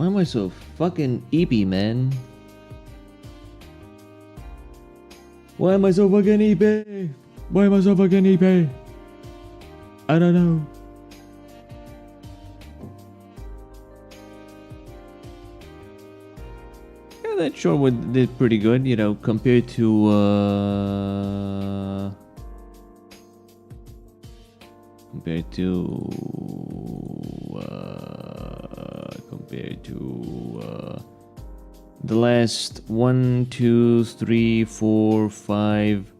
Why am I so fucking eepy, man? Why am I so fucking eepy? Why am I so fucking eepy? I don't know. Yeah, that short one did pretty good, you know, compared to the last 1, 2, 3, 4, 5.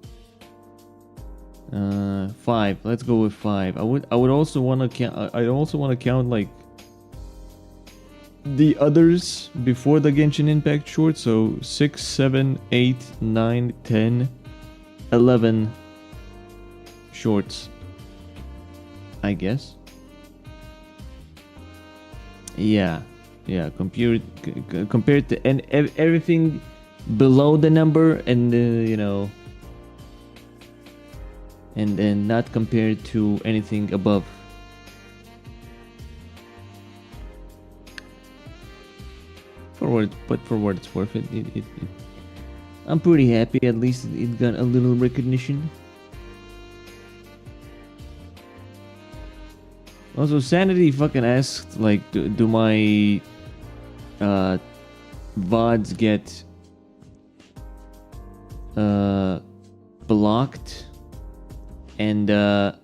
5. Let's go with 5. I would also want to count. I also want to count like the others before the Genshin Impact short. So 6, 7, 8, 9, 10, 11 shorts. I guess. Yeah. Compared to and everything below the number, and you know, and then not compared to anything above. For what it's worth, it I'm pretty happy. At least it got a little recognition. Also, Sanity fucking asked, like, do my VODs get blocked? And I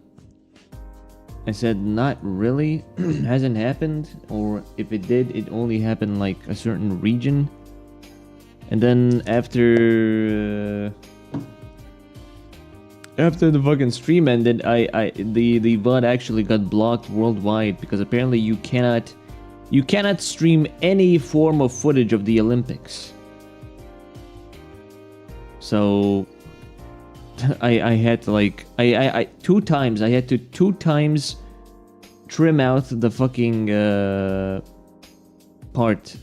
said not really. Hasn't happened, or if it did, it only happened like a certain region. And then after the fucking stream ended, the VOD actually got blocked worldwide, because apparently you cannot stream any form of footage of the Olympics. So I had to like I 2 times I had to 2 times trim out the fucking part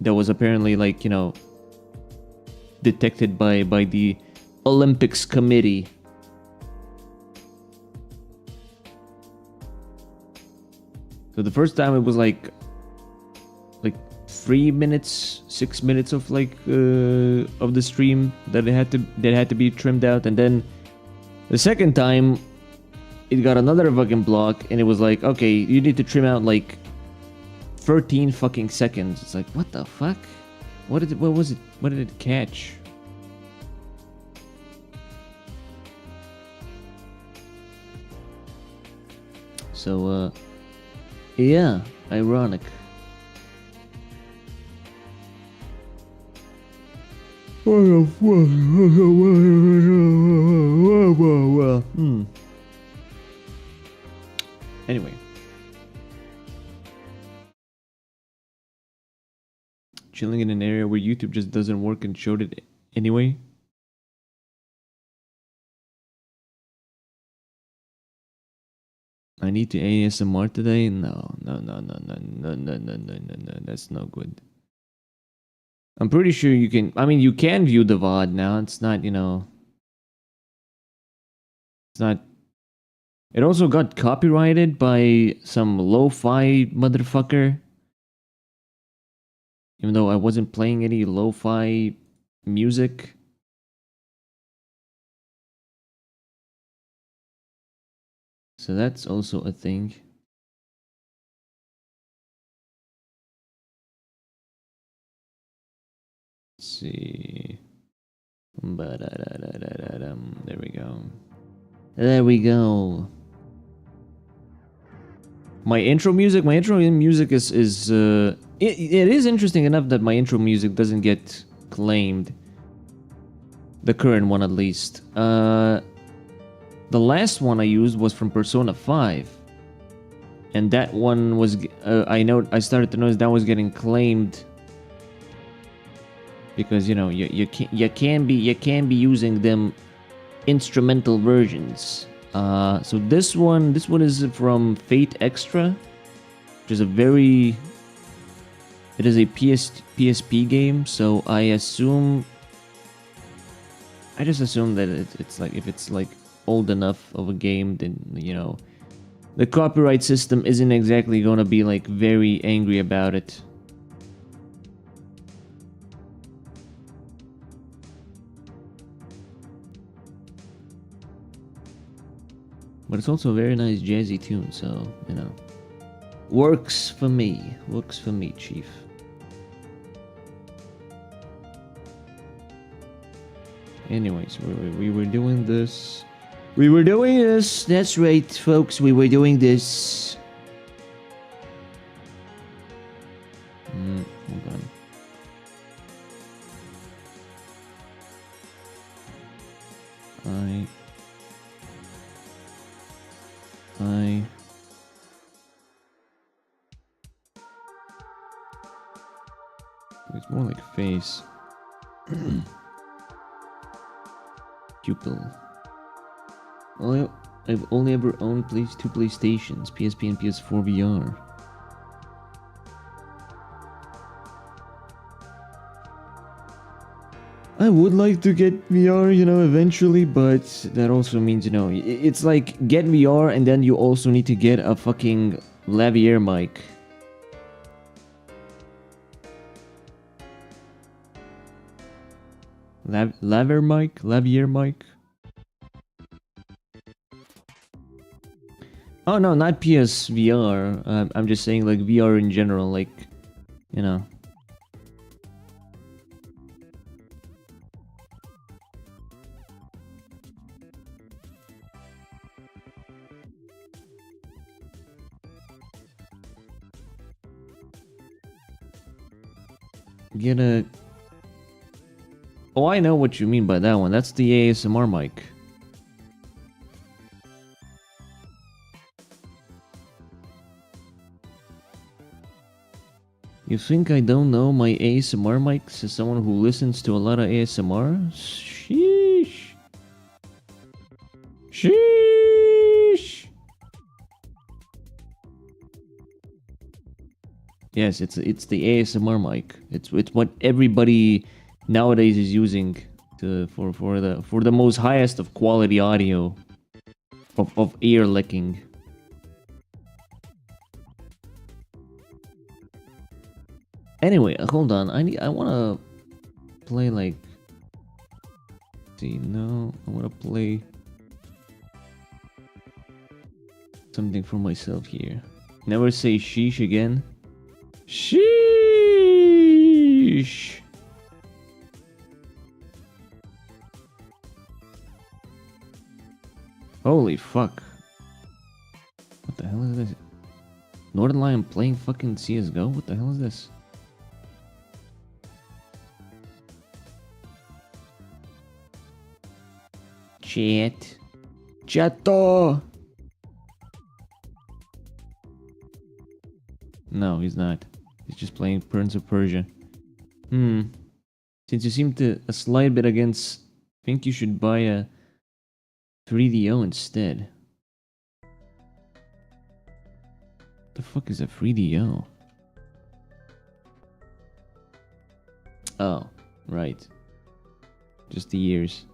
that was apparently, like, you know, detected by the Olympics committee. So the first time it was like 3 minutes, 6 minutes of like of the stream that had to be trimmed out, and then the second time it got another fucking block, and it was like, okay, you need to trim out like 13 fucking seconds. It's like, what the fuck? What did it catch? So yeah, ironic. Anyway. Chilling in an area where YouTube just doesn't work and showed it anyway. I need to ASMR today? No. That's no good. I'm pretty sure you can. I mean, you can view the VOD now. It's not, you know. It's not. It also got copyrighted by some lo-fi motherfucker. Even though I wasn't playing any lo-fi music. So that's also a thing. Let's see. There we go. There we go. My intro music is it is interesting enough that my intro music doesn't get claimed. The current one, at least. The last one I used was from Persona 5, and that one was I started to notice that was getting claimed, because, you know, you can be using them instrumental versions. So this one is from Fate Extra, which is it is a PSP game. So I just assume that it's like, if it's like old enough of a game, then, you know, the copyright system isn't exactly gonna be like very angry about it. But it's also a very nice jazzy tune, so, you know. Works for me. Works for me, Chief. Anyways, we were doing this. We were doing this. That's right, folks. We were doing this. Hold on. It's more like face. Pupil. I've only ever owned two PlayStations, PSP and PS4 VR. I would like to get VR, you know, eventually, but that also means, you know, it's like get VR and then you also need to get a fucking lavalier mic. Lavalier mic? Oh no, not PS VR. I'm just saying like VR in general, like, you know. Get a... Oh, I know what you mean by that one. That's the ASMR mic. You think I don't know my ASMR mics as someone who listens to a lot of ASMR? Sheesh. Sheesh. Yes, it's the ASMR mic. It's what everybody nowadays is using for the most highest of quality audio of ear licking. Anyway, hold on. I wanna play like. See, no, I wanna play something for myself here. Never say sheesh again. Sheesh. Holy fuck. What the hell is this? Northern Lion playing fucking CSGO? What the hell is this? Chat. Chato! No, he's not. He's just playing Prince of Persia. Since you seem to a slight bit against, think you should buy a 3DO instead. What the fuck is a 3DO? Oh, right. Just the ears.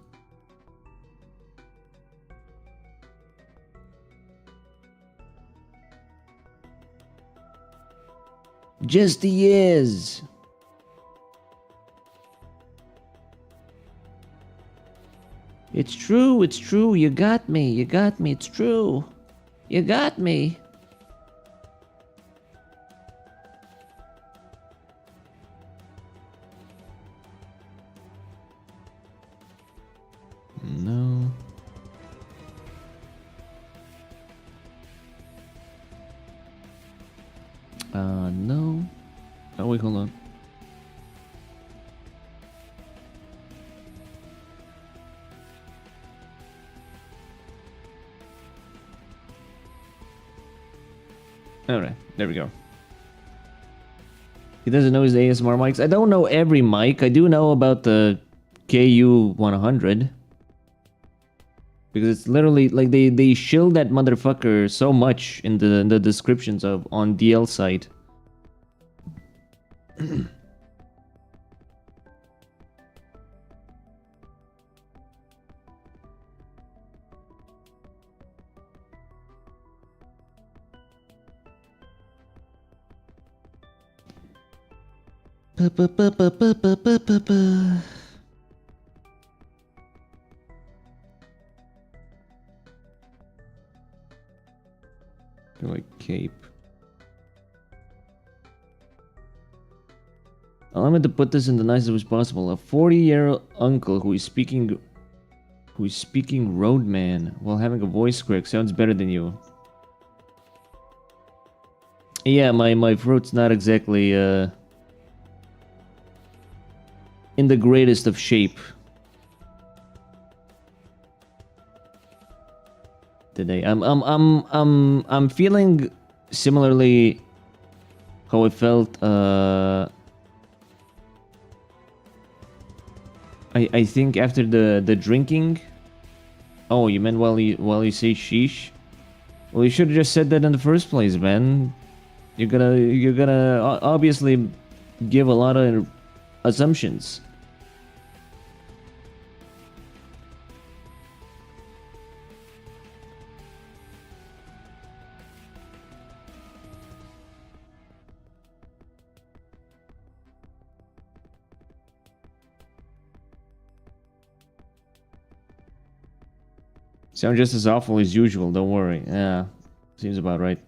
Just the ears. It's true, it's true. You got me, it's true. You got me. No. No. Oh, wait, hold on. Alright, there we go. He doesn't know his ASMR mics. I don't know every mic. I do know about the KU100. Because it's literally, like, they shill that motherfucker so much in the descriptions of on DL site. cape. Allow me to put this in the nicest way possible. A 40-year-old uncle who is speaking roadman while having a voice crack sounds better than you. Yeah, my throat's not exactly in the greatest of shape today. I'm feeling similarly how I felt I think after the drinking. Oh, you meant while you say sheesh? Well, you should have just said that in the first place, man. You're gonna obviously give a lot of assumptions. Sound just as awful as usual, don't worry. Yeah, seems about right.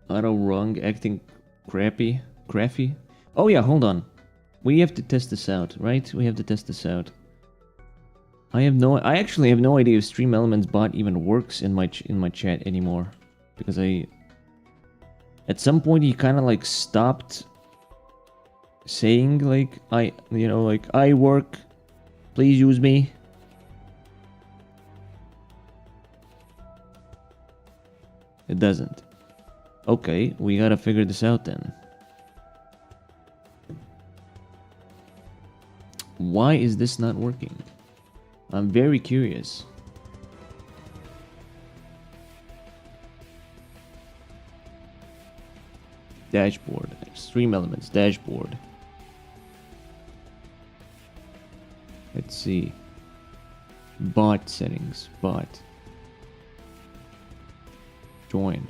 Auto wrong, acting crappy. Oh yeah, hold on. We have to test this out, right? We have to test this out. I actually have no idea if Stream Elements bot even works in my chat anymore, because at some point he kind of like stopped saying like I work, please use me. It doesn't. Okay, we gotta figure this out then. Why is this not working? I'm very curious. Dashboard. Stream Elements. Dashboard. Let's see. Bot settings. Bot. Join.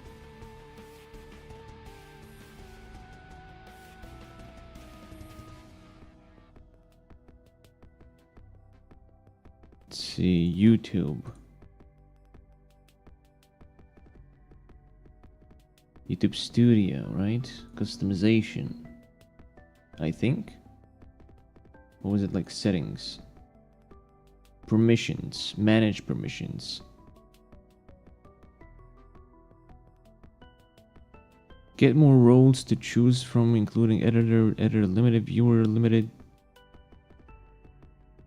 Let's see. YouTube. YouTube Studio, right? Customization. I think. What was it like? Settings. Permissions. Manage permissions. Get more roles to choose from, including editor, limited, viewer, limited.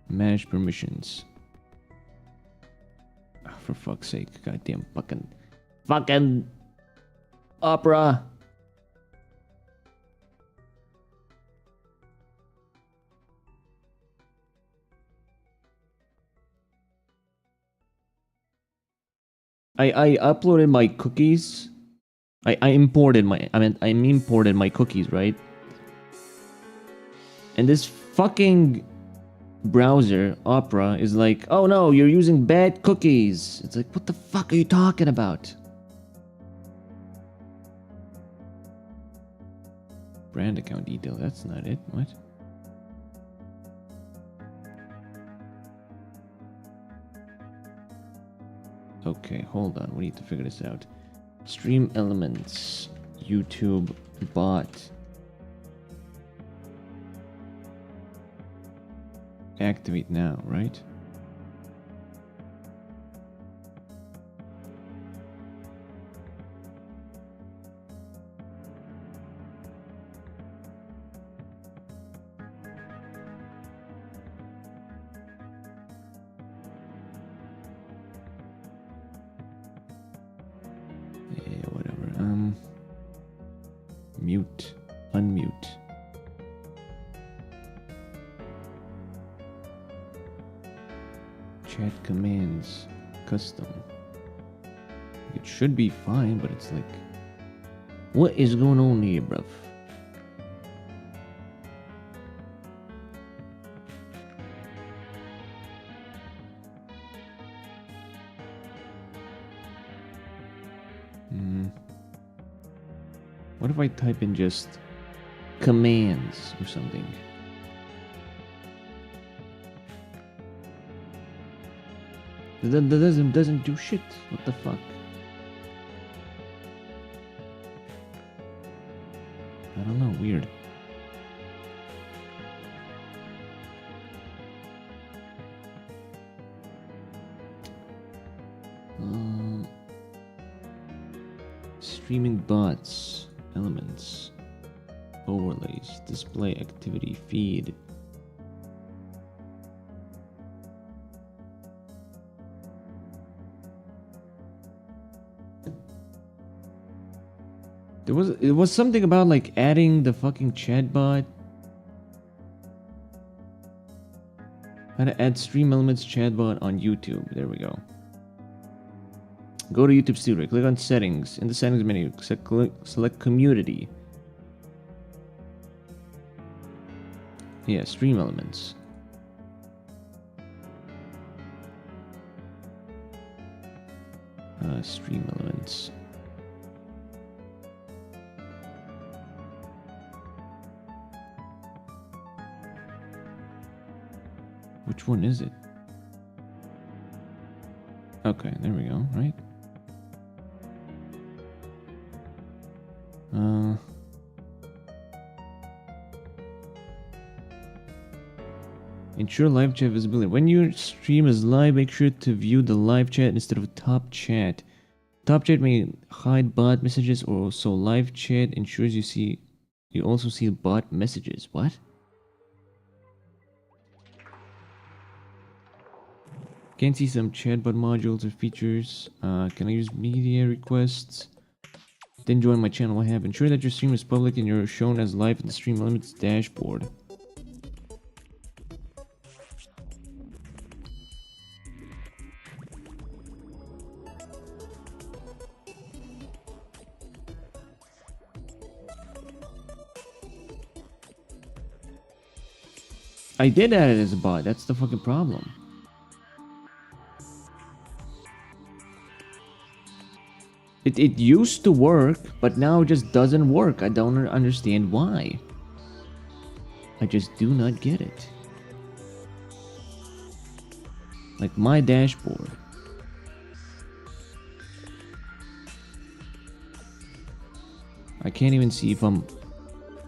Manage permissions. Oh, for fuck's sake. Goddamn fucking Opera. I uploaded my cookies. I imported my cookies, right? And this fucking browser, Opera, is like, oh no, you're using bad cookies. It's like, what the fuck are you talking about? Brand account detail, that's not it. What? Okay, hold on. We need to figure this out. Stream Elements. YouTube bot. Activate now, right? Mute, unmute. Chat commands, custom. It should be fine, but it's like, what is going on here, bruv? What if I type in just commands or something? That doesn't do shit. What the fuck? I don't know. Weird. Streaming bots, elements, overlays, display activity, feed. It was something about like adding the fucking chatbot. How to add stream elements chatbot on YouTube. There we go. Go to YouTube Studio, click on settings. In the settings menu, select community. Yeah, stream elements. Stream elements. Which one is it? Okay, there we go, right? Ensure live chat visibility. When your stream is live, make sure to view the live chat instead of top chat. Top chat may hide bot messages, or so live chat ensures you also see bot messages. What? Can see some chatbot modules or features. Can I use media requests? Then join my channel. What happened? Ensure that your stream is public and you're shown as live in the stream elements dashboard. I did add it as a bot. That's the fucking problem. It used to work, but now it just doesn't work. I don't understand why. I just do not get it. Like my dashboard. I can't even see if I'm...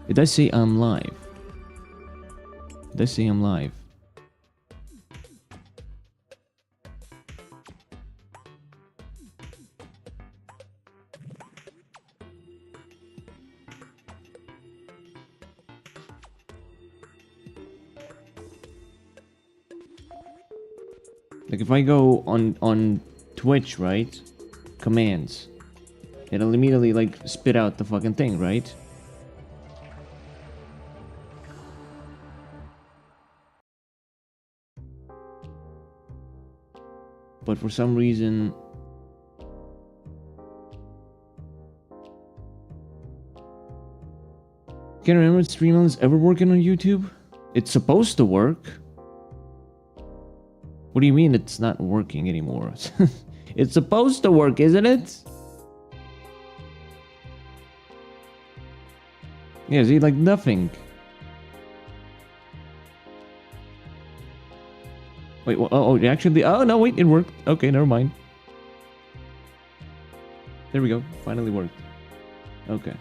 It does say I'm live. It does say I'm live. Like if I go on Twitch, right? Commands. It'll immediately like spit out the fucking thing, right? But for some reason... Can't remember if stream is ever working on YouTube? It's supposed to work. What do you mean it's not working anymore? It's supposed to work, isn't it? Yeah, see, like nothing. Wait, actually, oh no, wait, it worked. Okay, never mind. There we go, finally worked. Okay.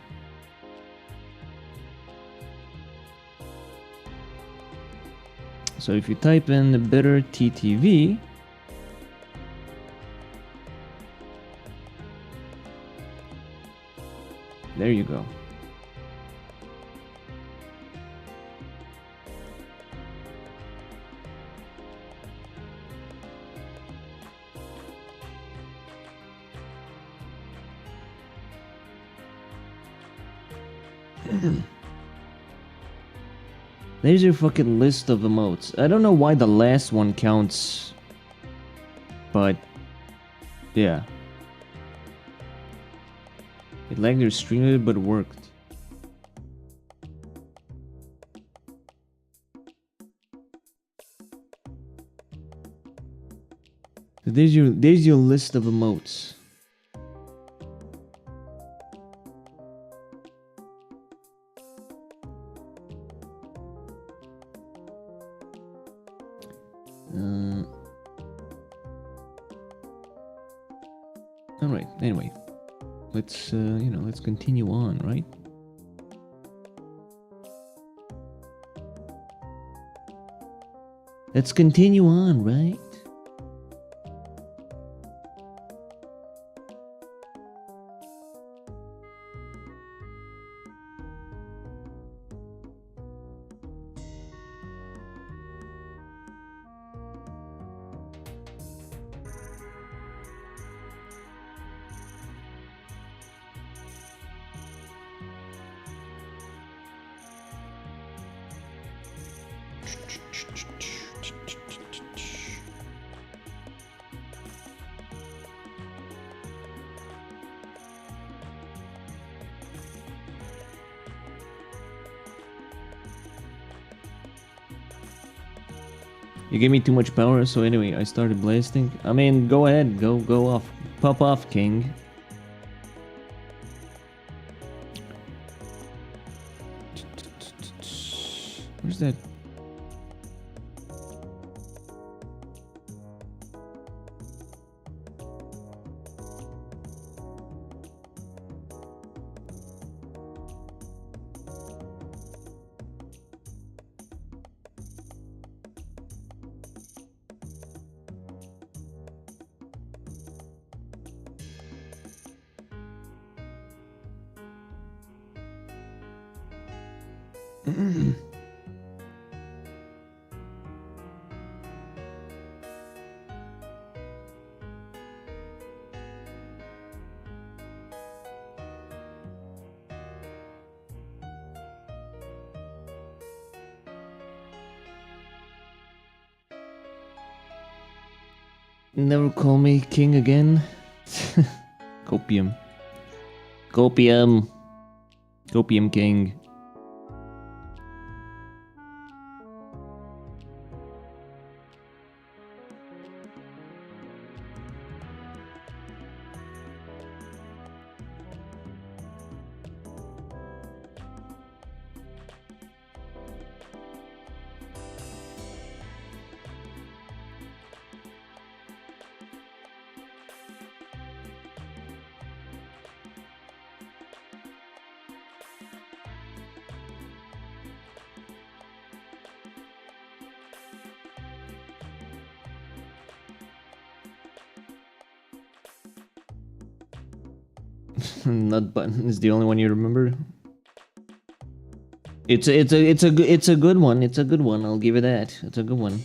So if you type in better TTV, there you go. There's your fucking list of emotes. I don't know why the last one counts, but yeah. It lagged your stream, but it worked. So there's your list of emotes. Anyway, let's you know, let's continue on, right? Let's continue on, right? You gave me too much power, so anyway, I started blasting. I mean, go ahead, go off. Pop off, King. Where's that? Never call me king again. Copium. Copium. Copium king. Nut button is the only one you remember. It's a good one. It's a good one. I'll give you that. It's a good one.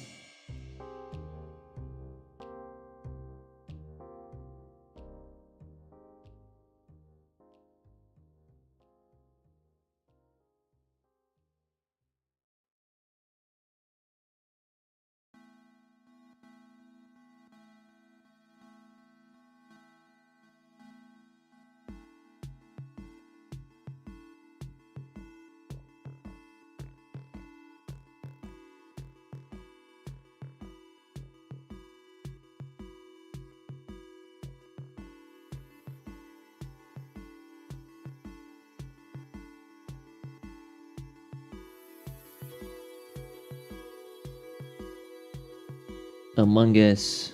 Among Us.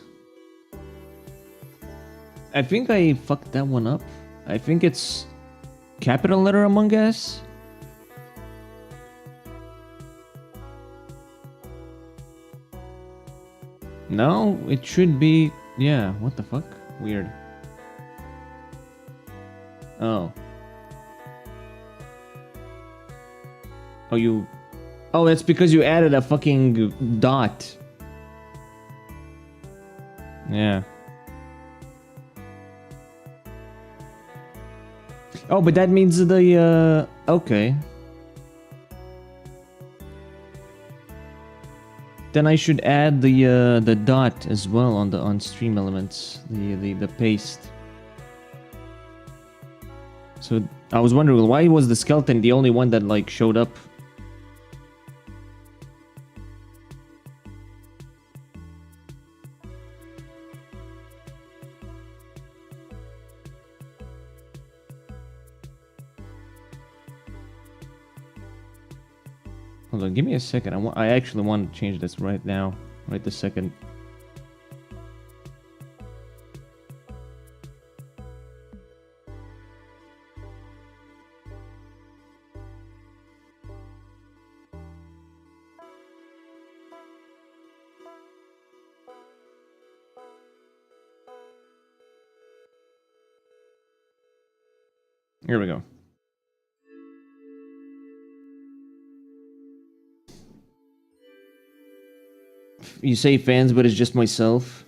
I think I fucked that one up. I think it's capital letter Among Us. No, it should be... Yeah, what the fuck? Weird. Oh. Oh, you... Oh, that's because you added a fucking dot. Yeah. Oh, but that means the, okay. Then I should add the dot as well on stream elements, the paste. So I was wondering, why was the skeleton the only one that like showed up? Hold on, give me a second. I actually want to change this right now, right this second. Here we go. You say fans, but it's just myself.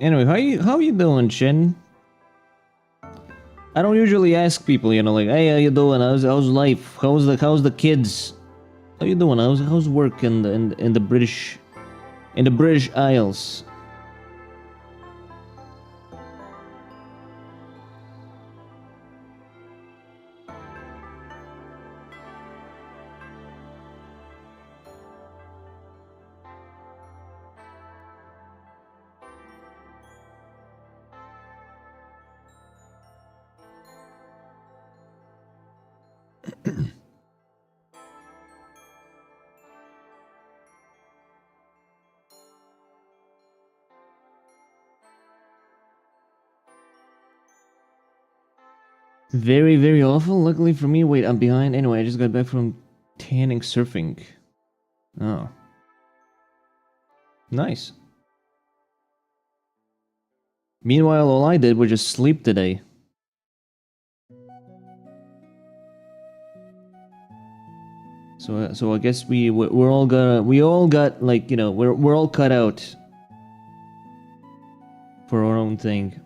Anyway, how you doing, Shin? I don't usually ask people, you know, like, hey, how you doing? How's life? How's the kids? How you doing? How's work in the British Isles? Very, very awful. Luckily for me, wait, I'm behind. Anyway, I just got back from tanning surfing. Oh. Nice. Meanwhile, all I did was just sleep today. So I guess we all got like, you know, we're all cut out for our own thing.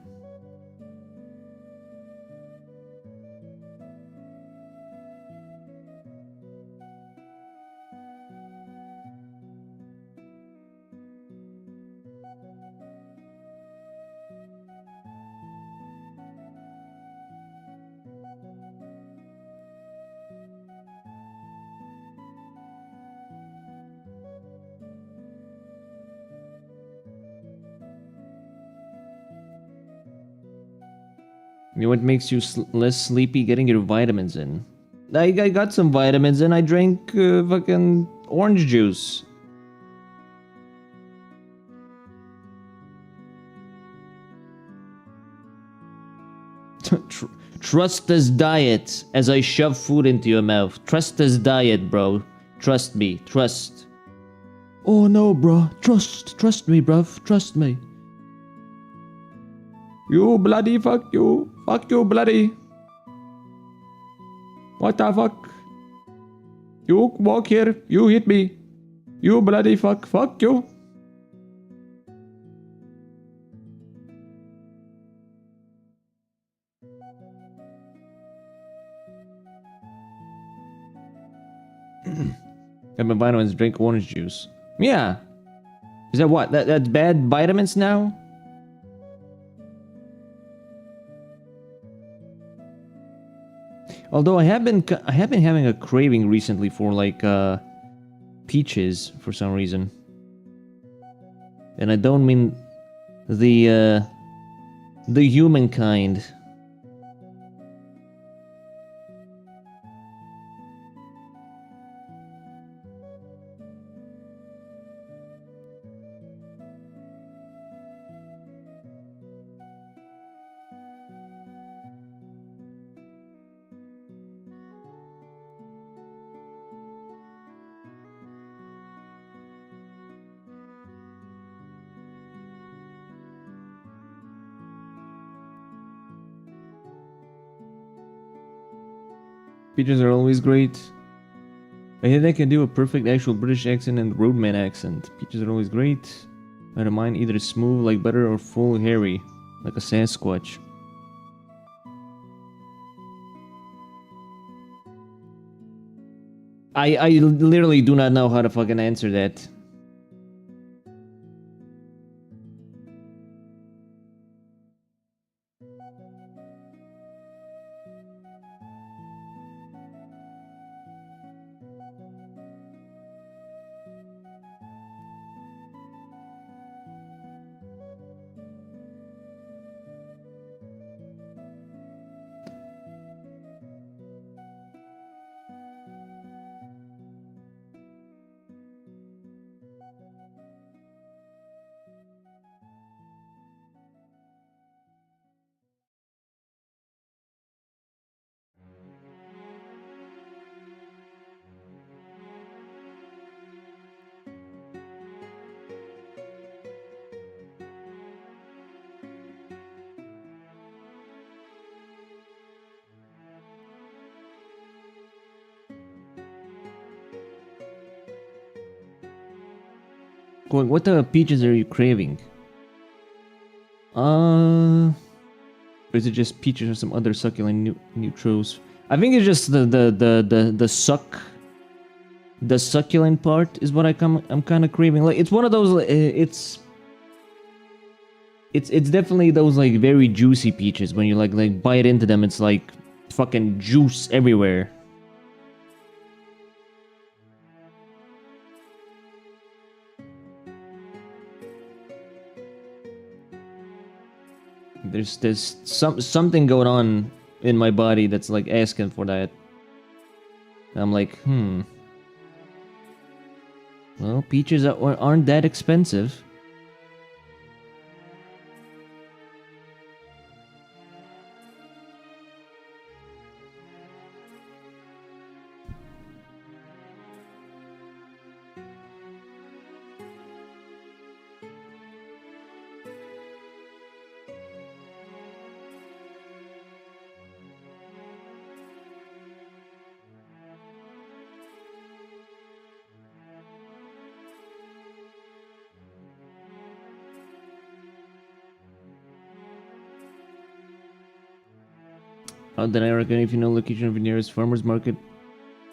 You know what makes you less sleepy? Getting your vitamins in. I got some vitamins in. I drank fucking orange juice. Trust this diet as I shove food into your mouth. Trust this diet, bro. Trust me. Trust. Oh no, bro. Trust me, bruv. Trust me. You bloody fuck you. Fuck you, bloody. What the fuck? You walk here. You hit me. You bloody fuck. Fuck you. Got my vitamins, drink orange juice. Yeah. Is that what? That's bad vitamins now? Although I have been having a craving recently for like peaches for some reason. And I don't mean the humankind. Peaches are always great. I think I can do a perfect actual British accent and roadman accent. Peaches are always great. I don't mind either smooth like butter or full hairy, like a Sasquatch. I literally do not know how to fucking answer that. What type of peaches are you craving? Or is it just peaches or some other succulent neutrals? I think it's just the succulent part is what I'm kind of craving. Like it's one of those. It's definitely those like very juicy peaches. When you like bite into them, it's like fucking juice everywhere. There's something going on in my body that's like asking for that. I'm like, well, peaches aren't that expensive. Then I reckon if you know location of the nearest farmer's market,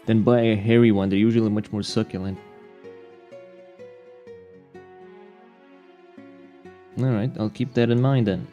then buy a hairy one. They're usually much more succulent. Alright, I'll keep that in mind then.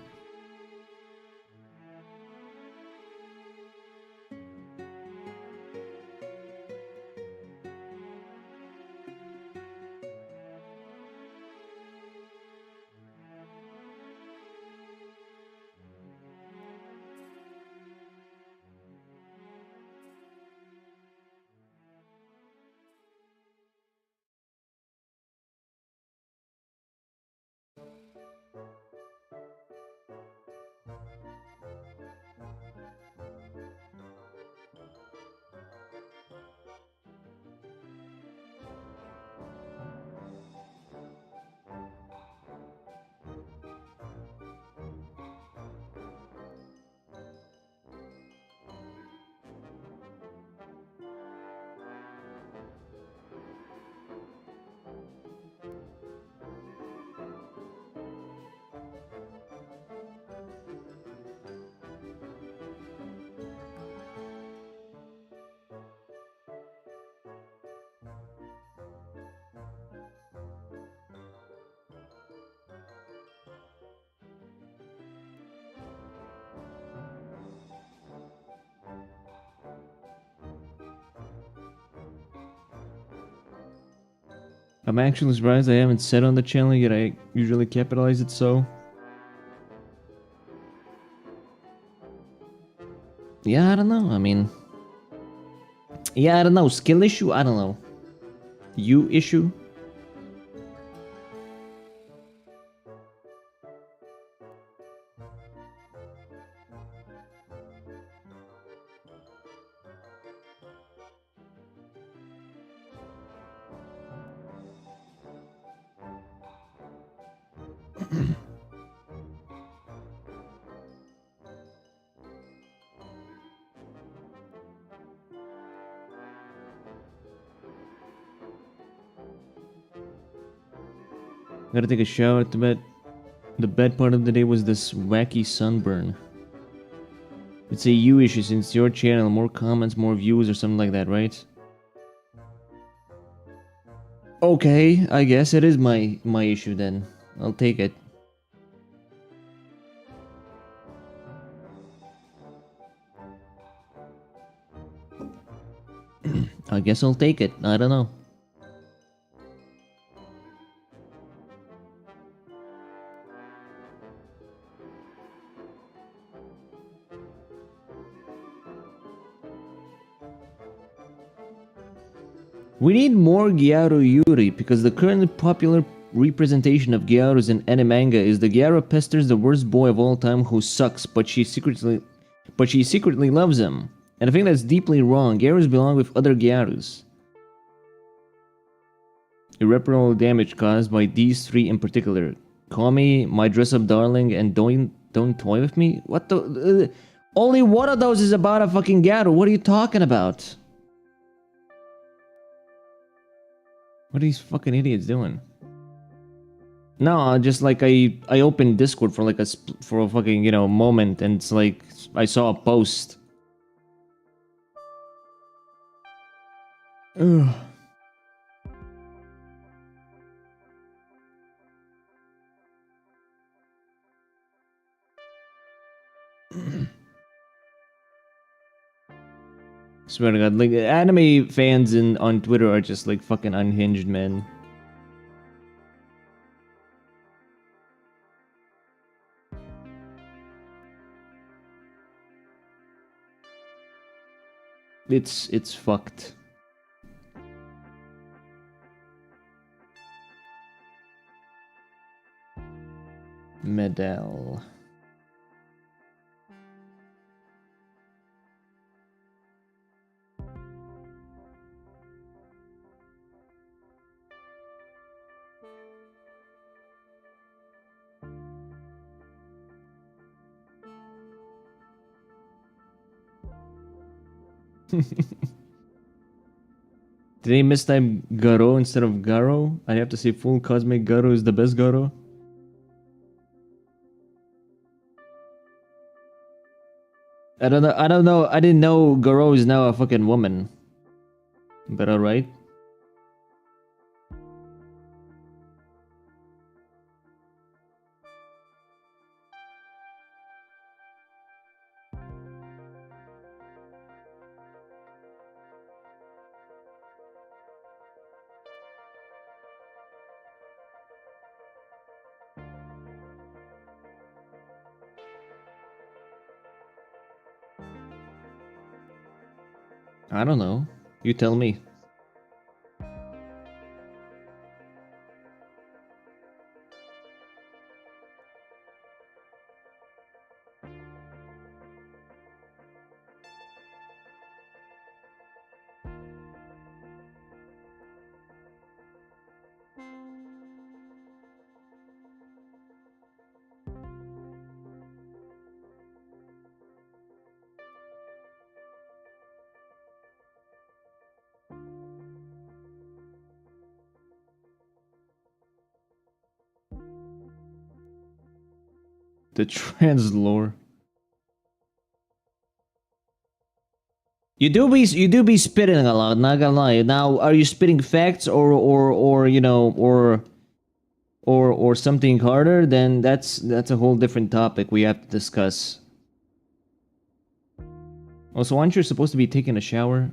I'm actually surprised I haven't said on the channel yet. I usually capitalize it so. Yeah, I don't know. I mean... Yeah, I don't know. Skill issue? I don't know. You issue? Gotta take a shower to bed. The bad part of the day was this wacky sunburn. It's a you issue since your channel, more comments, more views or something like that, right? Okay, I guess it is my issue then. I'll take it. I guess I'll take it. I don't know. We need more Gyaru Yuri, because the current popular representation of Gyarus in h-manga is the Gyaru pesters the worst boy of all time who sucks, but she secretly loves him. And I think that's deeply wrong. Gyarus belong with other Gyarus. Irreparable damage caused by these three in particular. Kami, my dress-up darling, and don't toy with me? What the... only one of those is about a fucking Gyaru. What are you talking about? What are these fucking idiots doing? No, just like I opened Discord for like a fucking, you know, moment, and it's like I saw a post. Ugh. Swear to God, like anime fans on Twitter are just like fucking unhinged, man. It's fucked. Medal. Did they mistype Garo instead of Garo? I have to say full cosmic Garo is the best Garo. I don't know. I didn't know Garo is now a fucking woman. But alright. I don't know. You tell me. The trans lore. You do be spitting a lot, not gonna lie. Now, are you spitting facts or you know or something harder? Then that's a whole different topic we have to discuss. Also, aren't you supposed to be taking a shower?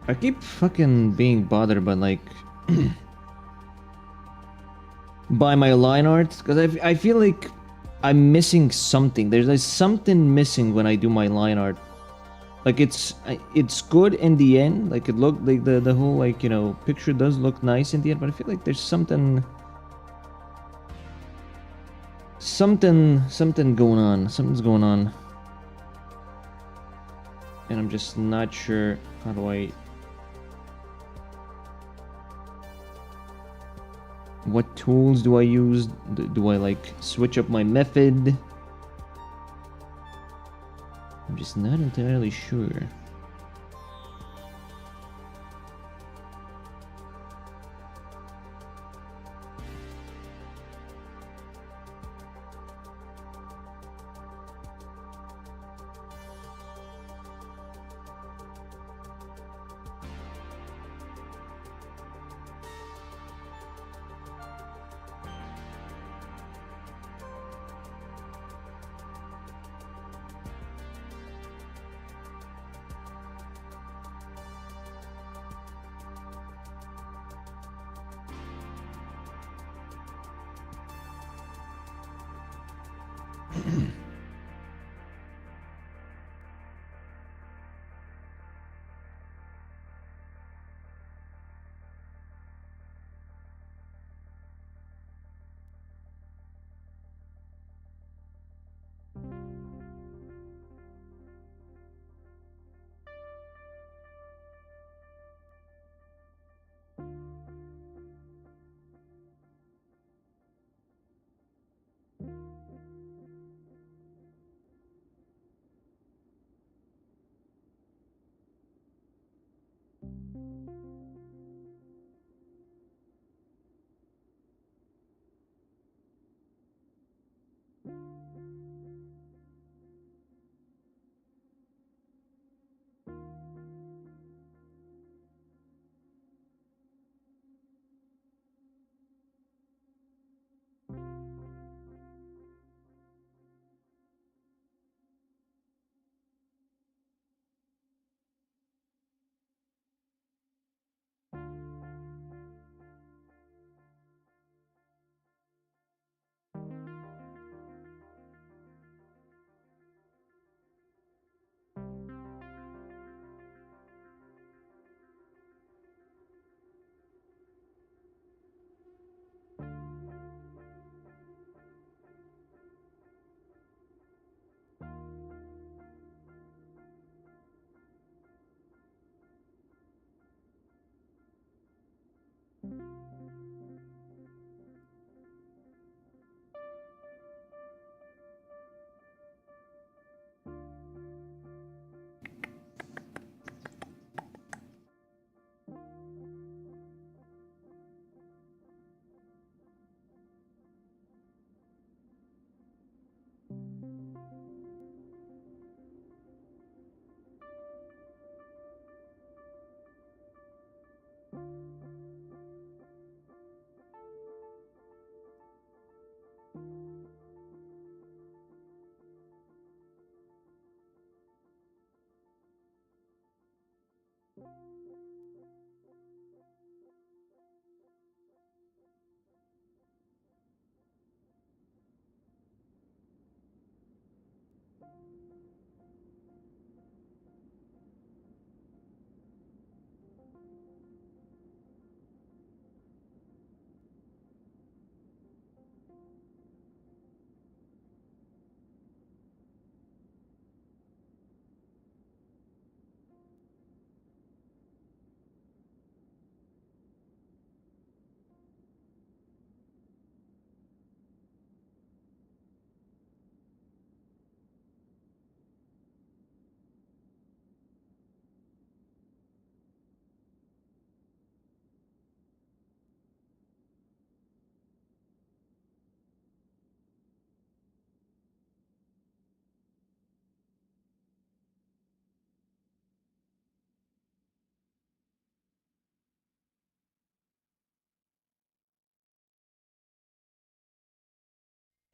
I keep fucking being bothered by like by my line art because I feel like I'm missing something. There's like something missing when I do my line art. Like it's good in the end. Like it looked like the whole like, you know, picture does look nice in the end, but I feel like there's something going on. Something's going on. And I'm just not sure how do I what tools do I use? Do I like switch up my method? I'm just not entirely sure.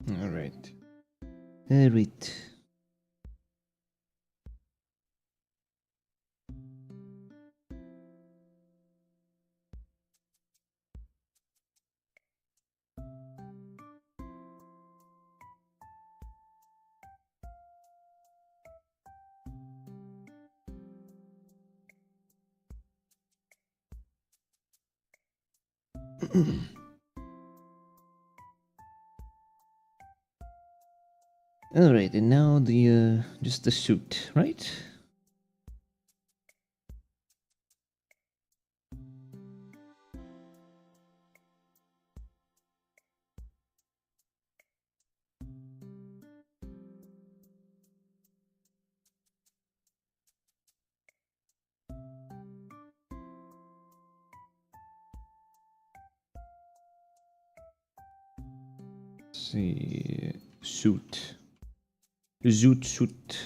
All right. All right. All right, and now the just the suit, right? Let's see, suit, zoot suit.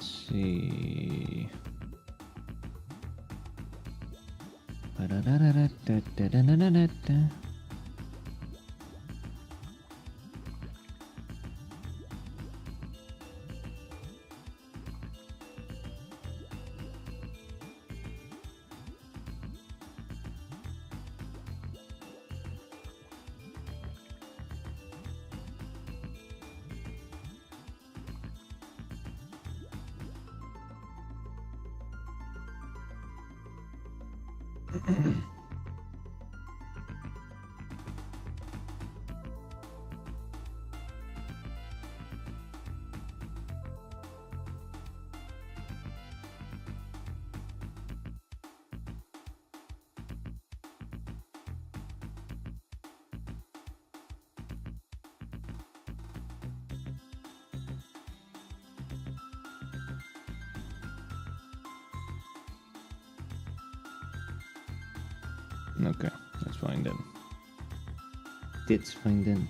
See. Okay, that's fine then. That's fine then.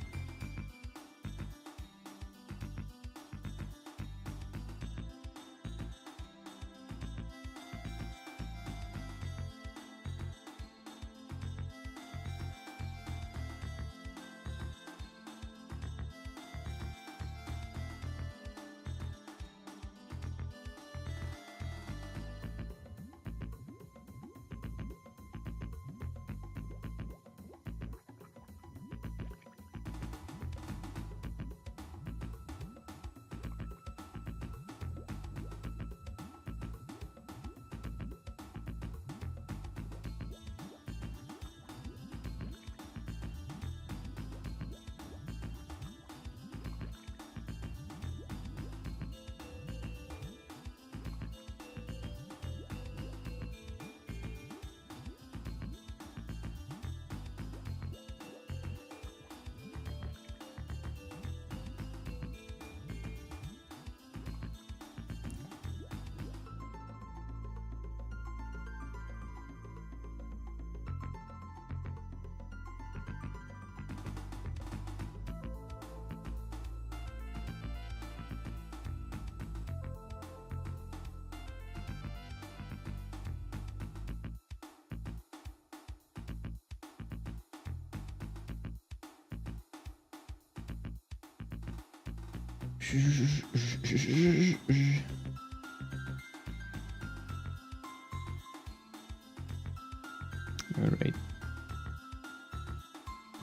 All right.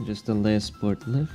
Just the last part left.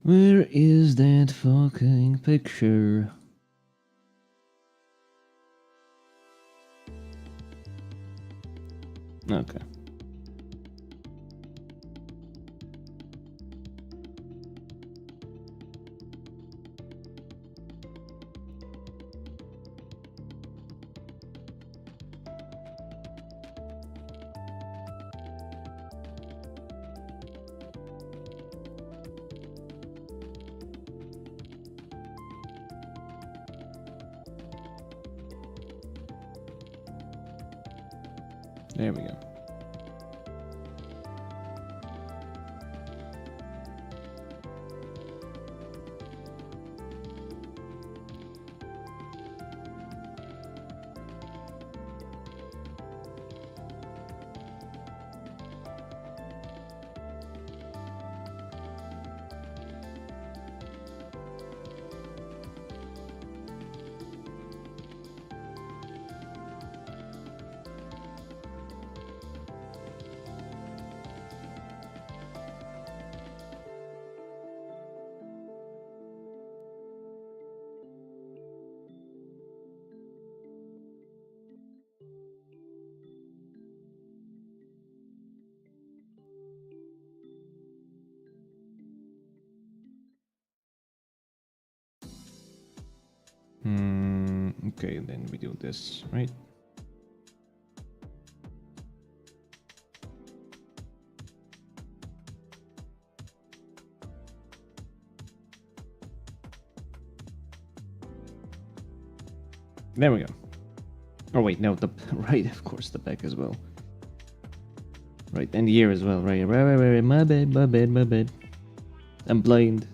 Where is that fucking picture? Okay. There we go. Okay, then we do this, right? There we go. Oh wait, no, the right, of course, the back as well. Right, and the ear as well, right, right, my bad. I'm blind.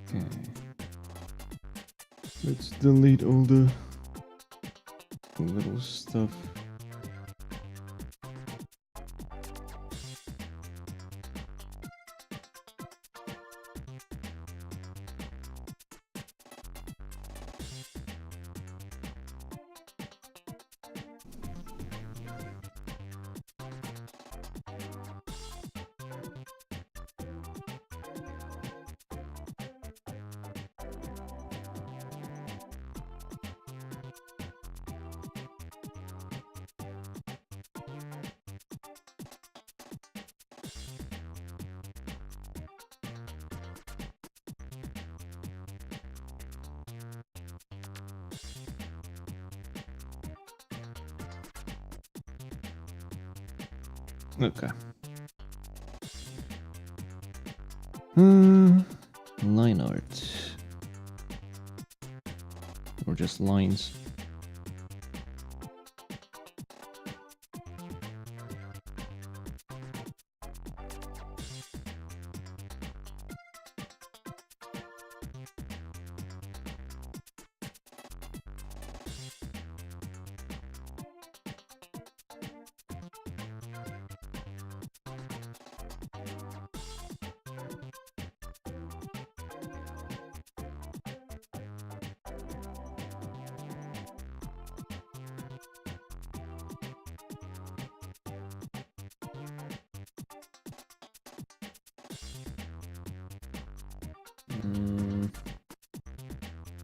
Okay. Let's delete all the little stuff. Okay. Line art. Or just lines.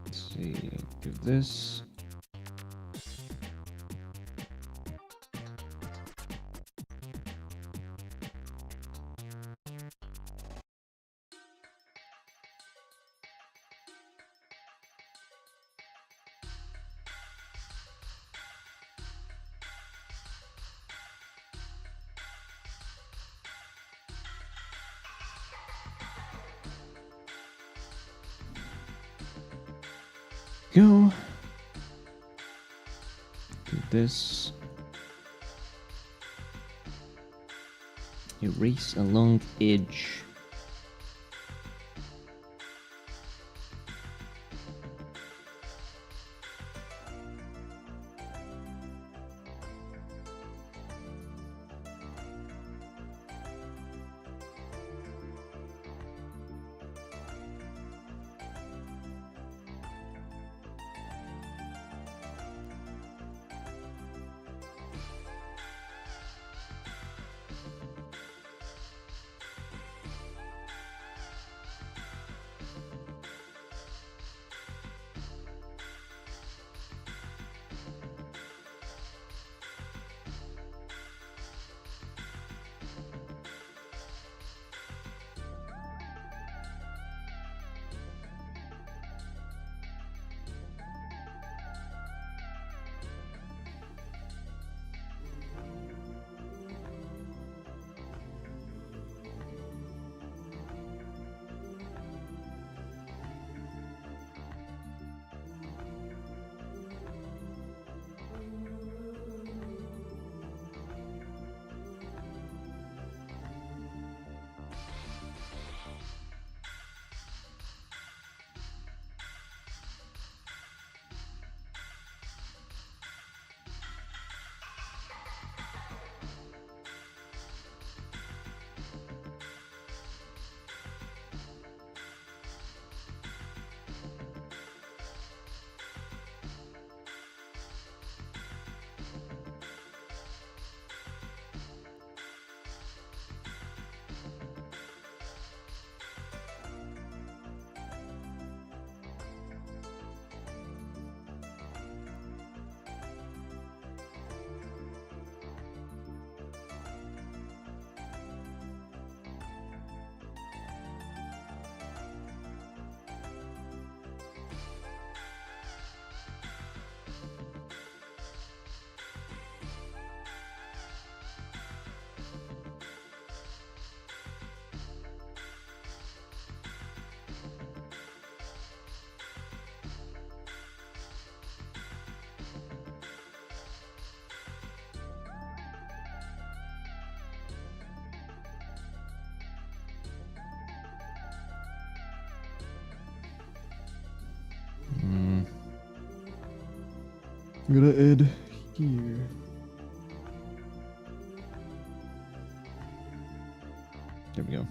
Let's see, do this. Go. Do this. Erase along edge. I'm gonna add here. There we go.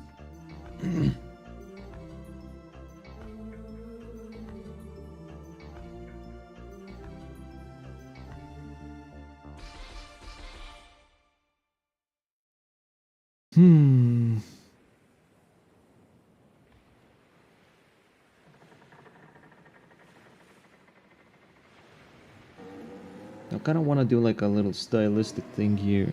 I kind of want to do like a little stylistic thing here.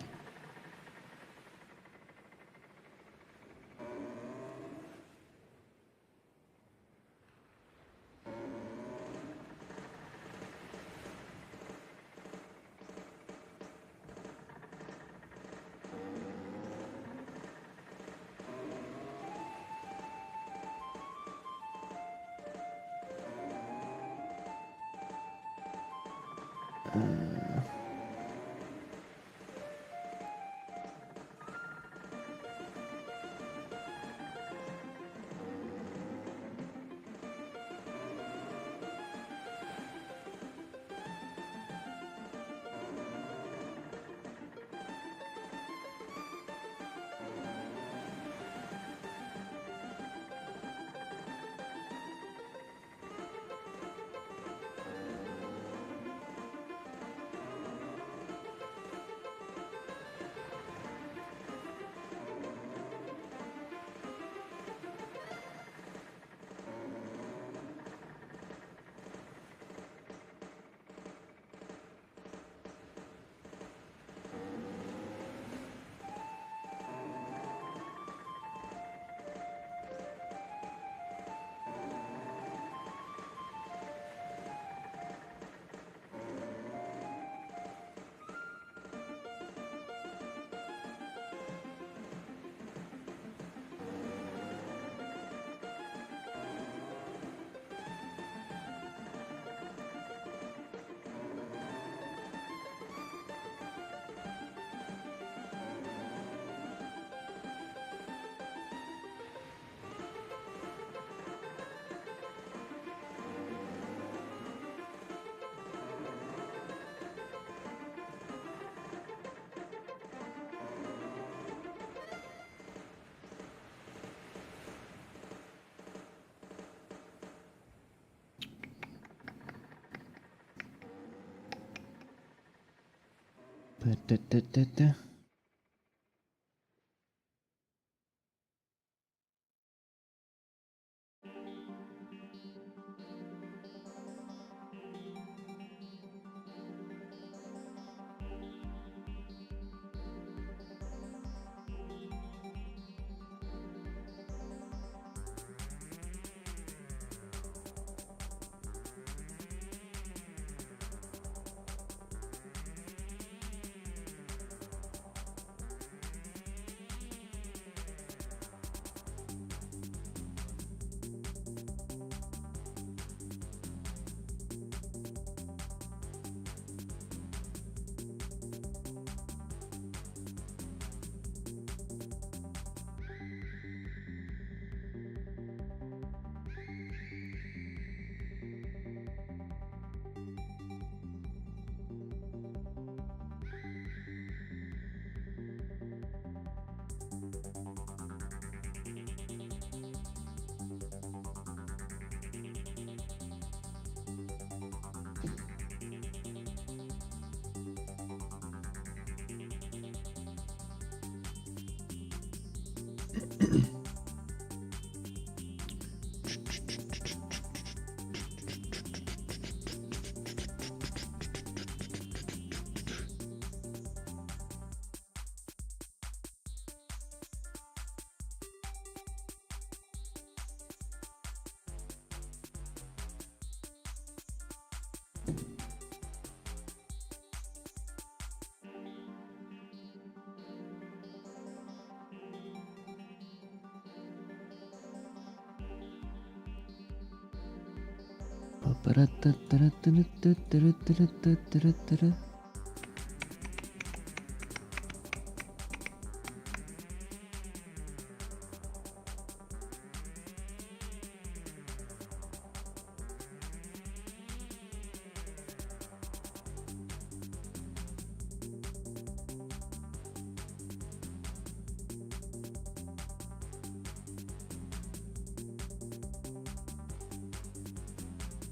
Da-da-da-da-da.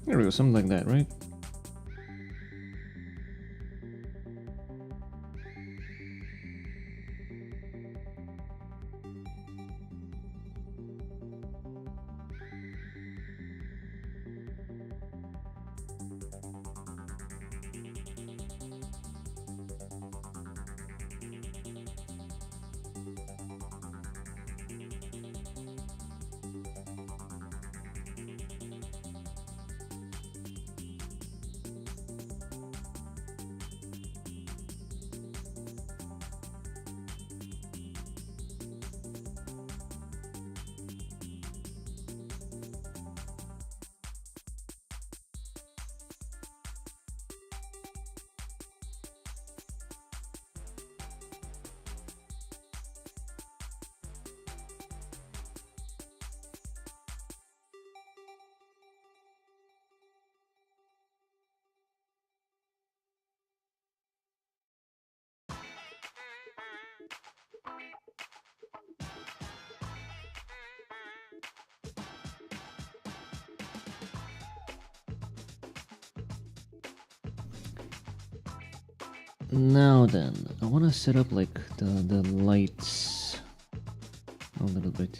There we go, something like that, right? Now then, I want to set up like the lights a little bit.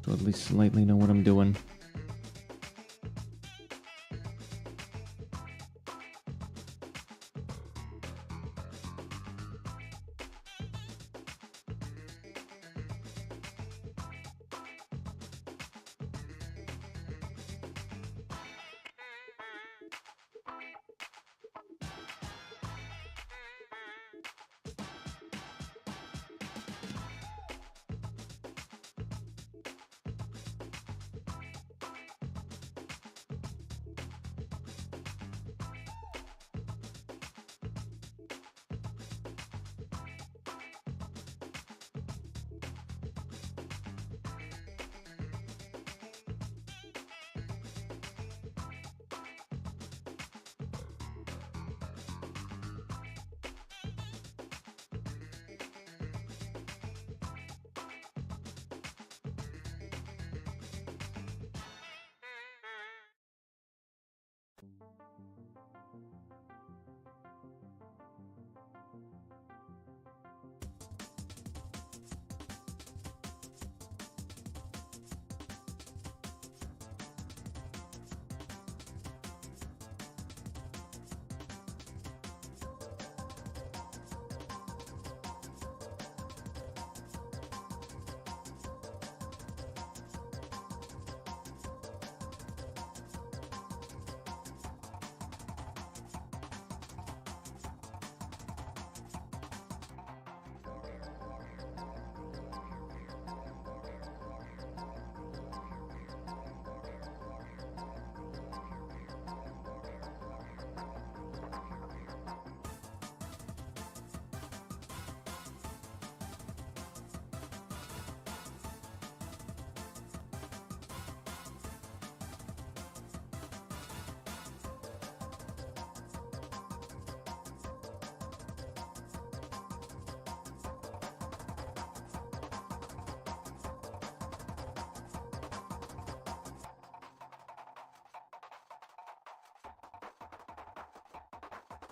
So at least slightly know what I'm doing.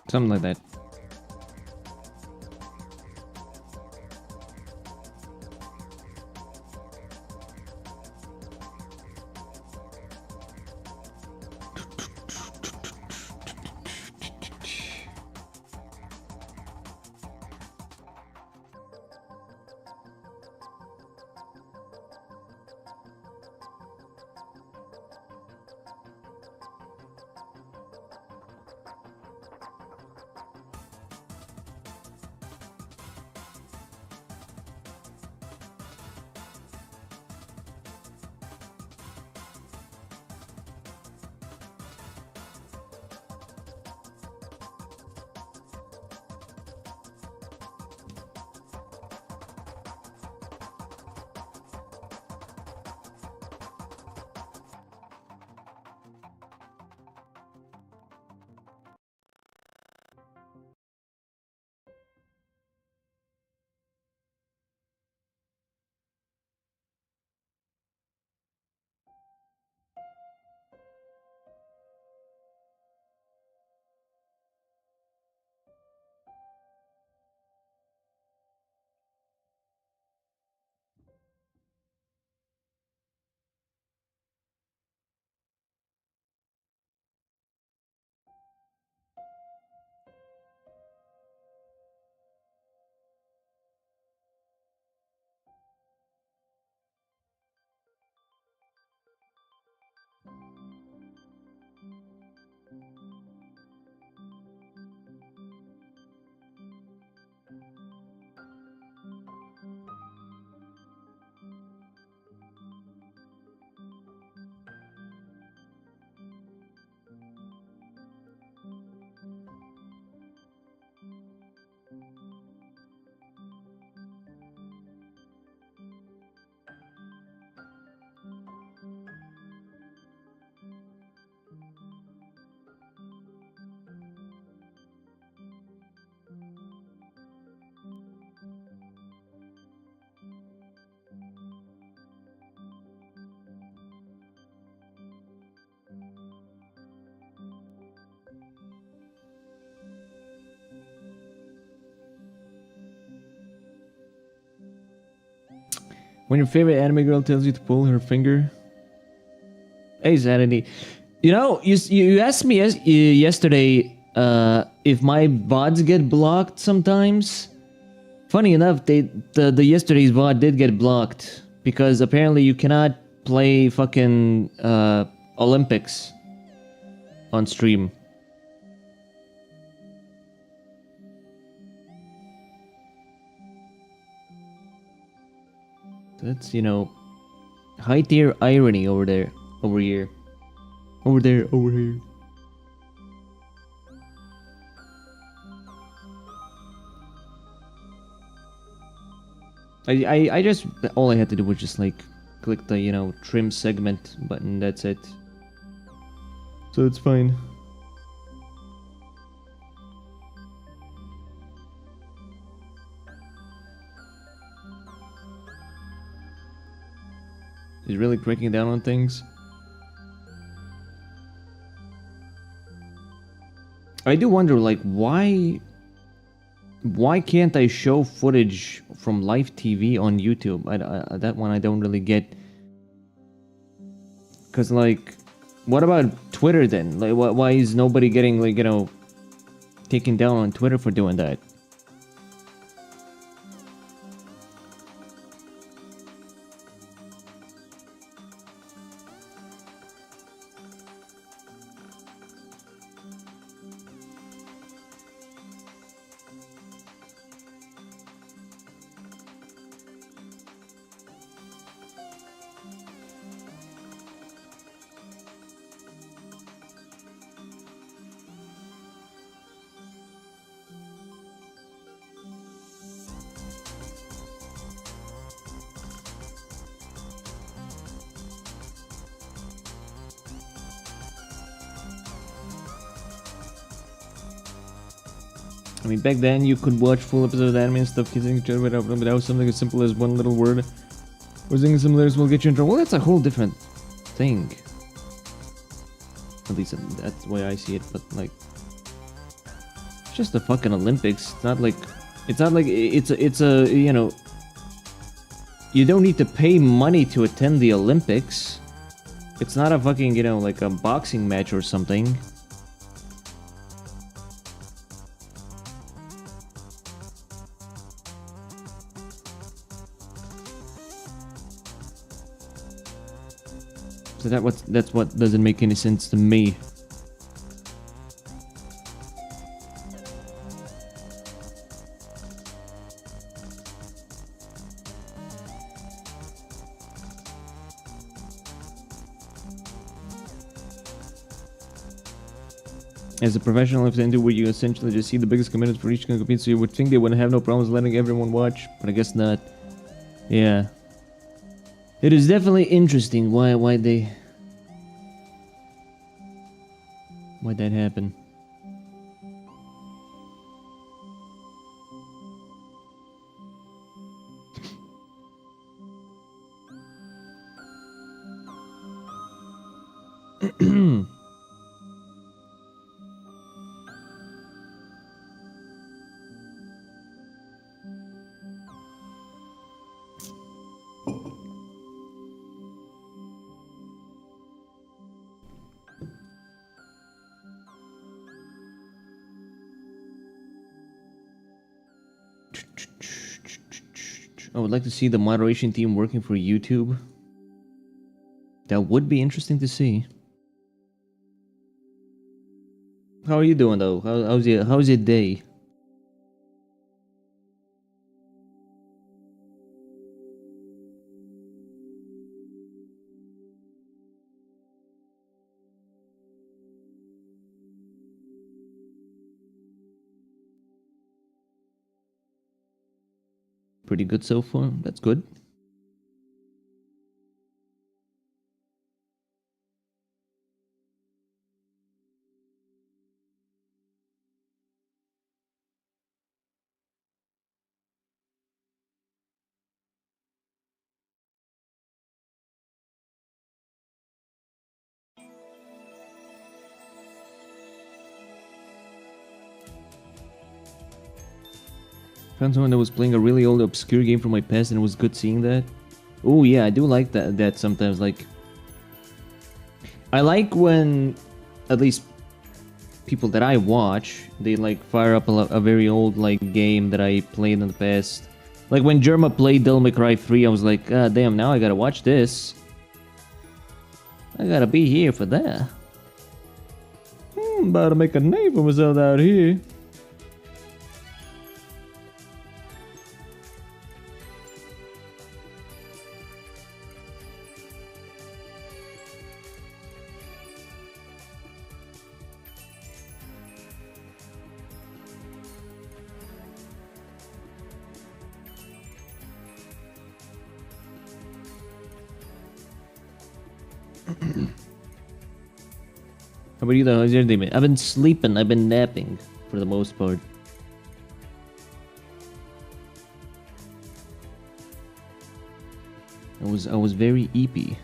Something like that. When your favorite anime girl tells you to pull her finger. Hey, Sanity. You know, you asked me yesterday if my VODs get blocked sometimes. Funny enough, the yesterday's VOD did get blocked because apparently you cannot play fucking Olympics on stream. That's, you know, high tier irony over there, over here. Over there, over here. I just, all I had to do was just like click the, you know, trim segment button, that's it. So it's fine. Is really cracking down on things. I do wonder, like, why can't I show footage from live TV on YouTube? That one I don't really get. Cause like, what about Twitter then? Like, why is nobody getting, like, you know, taken down on Twitter for doing that? I mean, back then you could watch full episodes of anime and stuff kissing each other without something as simple as one little word. Or singing some lyrics will get you in trouble. Well, that's a whole different thing. At least that's the way I see it, but like... It's just the fucking Olympics. It's not like... It's a, you know... You don't need to pay money to attend the Olympics. It's not a fucking, you know, like a boxing match or something. So that's what doesn't make any sense to me. As a professional event where you essentially just see the biggest commitments for each compete, so you would think they wouldn't have no problems letting everyone watch, but I guess not. Yeah. It is definitely interesting why'd that happen. I would like to see the moderation team working for YouTube. That would be interesting to see. How are you doing though? How's your day? Pretty good so far. That's good. Found someone that was playing a really old obscure game from my past and it was good seeing that. Oh yeah, I do like that sometimes. Like, I like when, at least people that I watch, they like fire up a very old like game that I played in the past. Like when Jerma played Devil May Cry 3, I was like, God damn, now I gotta watch this. I gotta be here for that. About to make a name for myself out here. How about you though? How's your day, man? I've been sleeping, I've been napping for the most part. I was very eepy.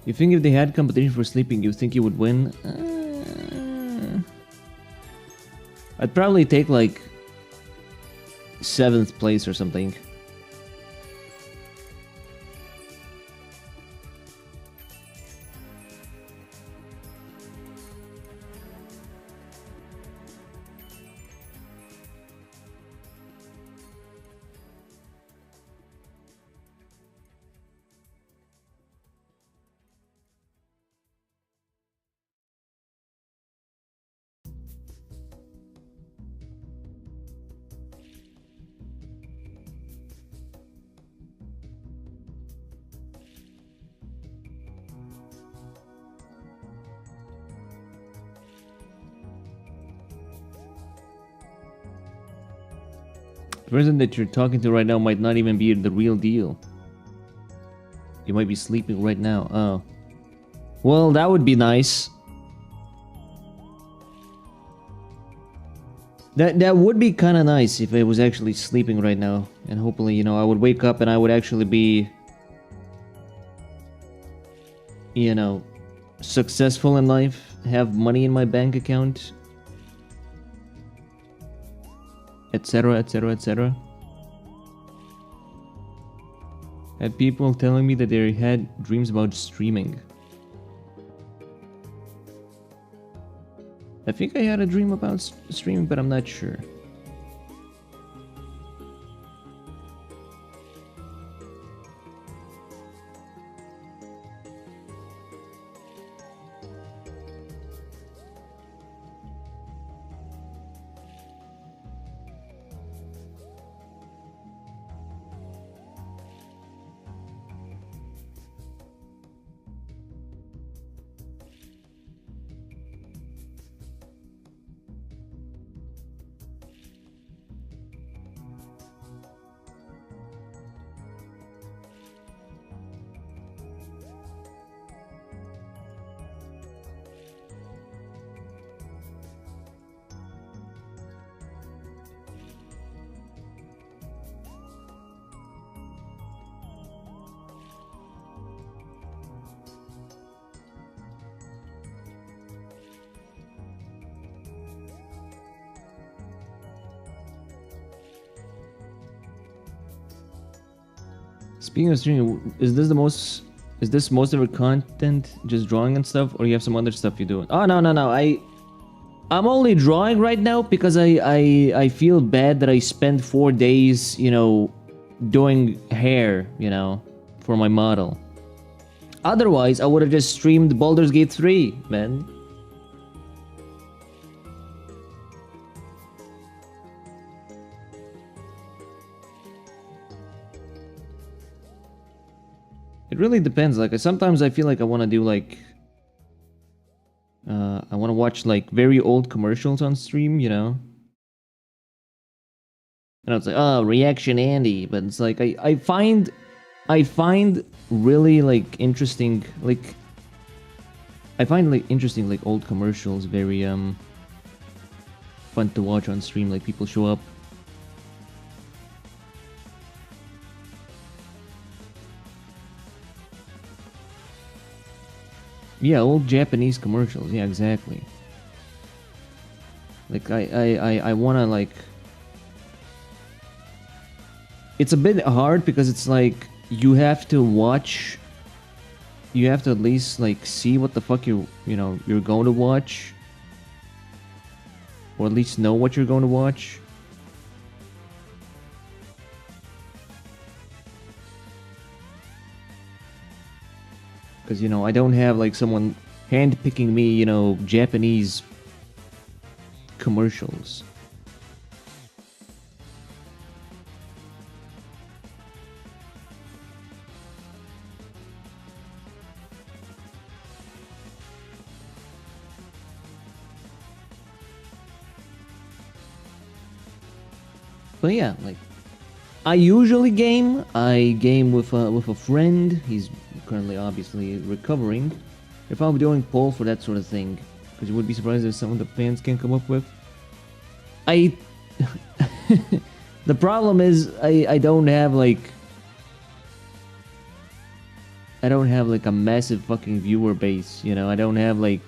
You think if they had competition for sleeping, you think you would win? I'd probably take like 7th place or something. The person that you're talking to right now might not even be the real deal. You might be sleeping right now. Oh. Well, that would be nice. That would be kind of nice if I was actually sleeping right now. And hopefully, you know, I would wake up and I would actually be, you know, successful in life, have money in my bank account, etc, etc, etc. Had people telling me that they had dreams about streaming. I think I had a dream about streaming, but I'm not sure. Speaking of streaming, is this most of your content just drawing and stuff, or you have some other stuff you do? Oh no. I'm only drawing right now because I feel bad that I spent 4 days, you know, doing hair, you know, for my model. Otherwise, I would have just streamed Baldur's Gate 3, man. It really depends. Like, sometimes I feel like I want to do like I want to watch like very old commercials on stream, you know. And it's like, oh, reaction Andy, but it's like I find I find really like interesting, like I find like interesting like old commercials very fun to watch on stream. Like people show up. Yeah, old Japanese commercials. Yeah, exactly. Like I wanna like. It's a bit hard because it's like you have to watch. You have to at least like see what the fuck you're going to watch, or at least know what you're going to watch. Because I don't have like someone handpicking me, Japanese commercials. But yeah, like I usually game. I game with a friend. He's currently obviously recovering. If I'm doing poll for that sort of thing, because you would be surprised if some of the fans can come up with. I. The problem is I don't have like. I don't have like a massive fucking viewer base. I don't have like.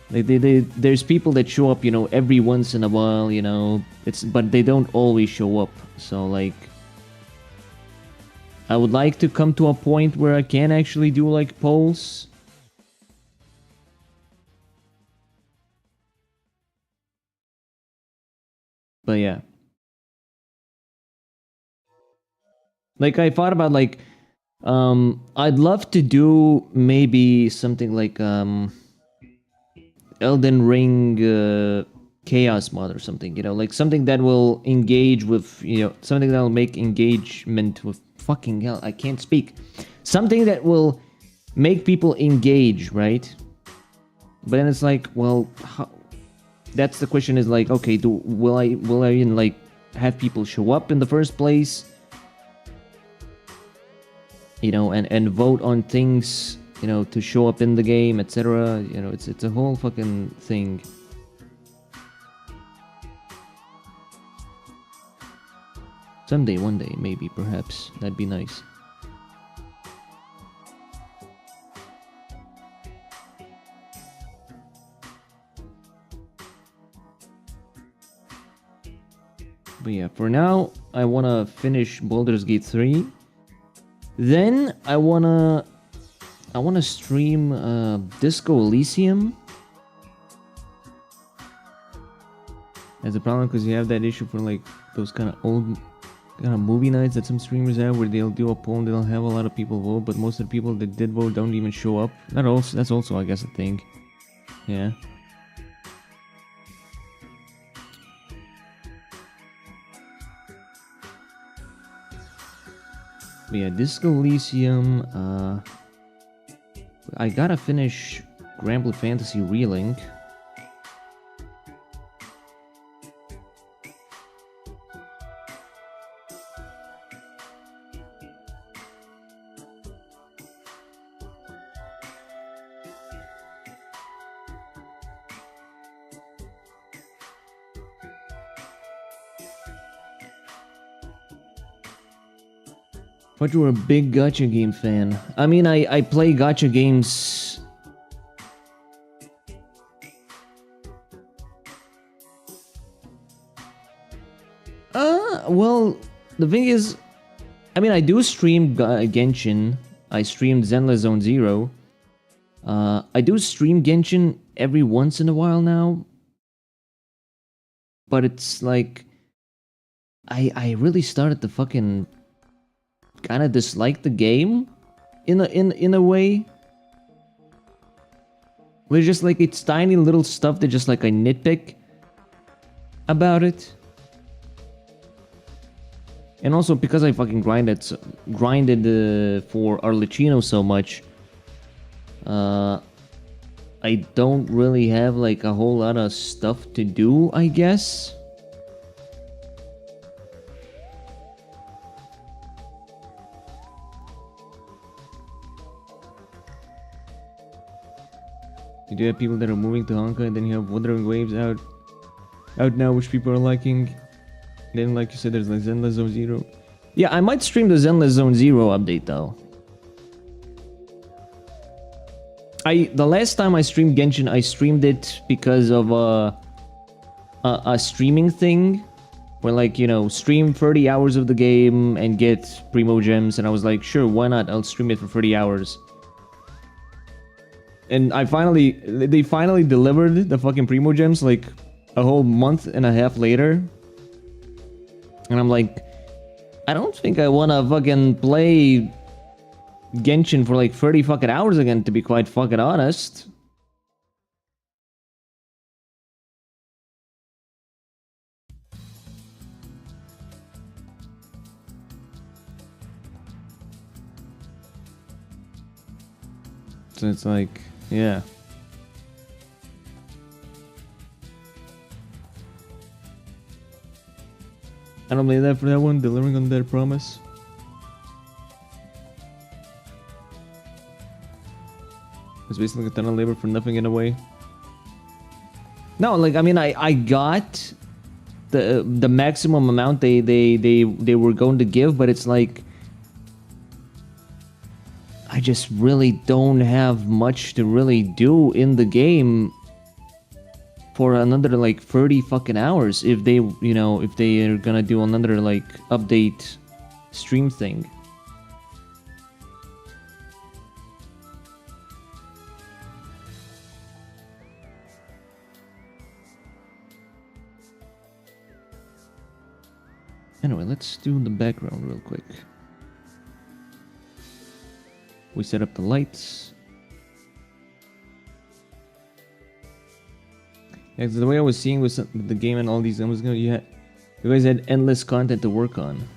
Like there's people that show up, every once in a while, but they don't always show up. So like, I would like to come to a point where I can actually do like polls. But yeah, like I thought about like, I'd love to do maybe something like Elden Ring chaos mod or something, like something that will engage with, something that will make engagement with fucking hell, I can't speak. Something that will make people engage, right? But then it's like, well, that's the question is like, okay, will I even like have people show up in the first place? And vote on things, to show up in the game, etc. It's a whole fucking thing. Someday, one day, maybe, perhaps. That'd be nice. But yeah, for now, I wanna finish Baldur's Gate 3. Then I wanna stream Disco Elysium. As a problem because you have that issue for like those kind of old kind of movie nights that some streamers have, where they'll do a poll and they'll have a lot of people vote, but most of the people that did vote don't even show up. That's also I guess a thing. Yeah. But yeah, Disco Elysium. I gotta finish Granblue Fantasy Relink. Thought you were a big gacha game fan. I mean, I play gacha games. Well, the thing is, I mean, I do stream Genshin. I streamed Zenless Zone Zero. I do stream Genshin every once in a while now. But it's like, I really started to fucking kind of dislike the game in a way. Where just like it's tiny little stuff that just like I nitpick about it. And also because I fucking grinded for Arlecchino so much, I don't really have like a whole lot of stuff to do, I guess. You do have people that are moving to Hong Kong, and then you have Wuthering Waves out now, which people are liking. Then, like you said, there's like Zenless Zone Zero. Yeah, I might stream the Zenless Zone Zero update though. The last time I streamed Genshin, I streamed it because of a streaming thing, where like, you know, stream 30 hours of the game and get Primo Gems, and I was like, sure, why not? I'll stream it for 30 hours. And they finally delivered the fucking Primo Gems like a whole month and a half later. And I'm like, I don't think I wanna fucking play Genshin for like 30 fucking hours again, to be quite fucking honest. So it's like, yeah. I don't blame that for that one, delivering on their promise. It's basically a ton of labor for nothing in a way. No, like, I mean, I got the maximum amount they were going to give, but it's like, I just really don't have much to really do in the game for another like 30 fucking hours if they, you know, if they are gonna do another like update stream thing. Anyway, let's do the background real quick. We set up the lights. Yeah, the way I was seeing with the game and all these, you guys had endless content to work on.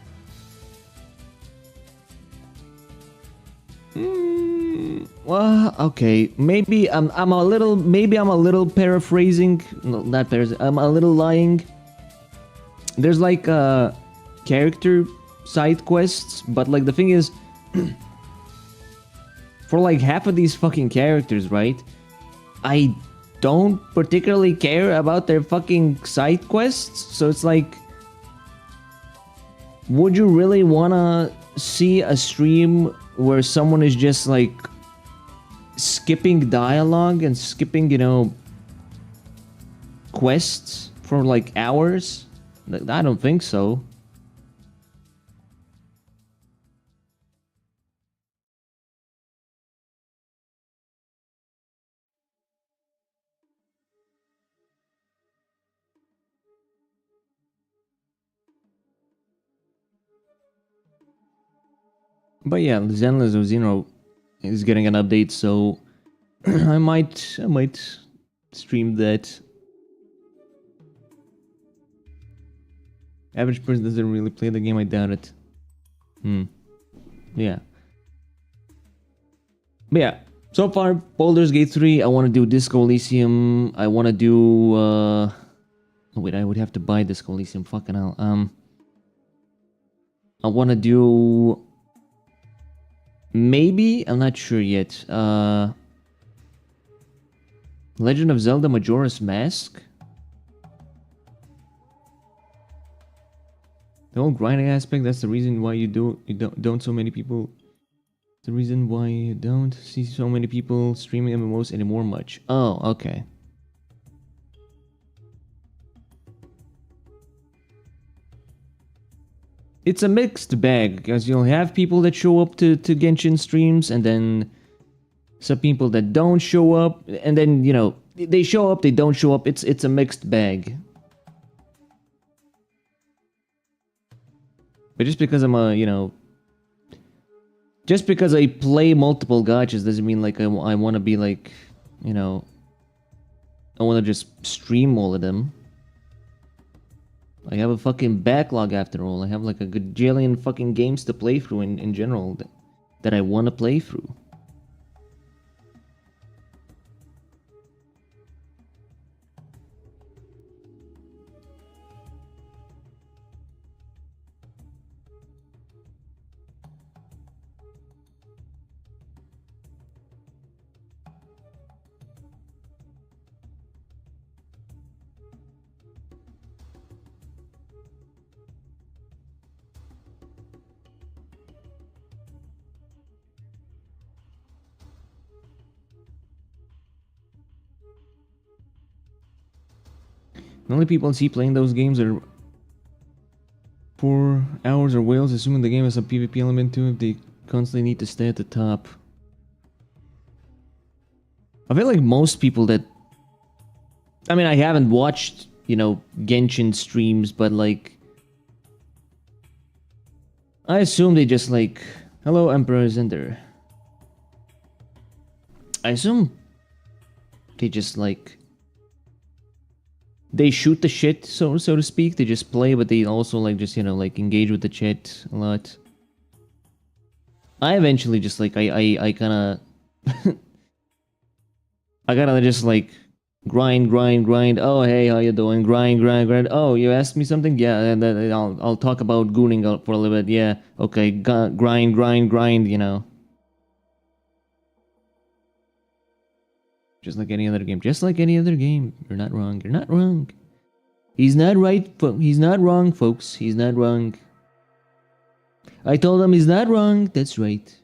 Well, okay, maybe I'm a little paraphrasing. No, not paraphrasing. I'm a little lying. There's like character side quests, but like the thing is, for like half of these fucking characters, right? I don't particularly care about their fucking side quests, so it's like, would you really wanna see a stream where someone is just like skipping dialogue and skipping, you know, quests for like hours? I don't think so. But yeah, Zenless Zero is getting an update, so I might stream that. Average person doesn't really play the game, I doubt it. Yeah. But yeah, so far, Baldur's Gate 3, I want to do Disco Elysium, I want to do, oh wait, I would have to buy Disco Elysium, fucking hell. I want to do... maybe? I'm not sure yet. Legend of Zelda Majora's Mask? The whole grinding aspect, that's the reason why you don't so many people... the reason why you don't see so many people streaming MMOs anymore much. Oh, okay. It's a mixed bag, because you'll have people that show up to Genshin streams, and then some people that don't show up, and then, you know, they show up, they don't show up. It's a mixed bag. But just because I'm a, you know... just because I play multiple gachas doesn't mean like I want to be like, you know... I want to just stream all of them. I have a fucking backlog after all. I have like a gajillion fucking games to play through in general that I want to play through. The only people I see playing those games are poor hours or whales, assuming the game has a PvP element to it. They constantly need to stay at the top. I feel like most people that... I mean, I haven't watched, you know, Genshin streams, but like... I assume they just like... Hello, Emperor Zender. I assume they just like... They shoot the shit, so to speak. They just play, but they also like just, you know, like engage with the chat a lot. I eventually just like I kind of I gotta just like grind. Oh hey, how you doing? Grind. Oh, you asked me something? Yeah, and then I'll talk about gooning for a little bit. Yeah, okay. Grind. You know, just like any other game. Just like any other game. You're not wrong. You're not wrong. He's not right. He's not wrong, folks. He's not wrong. I told him he's not wrong. That's right.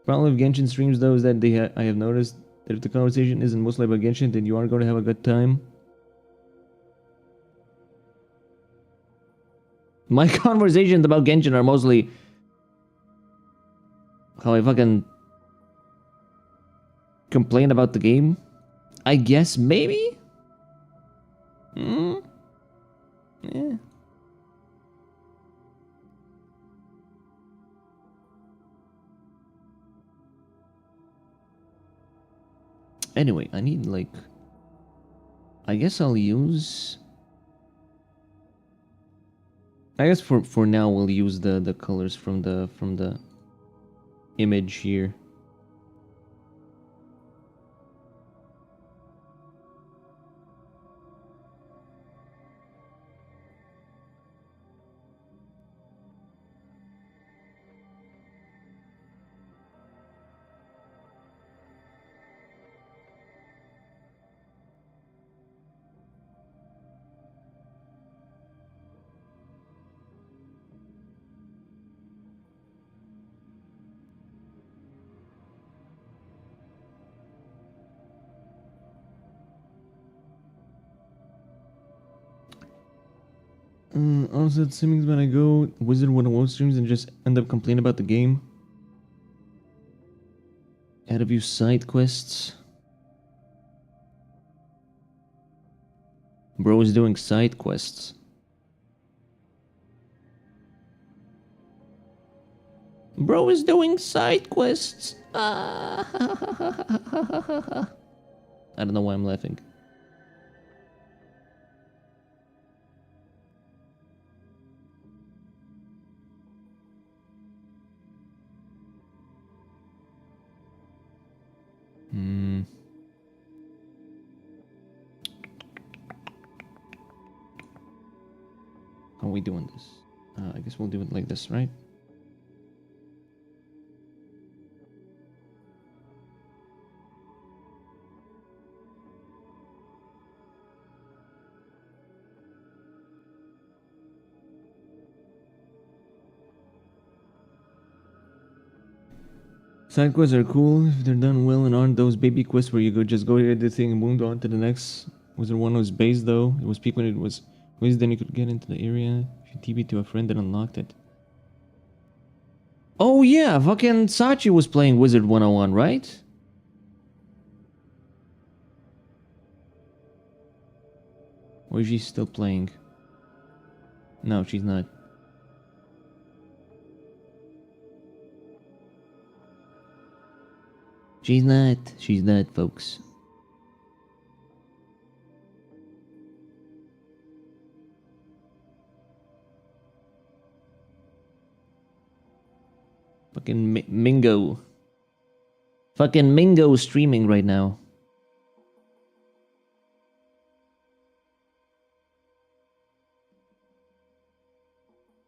Problem with Genshin streams, though, is that I have noticed that if the conversation isn't mostly about Genshin, then you aren't going to have a good time. My conversations about Genshin are mostly how I fucking complain about the game. I guess, maybe? Yeah. Anyway, I need like... I guess I'll use... I guess for now we'll use the colors from the image here. Also, it seems when I go Wizard 101 streams and just end up complaining about the game. Add a few side quests. Bro is doing side quests. Bro is doing side quests. I don't know why I'm laughing. How are we doing this? I guess we'll do it like this, right? Side quests are cool if they're done well and aren't those baby quests where you just go here, the thing, and boom, on to the next. Was there one that was base though? It was peak when it was ways, then you could get into the area if you TP to a friend that unlocked it. Oh yeah, fucking Sachi was playing Wizard 101, right? Or is she still playing? No, she's not. She's not, folks. Fucking Mingo. Fucking Mingo streaming right now.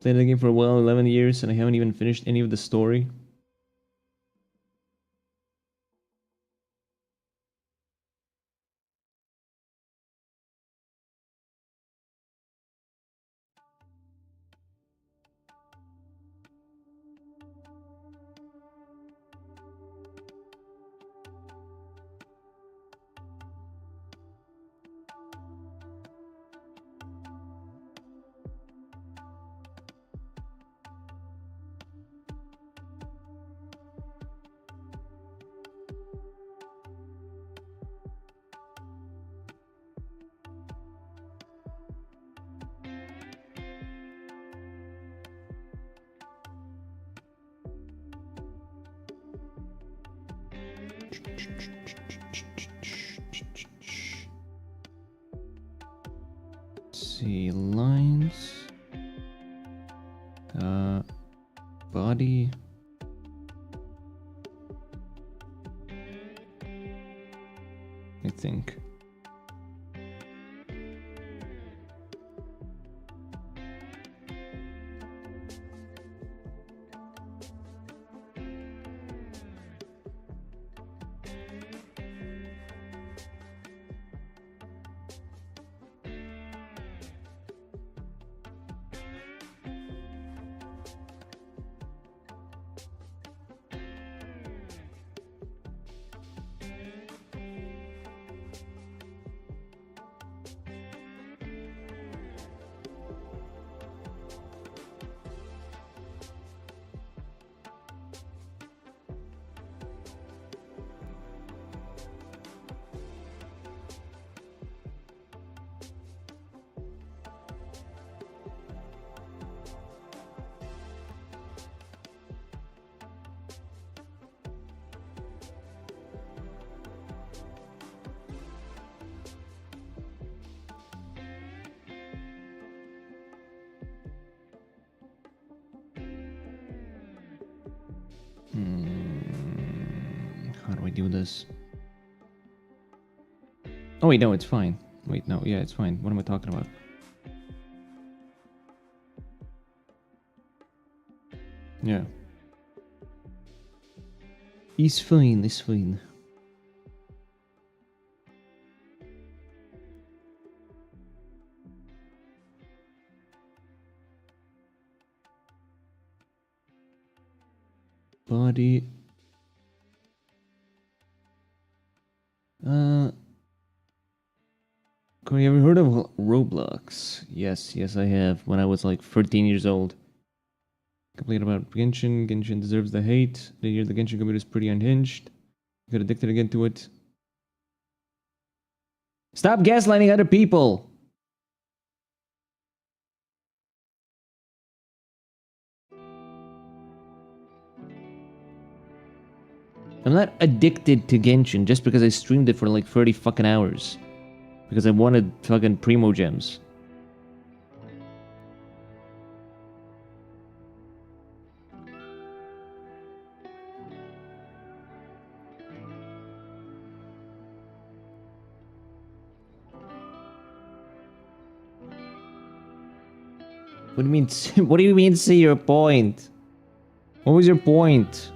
Played the game for a while, 11 years, and I haven't even finished any of the story. See, lines. Body. I think. How do I do this? Oh wait, no, it's fine. Wait, no, yeah, it's fine. What am I talking about? Yeah. It's fine, it's fine. Body. Corey, have you heard of Roblox? Yes, I have. When I was like 13 years old. Complain about Genshin. Genshin deserves the hate. The year the Genshin community is pretty unhinged. Got addicted again to it. Stop gaslighting other people! I'm not addicted to Genshin just because I streamed it for like 30 fucking hours. Because I wanted fucking Primo Gems. What do you mean? What do you mean? See your point? What was your point?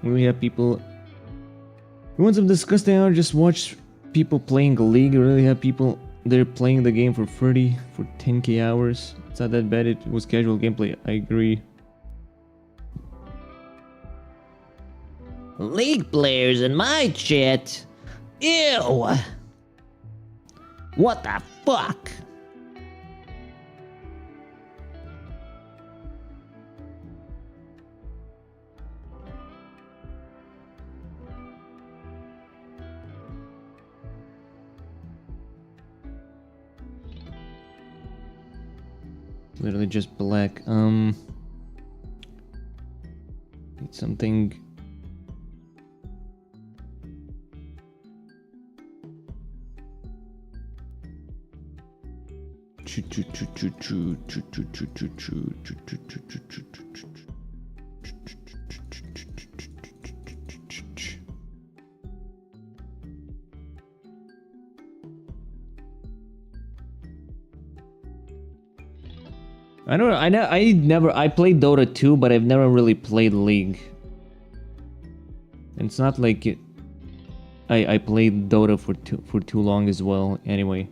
We have people. We want some disgusting hour. Just watch people playing the league. We really have people there playing the game for 10k hours. It's not that bad. It was casual gameplay. I agree. League players in my chat. Ew. What the fuck? Literally just black. Need something. I played Dota 2, but I've never really played League. And it's not like I played Dota for too long as well, anyway.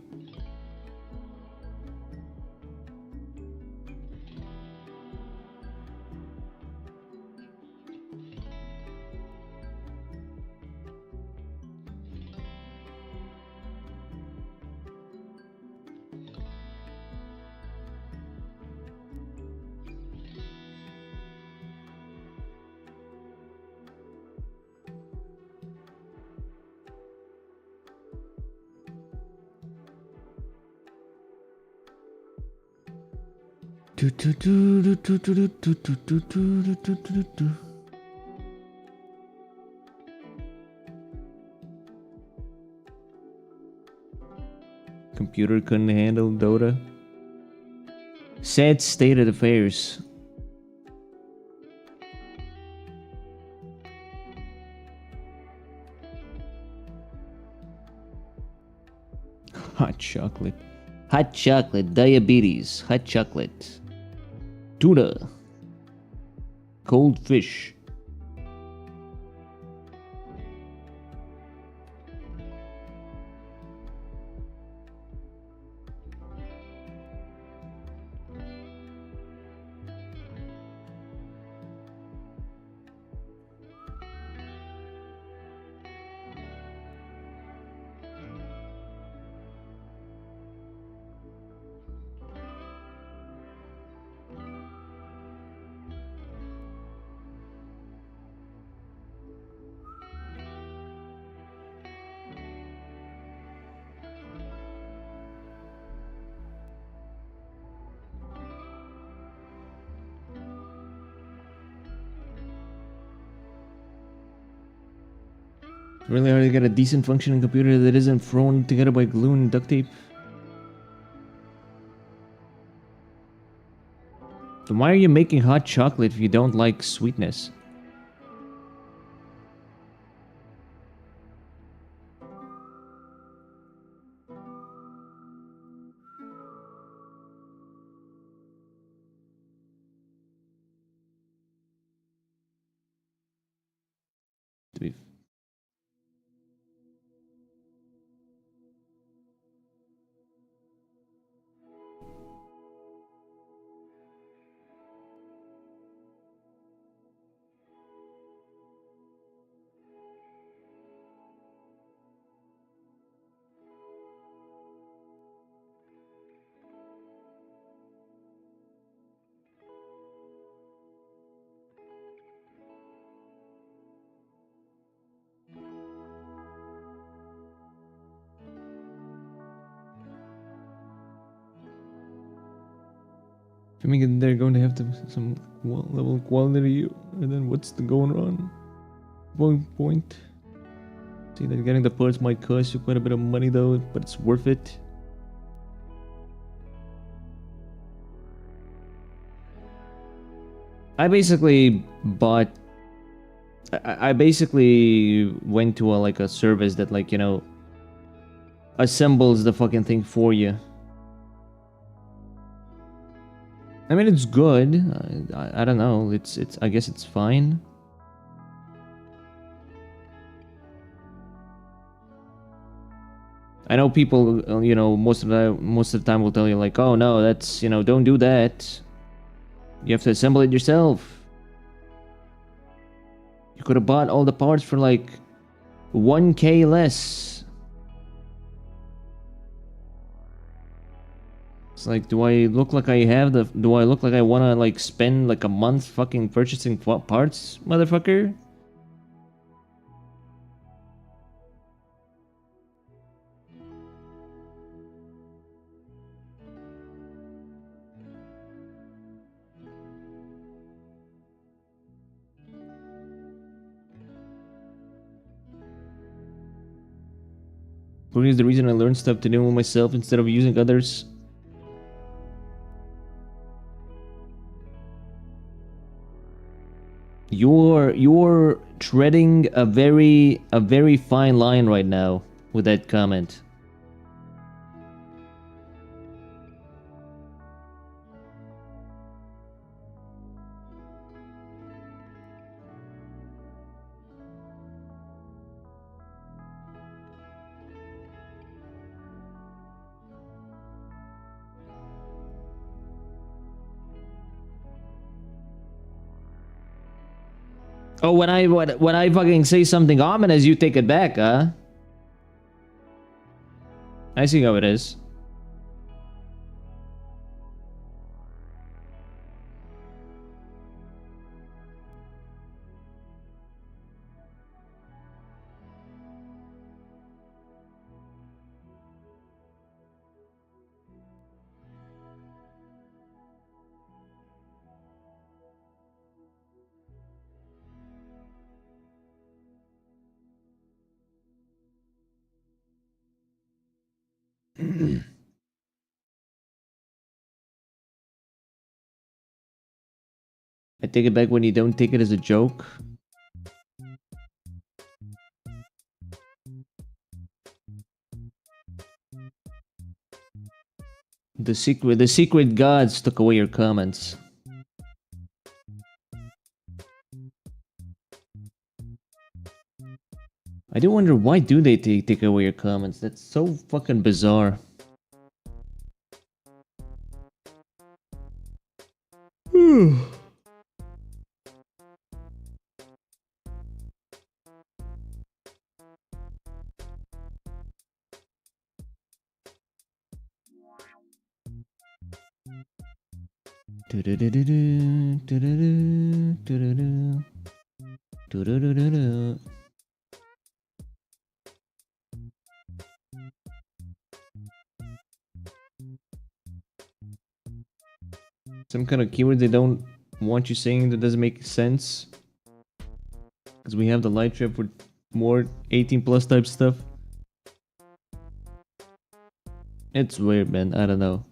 Computer couldn't handle Dota. Sad state of affairs. Hot chocolate. Hot chocolate. Diabetes. Hot chocolate. Tuna. Cold fish. Really hard to get a decent functioning computer that isn't thrown together by glue and duct tape. Then why are you making hot chocolate if you don't like sweetness? To be I mean, they're going to have some level of quality, and then what's the going on? Point. See that getting the parts might cost you quite a bit of money though, but it's worth it. I basically bought. I basically went to like a service that, like, you know, assembles the fucking thing for you. I mean, it's good. I don't know. It's. I guess it's fine. I know people, you know, most of the time will tell you like, oh no, that's, you know, don't do that. You have to assemble it yourself. You could have bought all the parts for like 1K less. It's like, do I look like I have the? Do I look like I want to like spend like a month fucking purchasing parts, motherfucker? Cooking is the reason I learned stuff to do with myself instead of using others. You're treading a very fine line right now with that comment. Oh, when I fucking say something ominous, you take it back, huh? I see how it is. I take it back when you don't take it as a joke. The secret gods took away your comments. I do wonder, why do they take away your comments? That's so fucking bizarre. Some kind of keyword they don't want you saying that doesn't make sense. Because we have the light trip with more 18 plus type stuff. It's weird, man. I don't know.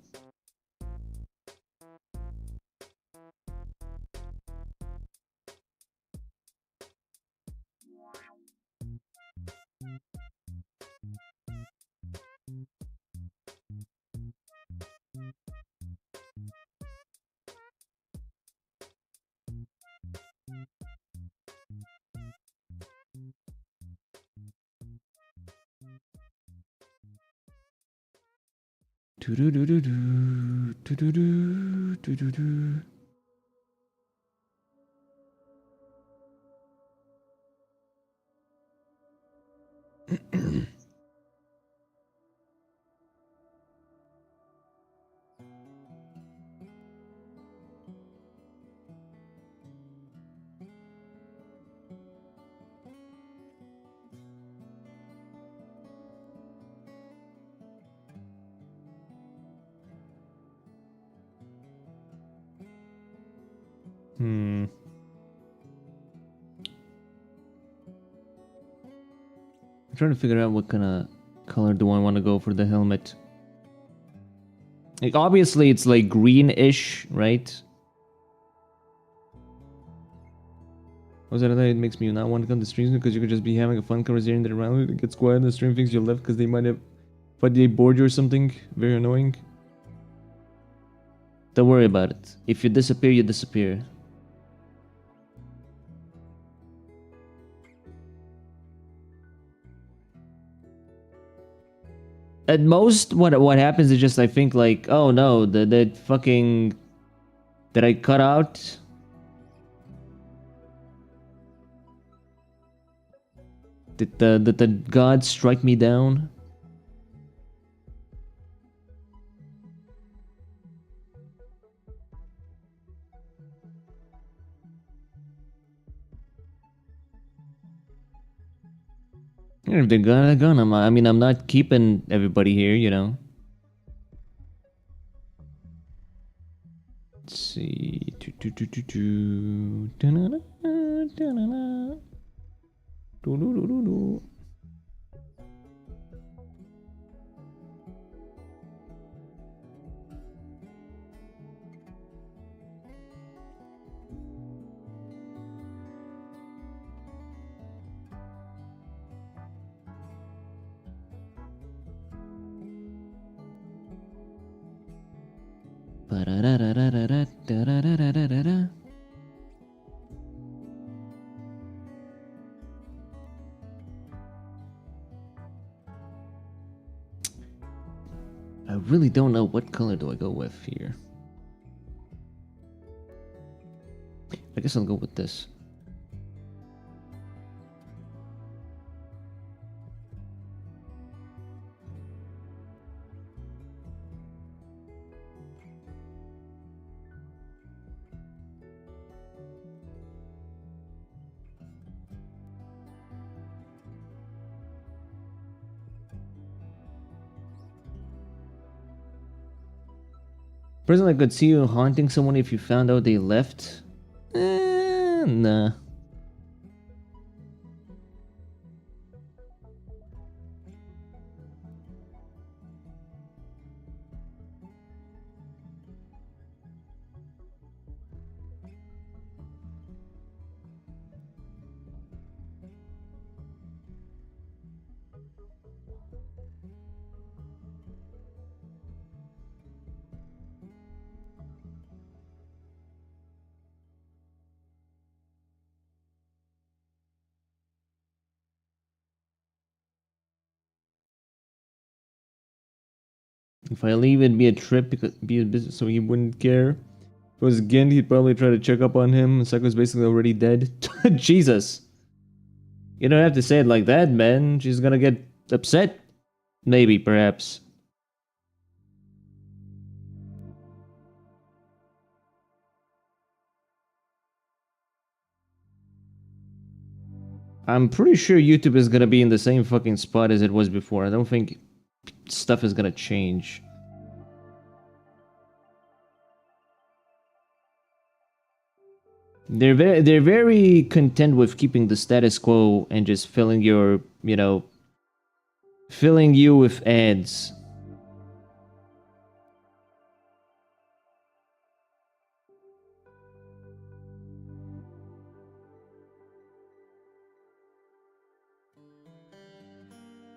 I'm trying to figure out what kind of color do I want to go for the helmet. Like, obviously it's like greenish, right? Was that it makes me not want to come to streams because you could just be having a fun conversation that around it gets quiet and the stream thinks you left because they might have thought they bored you or something. Very annoying. Don't worry about it. If you disappear, you disappear. At most, what happens is just I think like, oh no, that fucking that I cut out. Did the gods strike me down? If they're gone, they're gone. I mean, I'm not keeping everybody here, you know. Let's see. I really don't know what color do I go with here. I guess I'll go with this. Person that could see you haunting someone if you found out they left? Nah. If I leave, it'd be a trip because be a business, so he wouldn't care. If it was Gent, he'd probably try to check up on him. Saku's basically already dead. Jesus. You don't have to say it like that, man. She's gonna get upset. Maybe, perhaps. I'm pretty sure YouTube is gonna be in the same fucking spot as it was before. I don't think stuff is gonna change. They're very content with keeping the status quo and just filling your, you know, filling you with ads.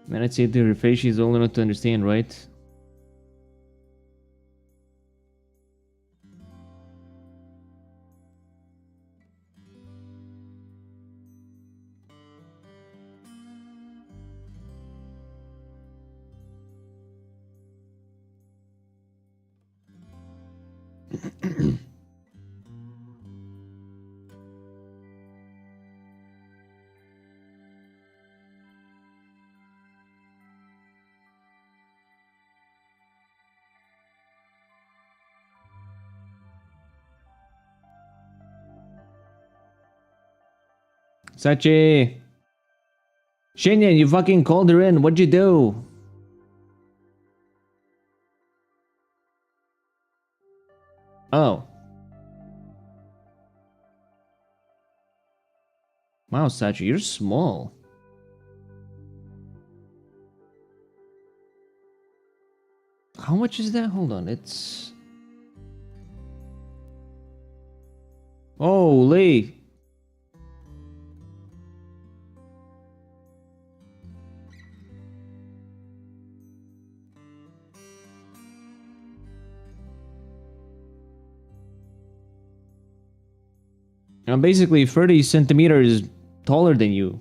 Man, I'd say the Refeishi is old enough to understand, right? Sachi! Shinya, you fucking called her in. What'd you do? Oh. Wow, Sachi, you're small. How much is that? Hold on, it's... Holy! I'm basically 30 centimeters taller than you.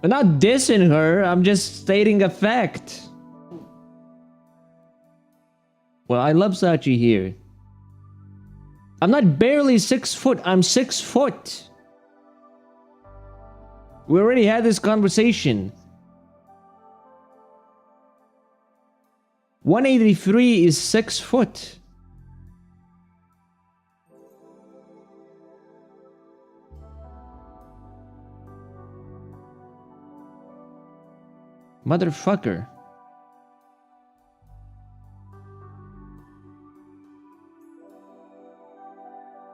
I'm not dissing her, I'm just stating a fact. Well, I love Sachi here. I'm not barely 6 foot, I'm 6 foot. We already had this conversation. 183 is 6 foot. Motherfucker.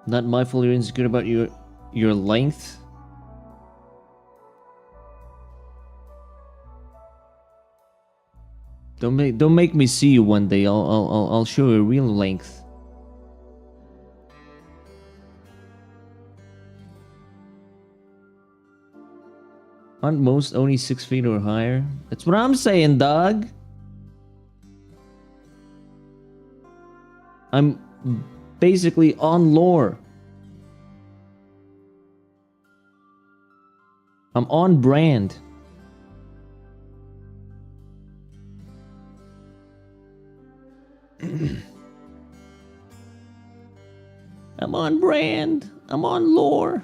Not my fault you're insecure about your length. Don't make me see you one day. I'll show you real length. Aren't most only 6 feet or higher? That's what I'm saying, dog. I'm basically on lore. I'm on brand. I'm on brand. I'm on lore.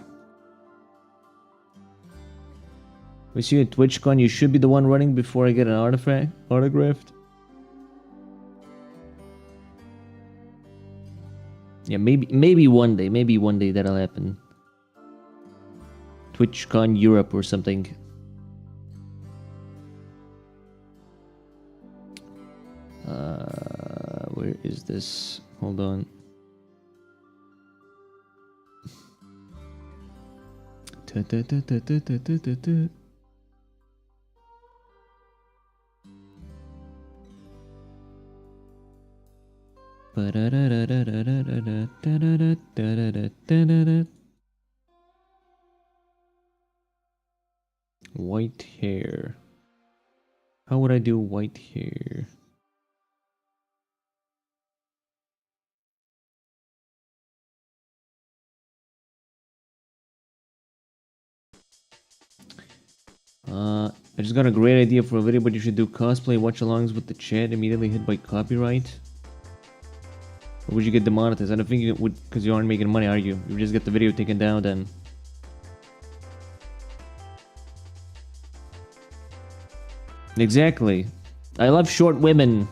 We see you at TwitchCon. You should be the one running before I get an artifact autographed. Yeah, maybe one day. Maybe one day that'll happen. TwitchCon Europe or something. Where is this? Hold on. White hair. How would I do white hair? I just got a great idea for a video, but you should do cosplay watch-alongs with the chat immediately hit by copyright. Or would you get demonetized? I don't think you would, because you aren't making money, are you? You just get the video taken down then. Exactly. I love short women.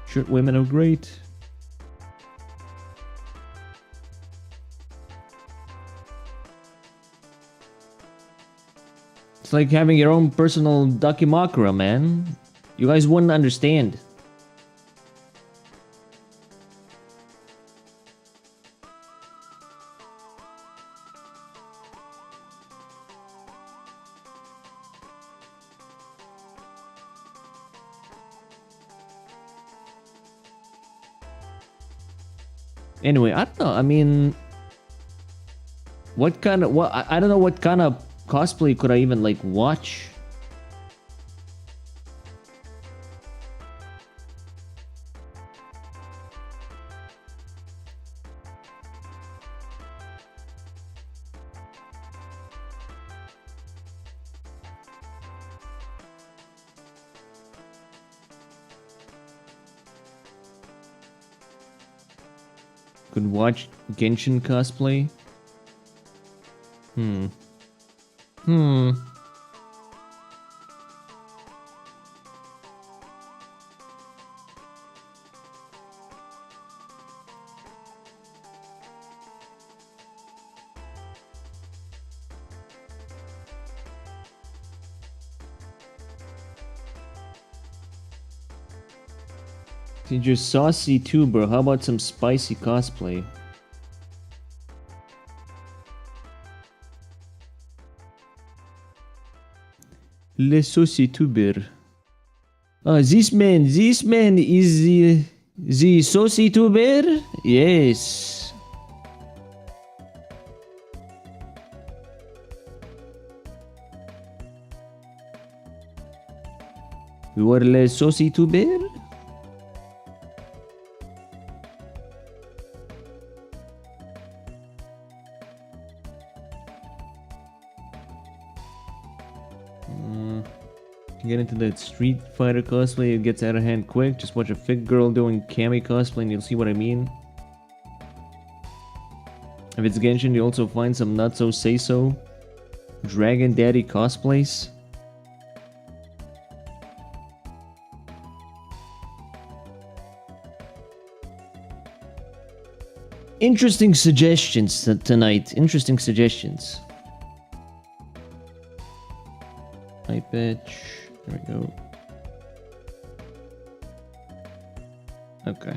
Short women are great. It's like having your own personal Dakimakura, man. You guys wouldn't understand. Anyway, I don't know. I mean, what kind of I don't know what kind of cosplay could I even like watch? Could watch Genshin cosplay? Hmm. Since you're saucy tuber, how about some spicy cosplay? Le saucy tuber. This man is the saucy tuber? Yes. You are le saucy tuber? Get into the Street Fighter cosplay, it gets out of hand quick. Just watch a fit girl doing Kami cosplay and you'll see what I mean. If it's Genshin, you also find some not so say-so Dragon Daddy cosplays. Interesting suggestions tonight. Interesting suggestions. Hi, bitch. There we go. Okay.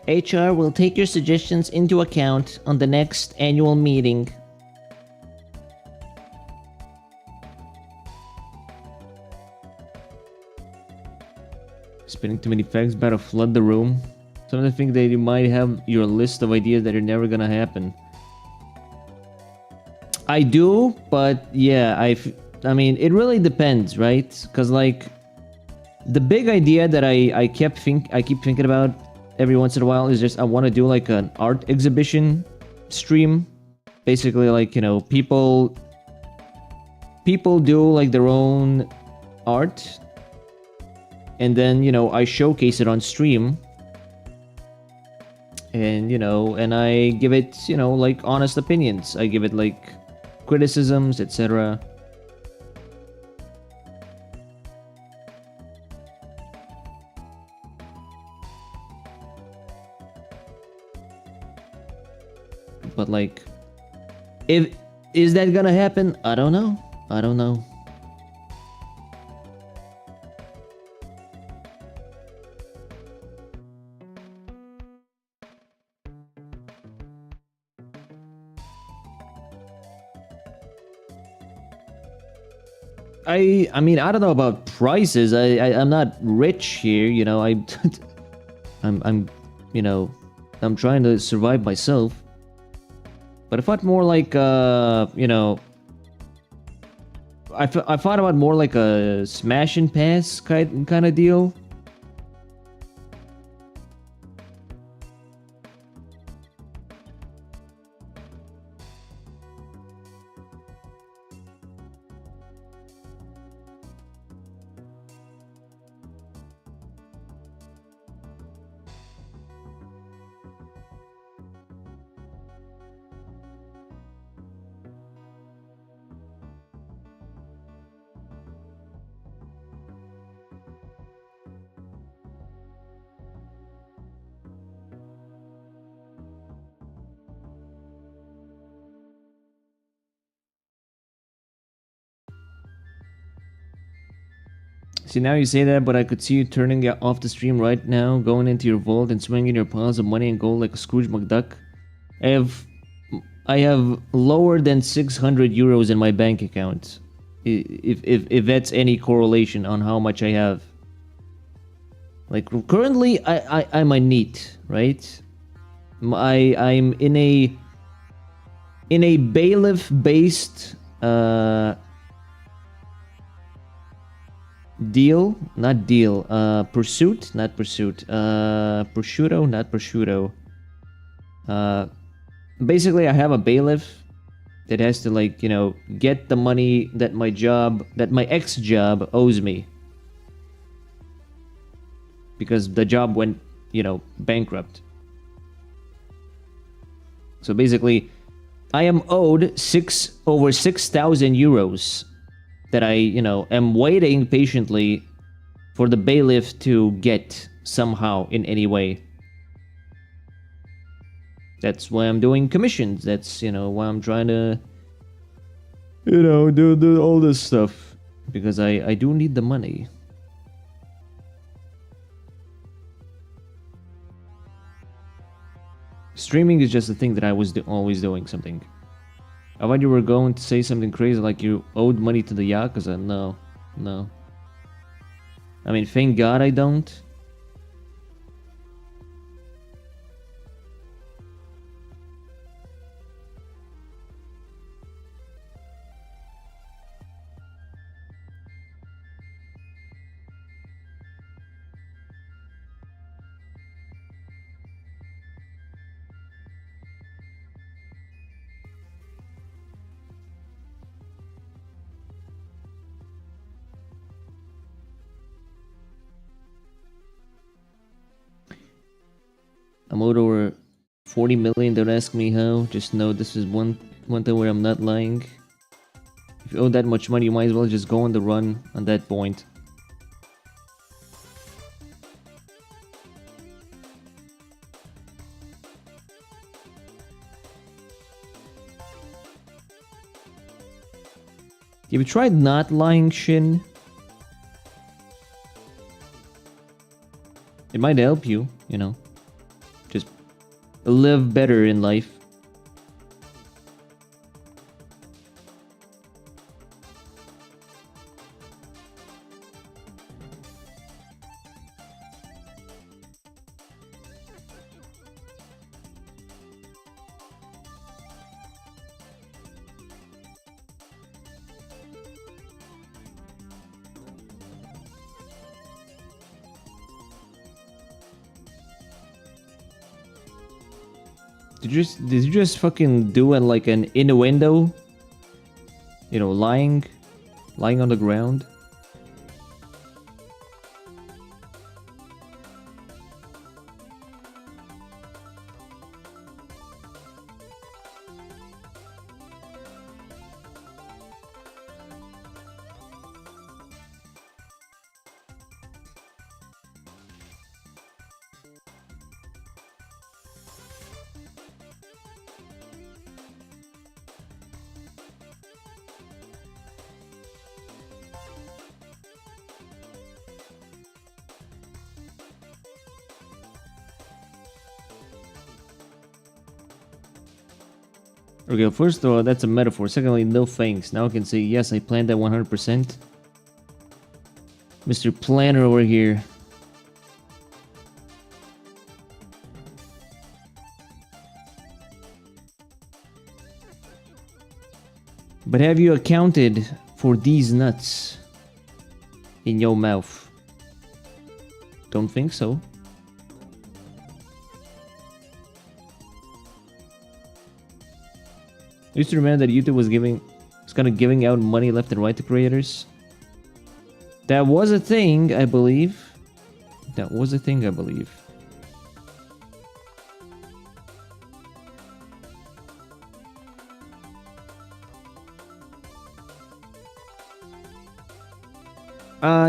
HR will take your suggestions into account on the next annual meeting. Spinning too many facts about to flood the room. Some of the things that you might have your list of ideas that are never gonna happen. I do, but yeah, I mean, it really depends, right? Because like, the big idea that I keep thinking about every once in a while is just I want to do like an art exhibition stream. Basically, like, you know, people do like their own art, and then, you know, I showcase it on stream, and, you know, and I give it, you know, like honest opinions. I give it like criticisms, etc. But like, is that gonna happen? I don't know. I don't know. I mean, I don't know about prices. I'm not rich here, you know. I'm you know, I'm trying to survive myself. But I thought more like you know, I thought about more like a smash and pass kind of deal. See, now you say that, but I could see you turning off the stream right now, going into your vault and swinging your piles of money and gold like a Scrooge McDuck. I have lower than 600 euros in my bank account. If that's any correlation on how much I have. Like currently, I'm a NEET, right? I'm in a bailiff based deal, not deal, pursuit, not pursuit, prosciutto, not prosciutto. Basically, I have a bailiff that has to, like, you know, get the money that my ex-job owes me. Because the job went, you know, bankrupt. So basically, I am owed over 6,000 euros that I, you know, am waiting patiently for the bailiff to get somehow in any way. That's why I'm doing commissions. That's, you know, why I'm trying to, you know, do all this stuff. Because I do need the money. Streaming is just a thing that I was always doing something. I thought you were going to say something crazy like you owed money to the Yakuza. No. No. I mean, thank God I don't. I'm owed over 40 million. Don't ask me how. Just know this is one thing where I'm not lying. If you owe that much money, you might as well just go on the run on that point. Have you tried not lying, Shin? It might help you, you know. Just live better in life. Did you just fucking do like an innuendo? You know, lying on the ground? Okay, first of all, that's a metaphor. Secondly, no thanks. Now I can say, yes, I planned that 100%. Mr. Planner over here. But have you accounted for these nuts in your mouth? Don't think so. I used to remember that YouTube was kind of giving out money left and right to creators. That was a thing, I believe. That was a thing, I believe.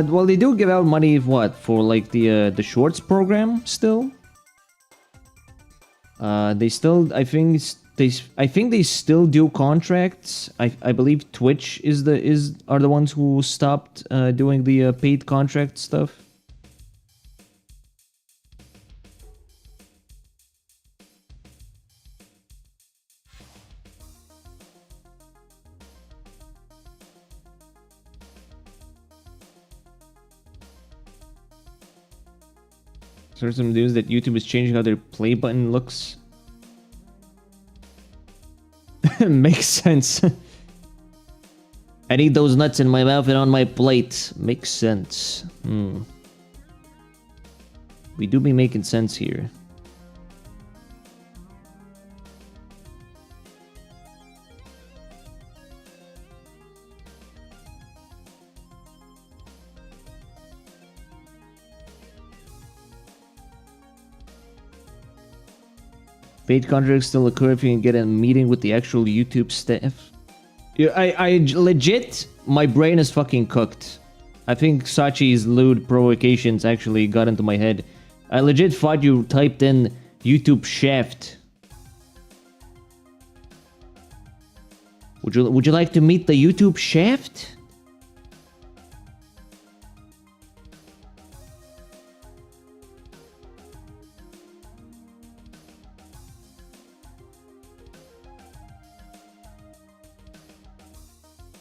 Well, they do give out money, what, for like the shorts program still. They still, I think they still do contracts. I believe Twitch are the ones who stopped doing the paid contract stuff. So there's some news that YouTube is changing how their play button looks. Makes sense. I need those nuts in my mouth and on my plate. Makes sense. We do be making sense here. Paid contracts still occur if you can get a meeting with the actual YouTube staff. Yeah, I legit, my brain is fucking cooked. I think Sachi's lewd provocations actually got into my head. I legit thought you typed in YouTube shaft. Would you like to meet the YouTube shaft?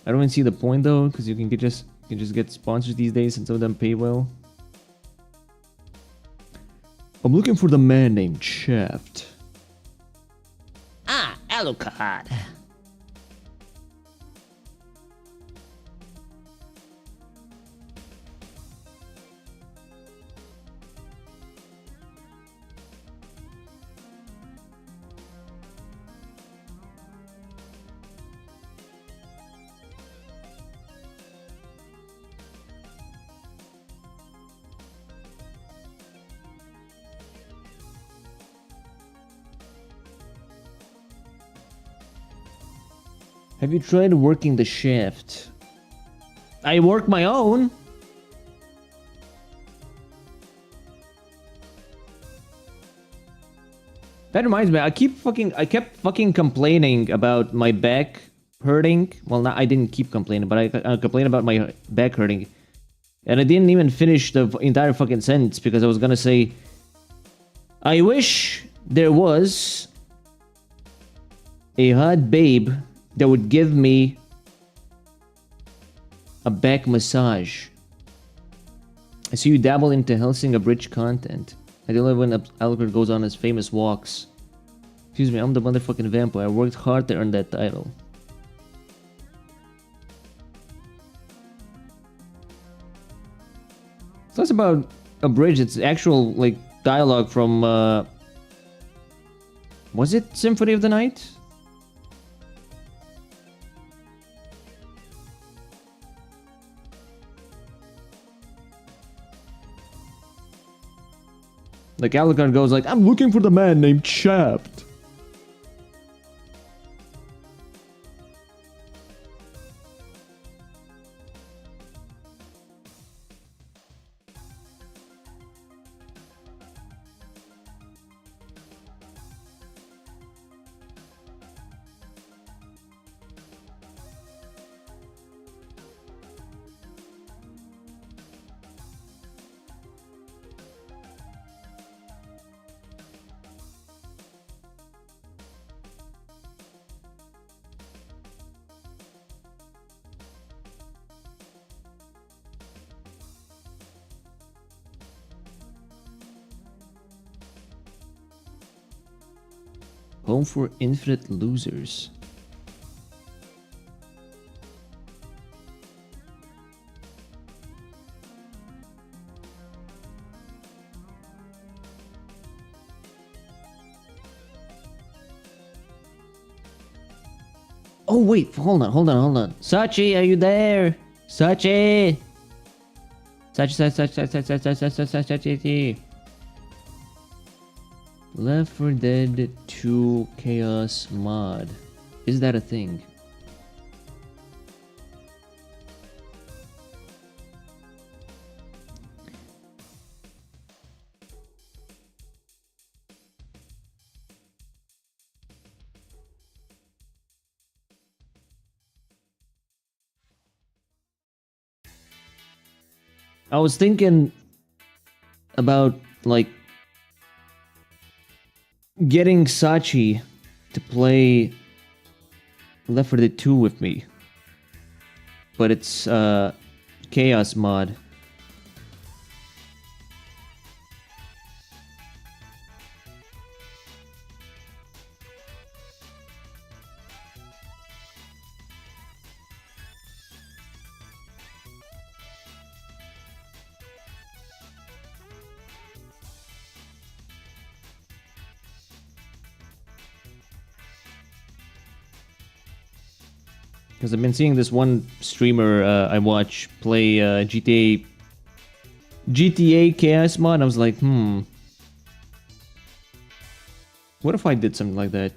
I don't even see the point though, because you can just get sponsors these days and some of them pay well. I'm looking for the man named Shaft. Ah, Alucard. Have you tried working the shaft? I work my own. That reminds me, I kept fucking complaining about my back hurting. Well, I didn't keep complaining, but I complained about my back hurting. And I didn't even finish the entire fucking sentence because I was gonna say, I wish there was a hot babe that would give me a back massage. I see you dabble into Helsing abridged content. I do love when Alucard goes on his famous walks. Excuse me, I'm the motherfucking vampire. I worked hard to earn that title. It's less about abridged, it's actual, like, dialogue from, was it Symphony of the Night? Like, Alucard goes like, I'm looking for the man named Shaft. Home for Infinite Losers. Oh wait, hold on. Sachi, are you there? Sachi! Sachi. Left 4 Dead 2 Chaos mod. Is that a thing? I was thinking about, like, getting Sachi to play Left 4 Dead 2 with me. But it's, Chaos mod. Because I've been seeing this one streamer I watch play GTA Chaos mod, and I was like, what if I did something like that?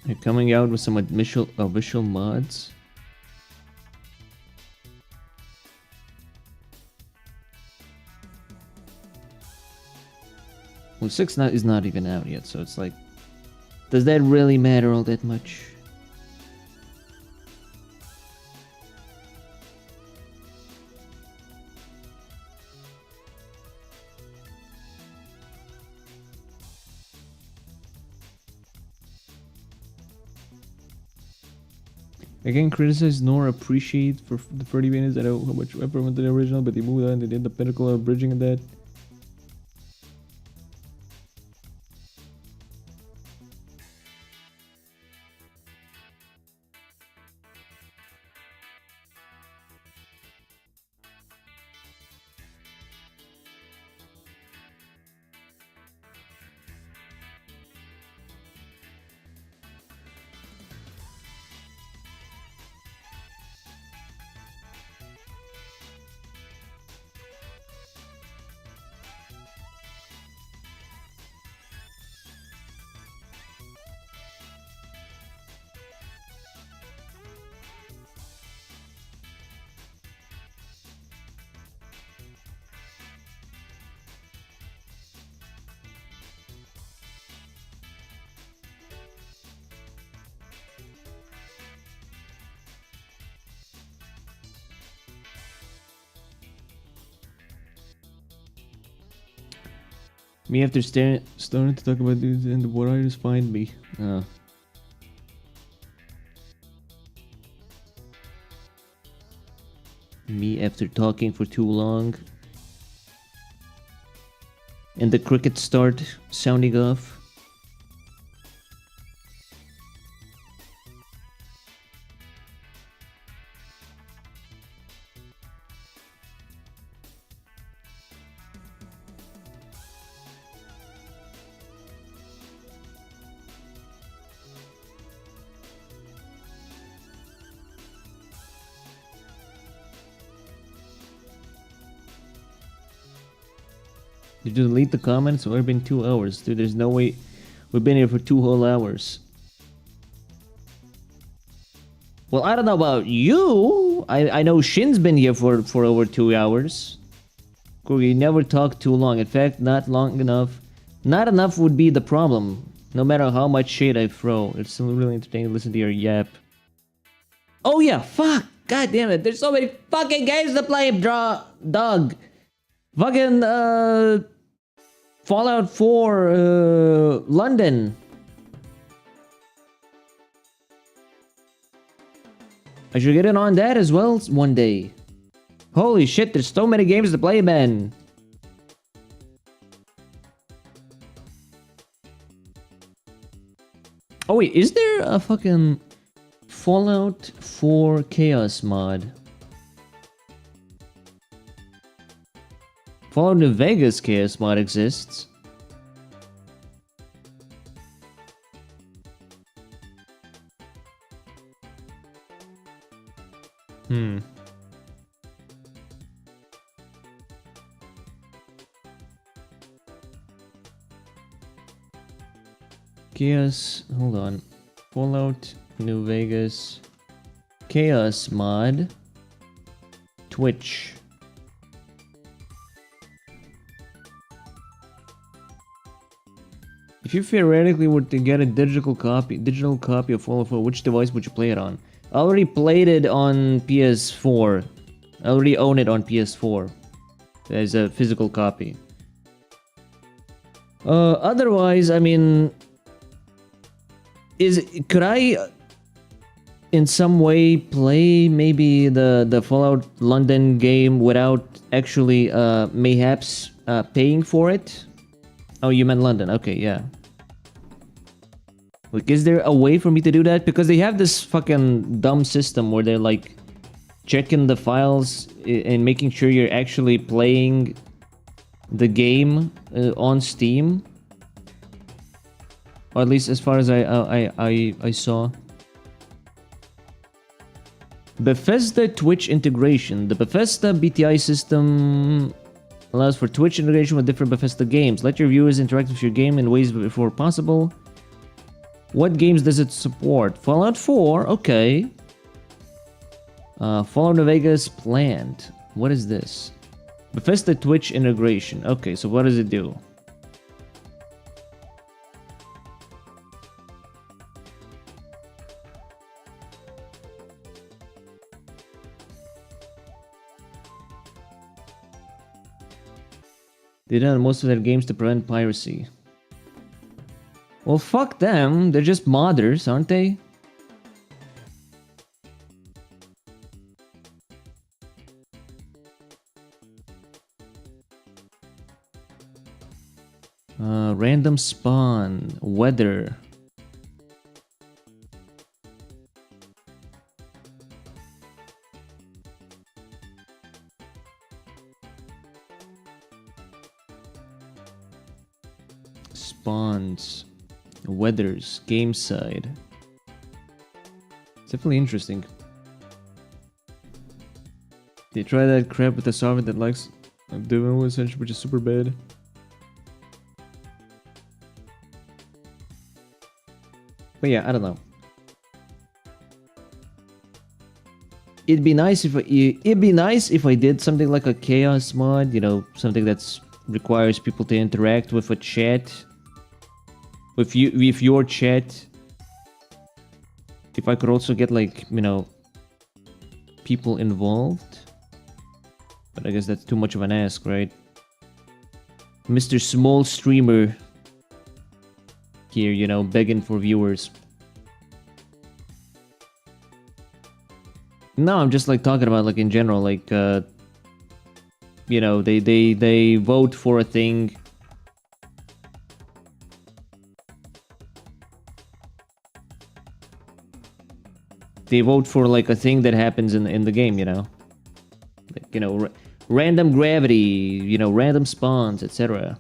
They're coming out with some official mods. Well, 6 is not even out yet, so it's like, does that really matter all that much? I can criticize nor appreciate for the 30 minutes. I know how much effort went to the original, but they moved on. They did the pinnacle of bridging and that. Me after starting to talk about this and what I just find me. Me after talking for too long. And the crickets start sounding off. Did you delete the comments? It's already been 2 hours. Dude, there's no way. We've been here for 2 whole hours. Well, I don't know about you. I know Shin's been here for over 2 hours. Corky never talked too long. In fact, not long enough. Not enough would be the problem. No matter how much shade I throw. It's still really entertaining to listen to your yap. Oh yeah, fuck! God damn it! There's so many fucking games to play, dog. Fucking Fallout 4, London. I should get in on that as well one day. Holy shit! There's so many games to play, man. Oh wait, is there a fucking Fallout 4 Chaos mod? Fallout New Vegas Chaos mod exists. Chaos, hold on. Fallout New Vegas Chaos mod. Twitch. If you theoretically were to get a digital copy of Fallout 4, which device would you play it on? I already played it on PS4. I already own it on PS4. As a physical copy. Otherwise, I mean, could I in some way play maybe the Fallout London game without actually mayhaps paying for it? Oh, you meant London. Okay, yeah. Like, is there a way for me to do that? Because they have this fucking dumb system where they're like checking the files and making sure you're actually playing the game on Steam. Or at least as far as I saw. Bethesda Twitch integration. The Bethesda BTI system allows for Twitch integration with different Bethesda games. Let your viewers interact with your game in ways before possible. What games does it support? Fallout 4, okay. Fallout New Vegas planned. What is this? Bethesda Twitch integration. Okay, so what does it do? They done most of their games to prevent piracy. Well, fuck them. They're just modders, aren't they? Random spawn. Weather. Spawns. Weathers. Game side. It's definitely interesting. They try that crap with the software that likes doing essentially, which is super bad. But yeah, I don't know. It'd be nice if I did something like a chaos mod, you know, something that's requires people to interact with a chat. With your chat. If I could also get, like, you know, people involved. But I guess that's too much of an ask, right? Mr. Small Streamer here, you know, begging for viewers. No, I'm just like talking about like in general, like you know, they vote for a thing. They vote for like a thing that happens in the game, you know, like, you know, random gravity, you know, random spawns, etc.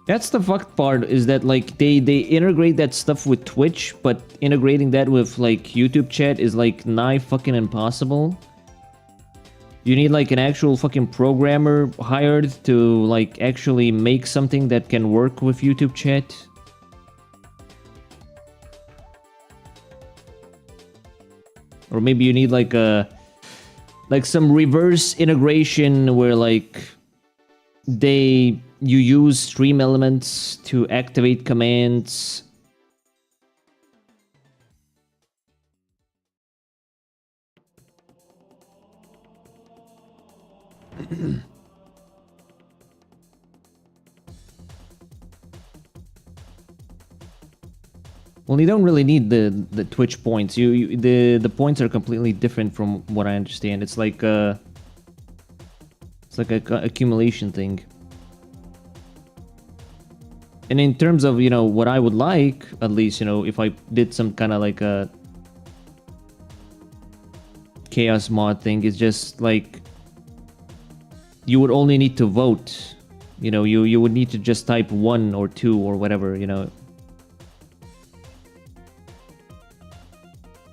That's the fucked part, is that like they integrate that stuff with Twitch, but integrating that with like YouTube chat is like nigh fucking impossible. You need like an actual fucking programmer hired to like actually make something that can work with YouTube chat. Or maybe you need like some reverse integration where like you use stream elements to activate commands. Well, you don't really need the Twitch points. The points are completely different from what I understand. It's like a accumulation thing. And in terms of, you know, what I would like, at least, you know, if I did some kind of like a chaos mod thing, is just like you would only need to vote. You know, you would need to just type 1 or 2 or whatever, you know.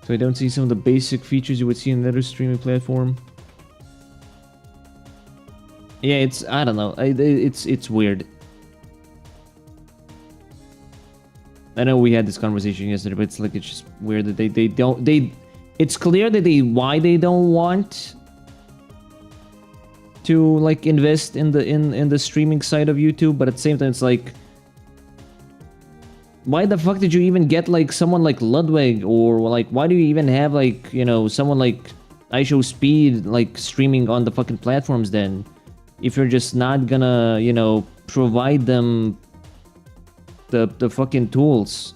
So I don't see some of the basic features you would see in another streaming platform. Yeah, I don't know. It's weird. I know we had this conversation yesterday, but it's like it's just weird that they don't it's clear that why they don't want to like invest in the streaming side of YouTube, but at the same time it's like, why the fuck did you even get like someone like Ludwig, or like why do you even have like, you know, someone like iShowSpeed like streaming on the fucking platforms then, if you're just not gonna, you know, provide them the fucking tools?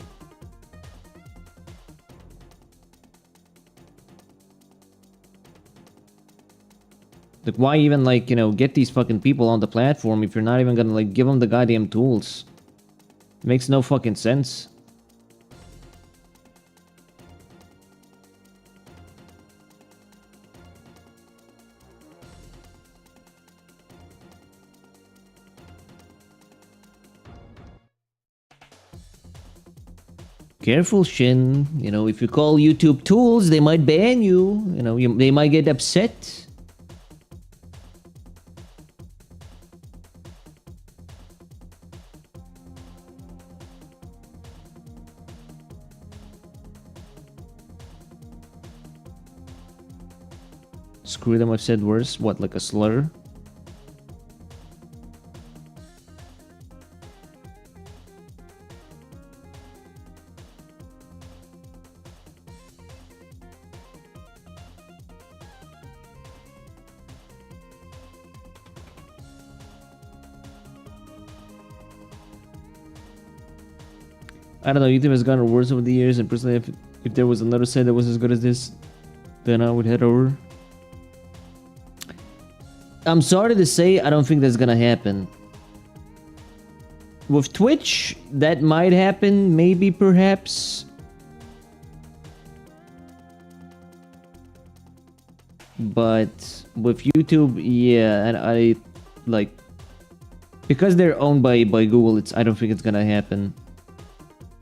Like, why even like, you know, get these fucking people on the platform if you're not even gonna like give them the goddamn tools? Makes no fucking sense. Careful, Shin. You know, if you call YouTube tools, they might ban you. You know, they might get upset. Screw them, I've said worse. What, like a slur? I don't know, YouTube has gotten worse over the years, and personally, if there was another site that was as good as this, then I would head over. I'm sorry to say, I don't think that's gonna happen. With Twitch, that might happen, maybe, perhaps. But with YouTube, yeah, and I like, because they're owned by Google, I don't think it's gonna happen.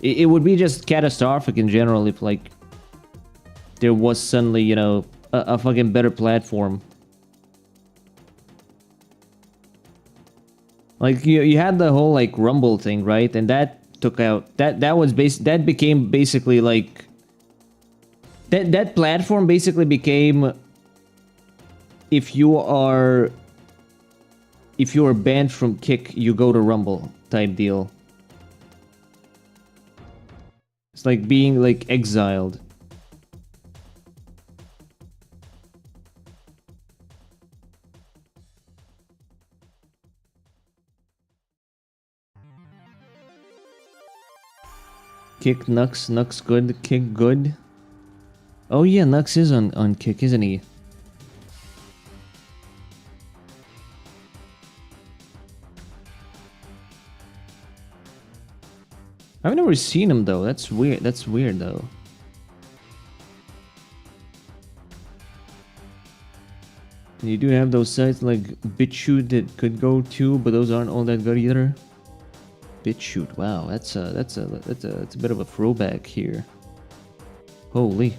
It would be just catastrophic in general if like there was suddenly, you know, a fucking better platform. Like you had the whole like Rumble thing, right? And that took out that became basically like that platform basically became, if you are banned from Kick, you go to Rumble type deal. It's like being like exiled. Kick Nux, Nux good, Kick good. Oh yeah, Nux is on Kick, isn't he? I've never seen him though. That's weird. That's weird though. And you do have those sites like BitChute that could go too, but those aren't all that good either. BitChute, wow, that's a bit of a throwback here. Holy.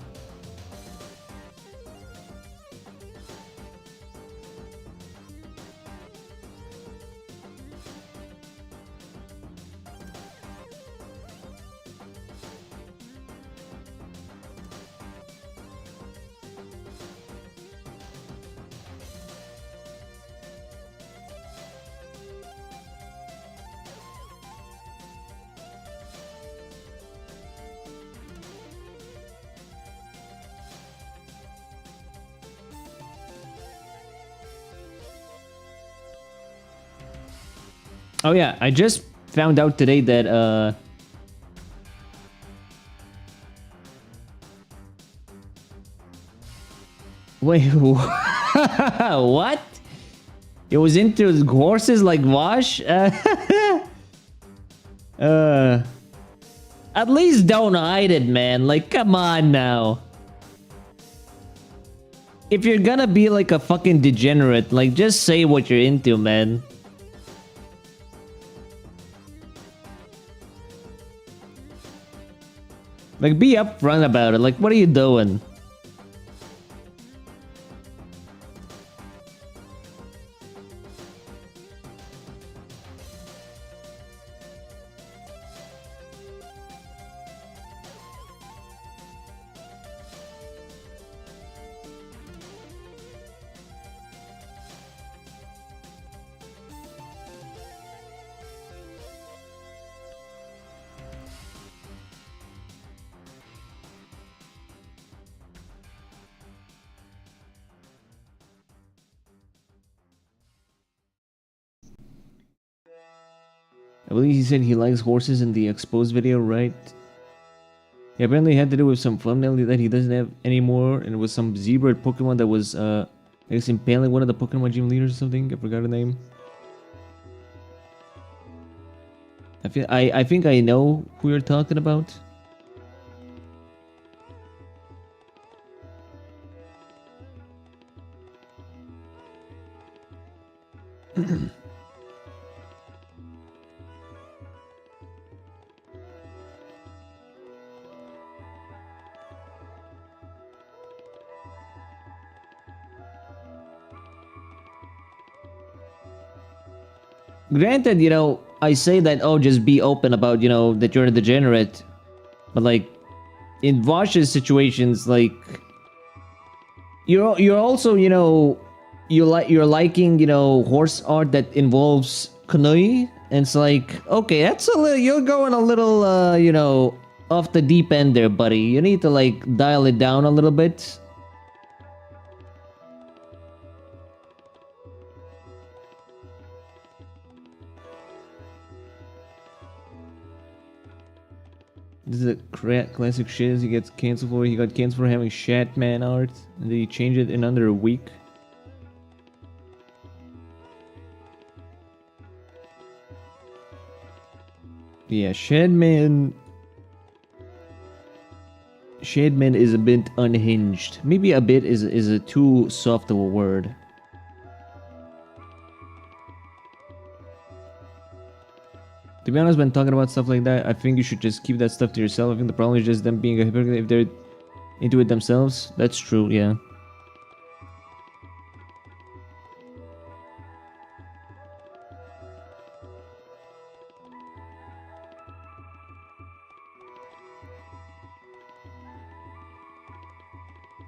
Oh yeah, I just found out today that wait, what? It was into horses like Wash? At least don't hide it, man. Like, come on now. If you're gonna be like a fucking degenerate, like, just say what you're into, man. Like, be upfront about it. Like, what are you doing? I believe he said he likes horses in the exposed video, right? Yeah, apparently it had to do with some thumbnail that he doesn't have anymore, and it was some zebra Pokemon that was, I guess, impaling one of the Pokemon gym leaders or something. I forgot the name. I think I know who you're talking about. Granted, you know, I say that, oh, just be open about, you know, that you're a degenerate. But, like, in Vash's situations, like, you're also, you know, you're liking, you know, horse art that involves kanui. And it's like, okay, that's a little, you're going a little, you know, off the deep end there, buddy. You need to, like, dial it down a little bit. This is a classic shit. He gets canceled for it. He got canceled for having Shatman art, and then he changed it in under a week. Yeah, Shadman is a bit unhinged. Maybe a bit is a too soft of a word. To be honest, when talking about stuff like that, I think you should just keep that stuff to yourself. I think the problem is just them being a hypocrite if they're into it themselves. That's true, yeah.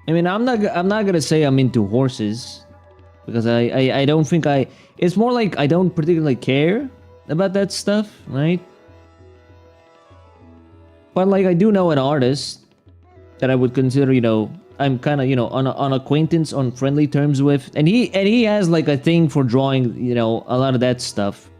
I mean, I'm not gonna say I'm into horses, because I don't think it's more like I don't particularly care about that stuff, right? But like, I do know an artist that I would consider, you know, I'm kind of, you know, on acquaintance, on friendly terms with, and he has like a thing for drawing, you know, a lot of that stuff.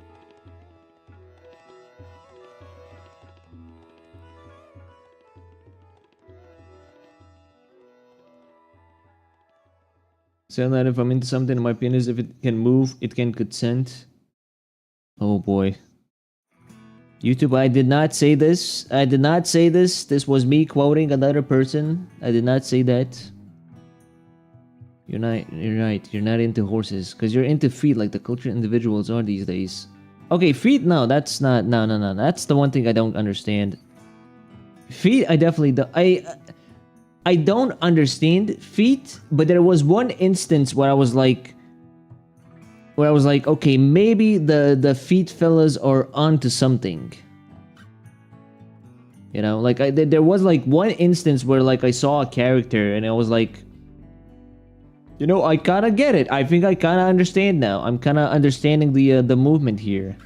Saying that if I'm into something, my opinion is if it can move, it can consent. Oh boy. YouTube, I did not say this. I did not say this. This was me quoting another person. I did not say that. You're right. You're not into horses. Because you're into feet like the cultured individuals are these days. Okay, feet, no, that's not... No. That's the one thing I don't understand. Feet, I definitely don't... I don't understand feet, but there was one instance where I was like... okay, maybe the feet fellas are onto something. You know, like, there was like one instance where like I saw a character and I was like... You know, I kinda get it. I think I kinda understand now. I'm kinda understanding the movement here.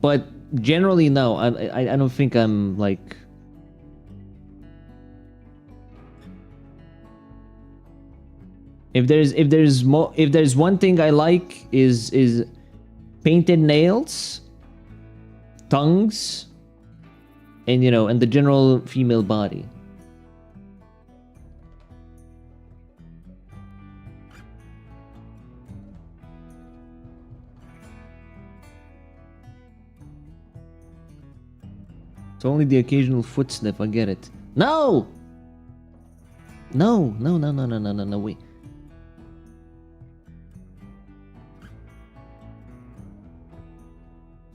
But generally, no. I don't think I'm like... If there's one thing I like is painted nails, tongues, and you know, and the general female body. It's only the occasional foot sniff, I get it. No! No, no, no, no, no, no, no, no, wait.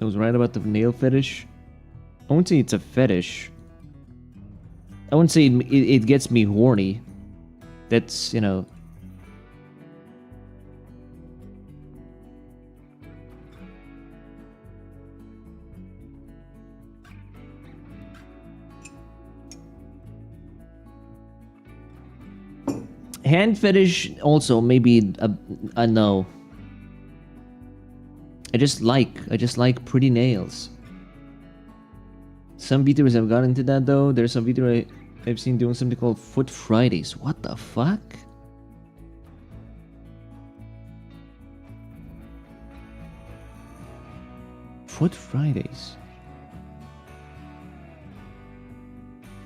I was right about the nail fetish. I wouldn't say it's a fetish. I wouldn't say it gets me horny. That's, you know... Hand fetish also maybe a no. I just like pretty nails. Some VTubers have gotten into that though. There's some VTuber I've seen doing something called Foot Fridays. What the fuck? Foot Fridays.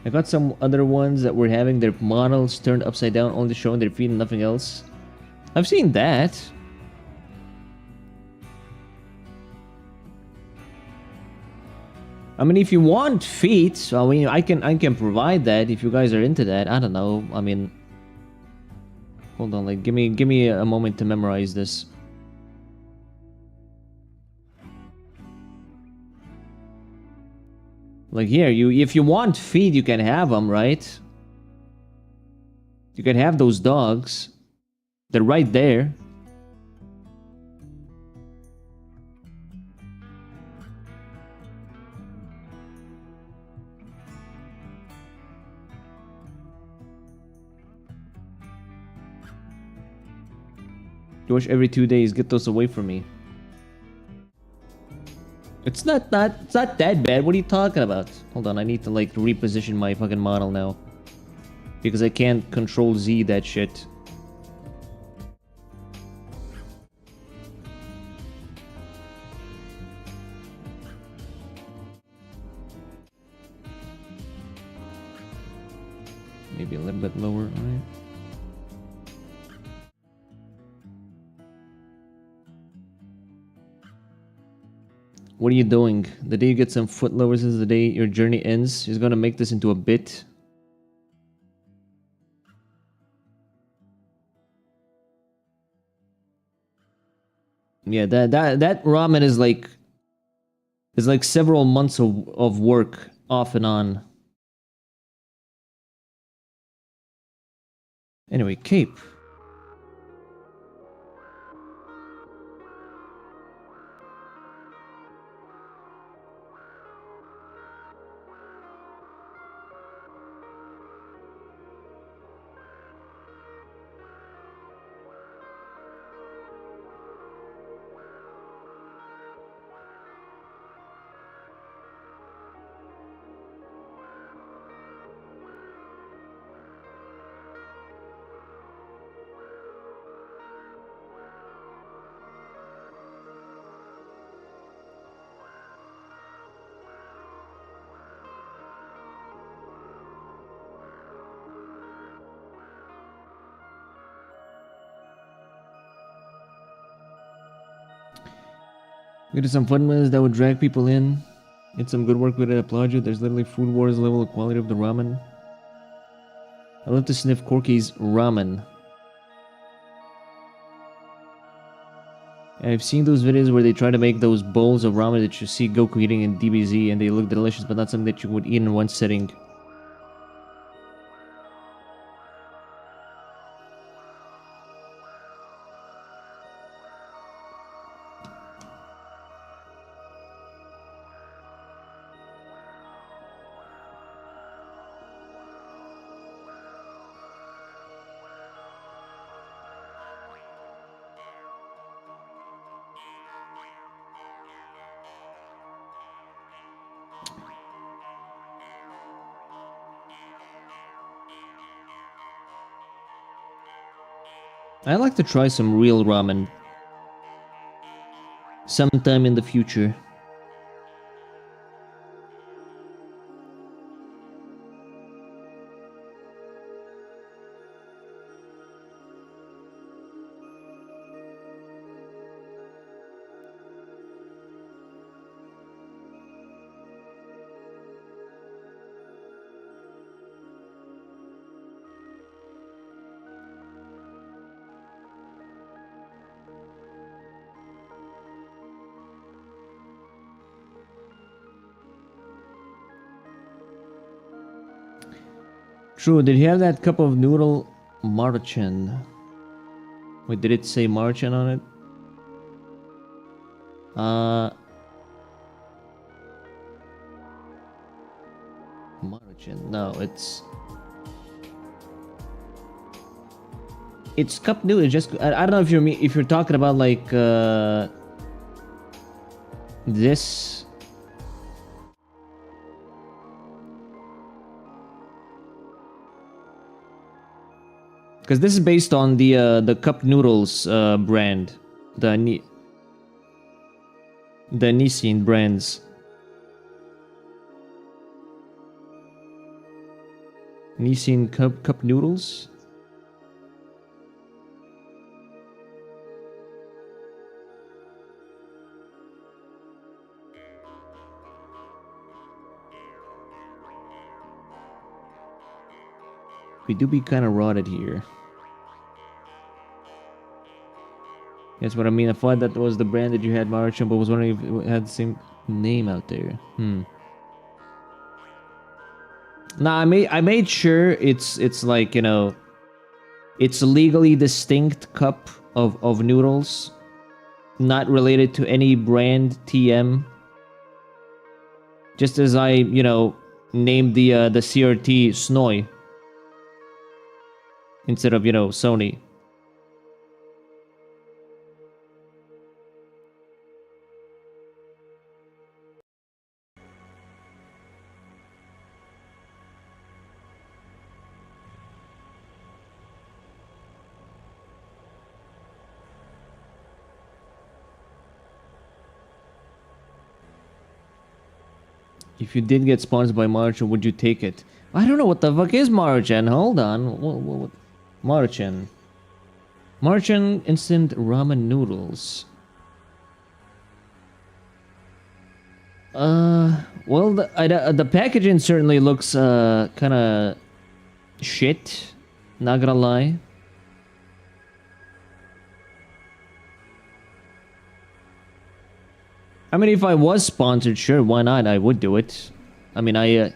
I got some other ones that were having their models turned upside down, only showing their feet and nothing else. I've seen that. I mean, if you want feet, I mean, I can provide that if you guys are into that. I don't know. I mean, hold on, like give me a moment to memorize this. Like here, if you want feet, you can have them, right? You can have those dogs. They're right there. George, every 2 days, get those away from me. It's not that bad. What are you talking about? Hold on, I need to like reposition my fucking model now. Because I can't control Z that shit. Maybe a little bit lower, alright. What are you doing? The day you get some foot lowers is the day your journey ends. He's gonna make this into a bit. Yeah, that ramen is like several months of work off and on. Anyway, cape. We did some fun ones that would drag people in. Did some good work with it, applaud you. There's literally food wars level of quality of the ramen. I love to sniff Corky's ramen. I've seen those videos where they try to make those bowls of ramen that you see Goku eating in DBZ and they look delicious, but not something that you would eat in one sitting. I'd like to try some real ramen sometime in the future. True, did he have that cup of noodle Marchen? Wait, did it say Marchen on it? Marchen. No, it's cup noodle. It's just I don't know if you're talking about like this. Because this is based on the cup noodles brand, the Nissin brands. Nissin cup noodles. We do be kind of rotted here. That's what I mean. I thought that was the brand that you had, Marchand, but was wondering if it had the same name out there. Nah, I made sure it's like, you know, it's a legally distinct cup of noodles, not related to any brand TM. Just as I, you know, named the CRT Snoy instead of, you know, Sony. If you did get sponsored by Marchen, would you take it? I don't know what the fuck is Marchen. Hold on. What? Marchen. Marchen instant ramen noodles. Well, the packaging certainly looks kind of shit. Not gonna lie. I mean, if I was sponsored, sure, why not? I would do it. I mean, I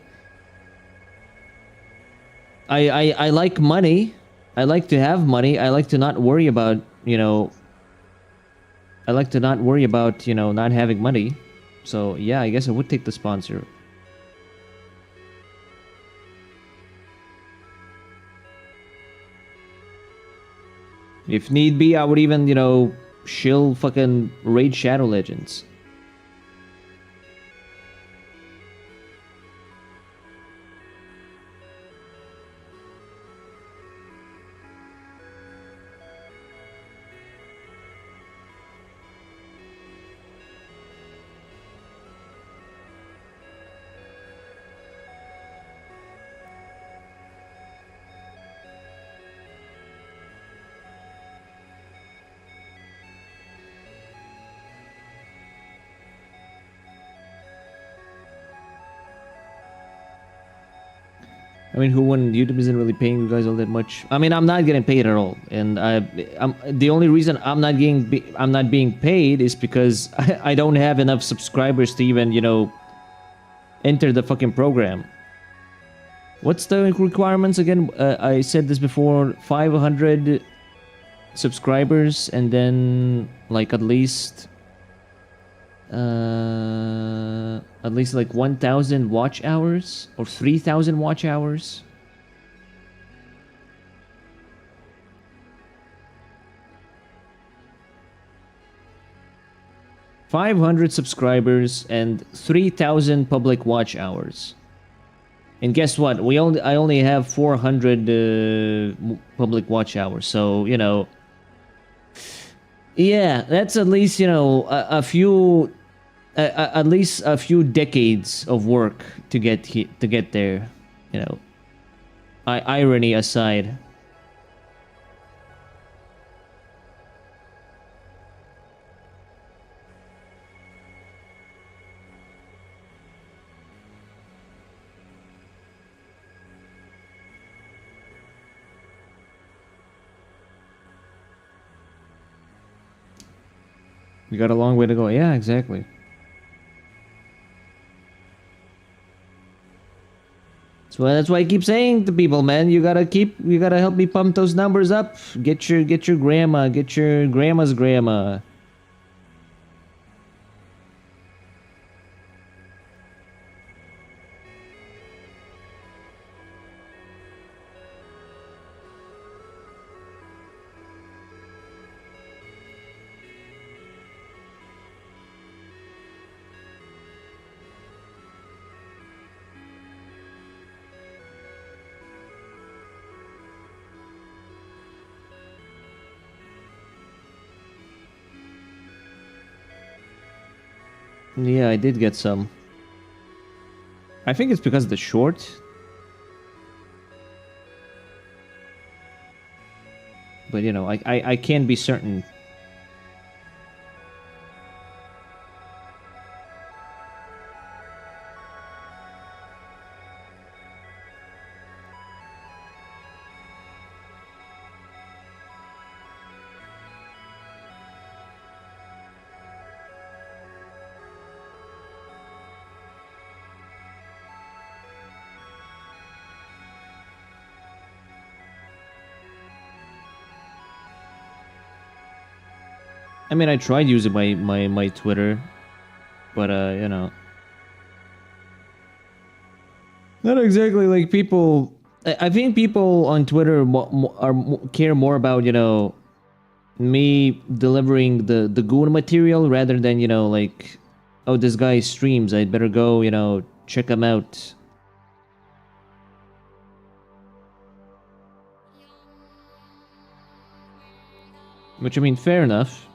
like money. I like to have money. I like to not worry about, you know... I like to not worry about, you know, not having money. So, yeah, I guess I would take the sponsor. If need be, I would even, you know, shill fucking Raid Shadow Legends. I mean, who wouldn't? YouTube isn't really paying you guys all that much. I mean, I'm not getting paid at all, and I'm the only reason I'm not being paid is because I don't have enough subscribers to even, you know, enter the fucking program. What's the requirements again? I said this before: 500 subscribers, and then like at least like 1,000 watch hours or 3,000 watch hours. $500 subscribers and 3,000 public watch hours. And guess what? I only have 400 public watch hours. So, you know, Yeah, that's at least, you know, a few, at least a few decades of work to to get there. You know, irony aside. We got a long way to go. Yeah, exactly. That's why I keep saying to people, man, you gotta help me pump those numbers up. Get your grandma, get your grandma's grandma. Yeah, I did get some. I think it's because of the short. But you know, I can't be certain. I mean, I tried using my Twitter, but you know, not exactly like people. I think people on Twitter care more about, you know, me delivering the goon material rather than, you know, like, oh, this guy streams, I'd better go, you know, check him out. Which, I mean, fair enough.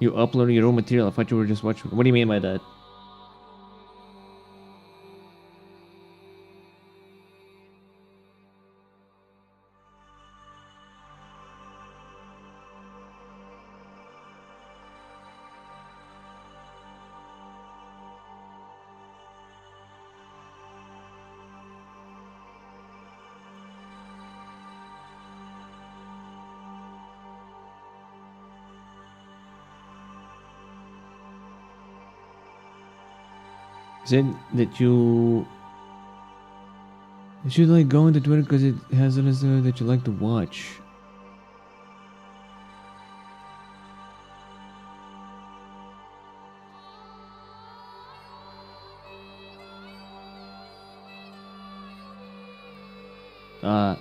You uploading your own material. I thought you were just watching. What do you mean by that? Is it that you should like go into Twitter because it has it as that you like to watch? Uh,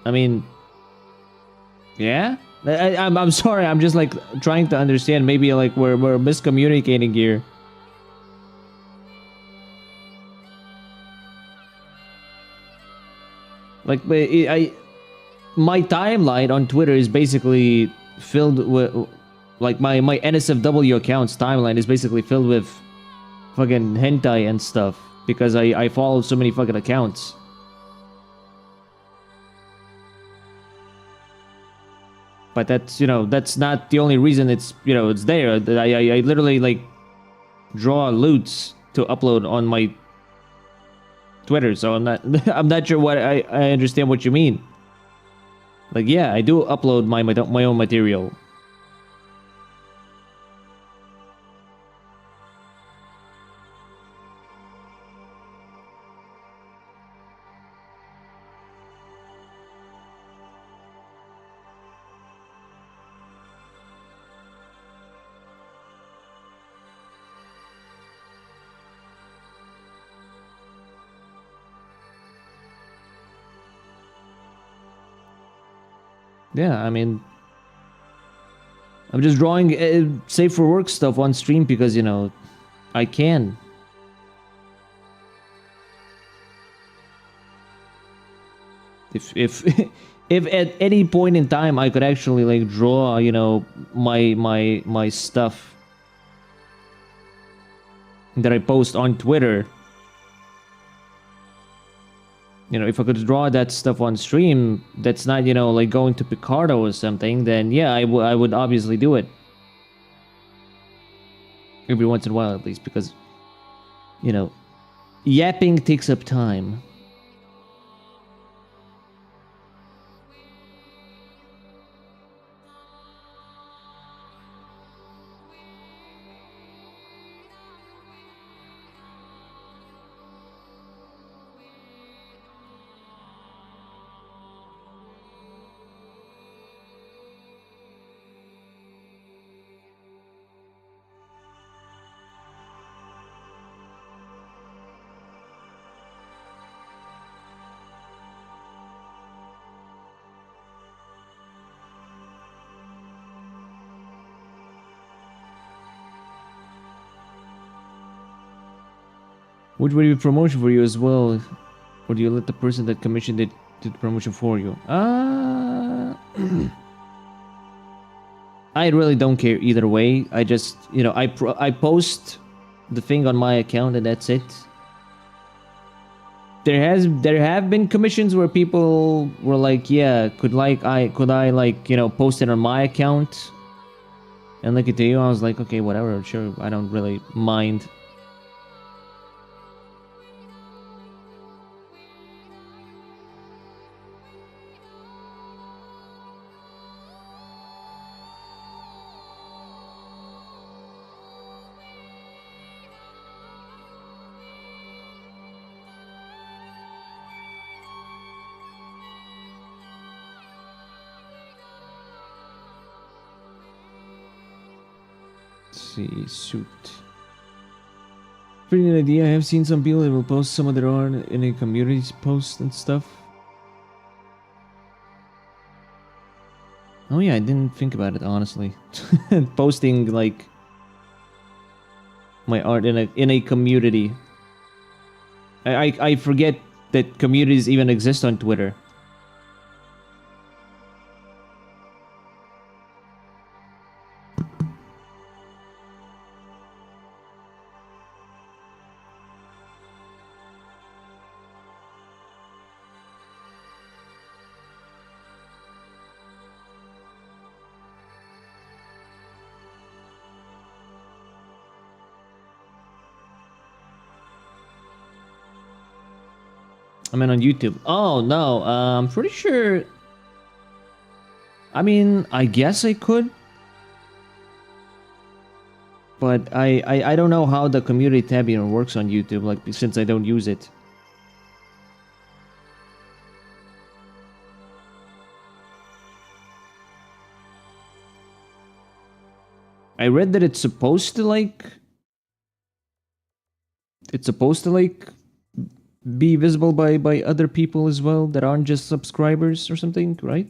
I mean, yeah. I'm sorry. I'm just like trying to understand. Maybe like we're miscommunicating here. Like, my timeline on Twitter is basically filled with, like, my NSFW account's timeline is basically filled with fucking hentai and stuff because I follow so many fucking accounts. But that's, you know, that's not the only reason it's, you know, it's there. I literally like draw loots to upload on my Twitter, so I'm not I'm not sure what I understand what you mean. Like, yeah, I do upload my own material. Yeah, I mean, I'm just drawing safe for work stuff on stream because, you know, I can. If if at any point in time I could actually like draw, you know, my stuff that I post on Twitter, you know, if I could draw that stuff on stream, that's not, you know, like going to Picardo or something, then yeah, I would obviously do it. Every once in a while, at least, because, you know, yapping takes up time. Would be promotion for you as well, or do you let the person that commissioned it do the promotion for you? I really don't care either way. I just, you know, I post the thing on my account and that's it. There have been commissions where people were like, yeah, could I like, you know, post it on my account and link it to you. I was like, okay, whatever, sure, I don't really mind. See, suit. Pretty neat idea. I have seen some people that will post some of their art in a community post and stuff. Oh yeah, I didn't think about it honestly. Posting like my art in a community. I forget that communities even exist on Twitter. I mean on YouTube. Oh no, I'm pretty sure. I mean, I guess I could, but I don't know how the community tab even works on YouTube. Like since I don't use it. I read that it's supposed to like be visible by other people as well that aren't just subscribers or something, right?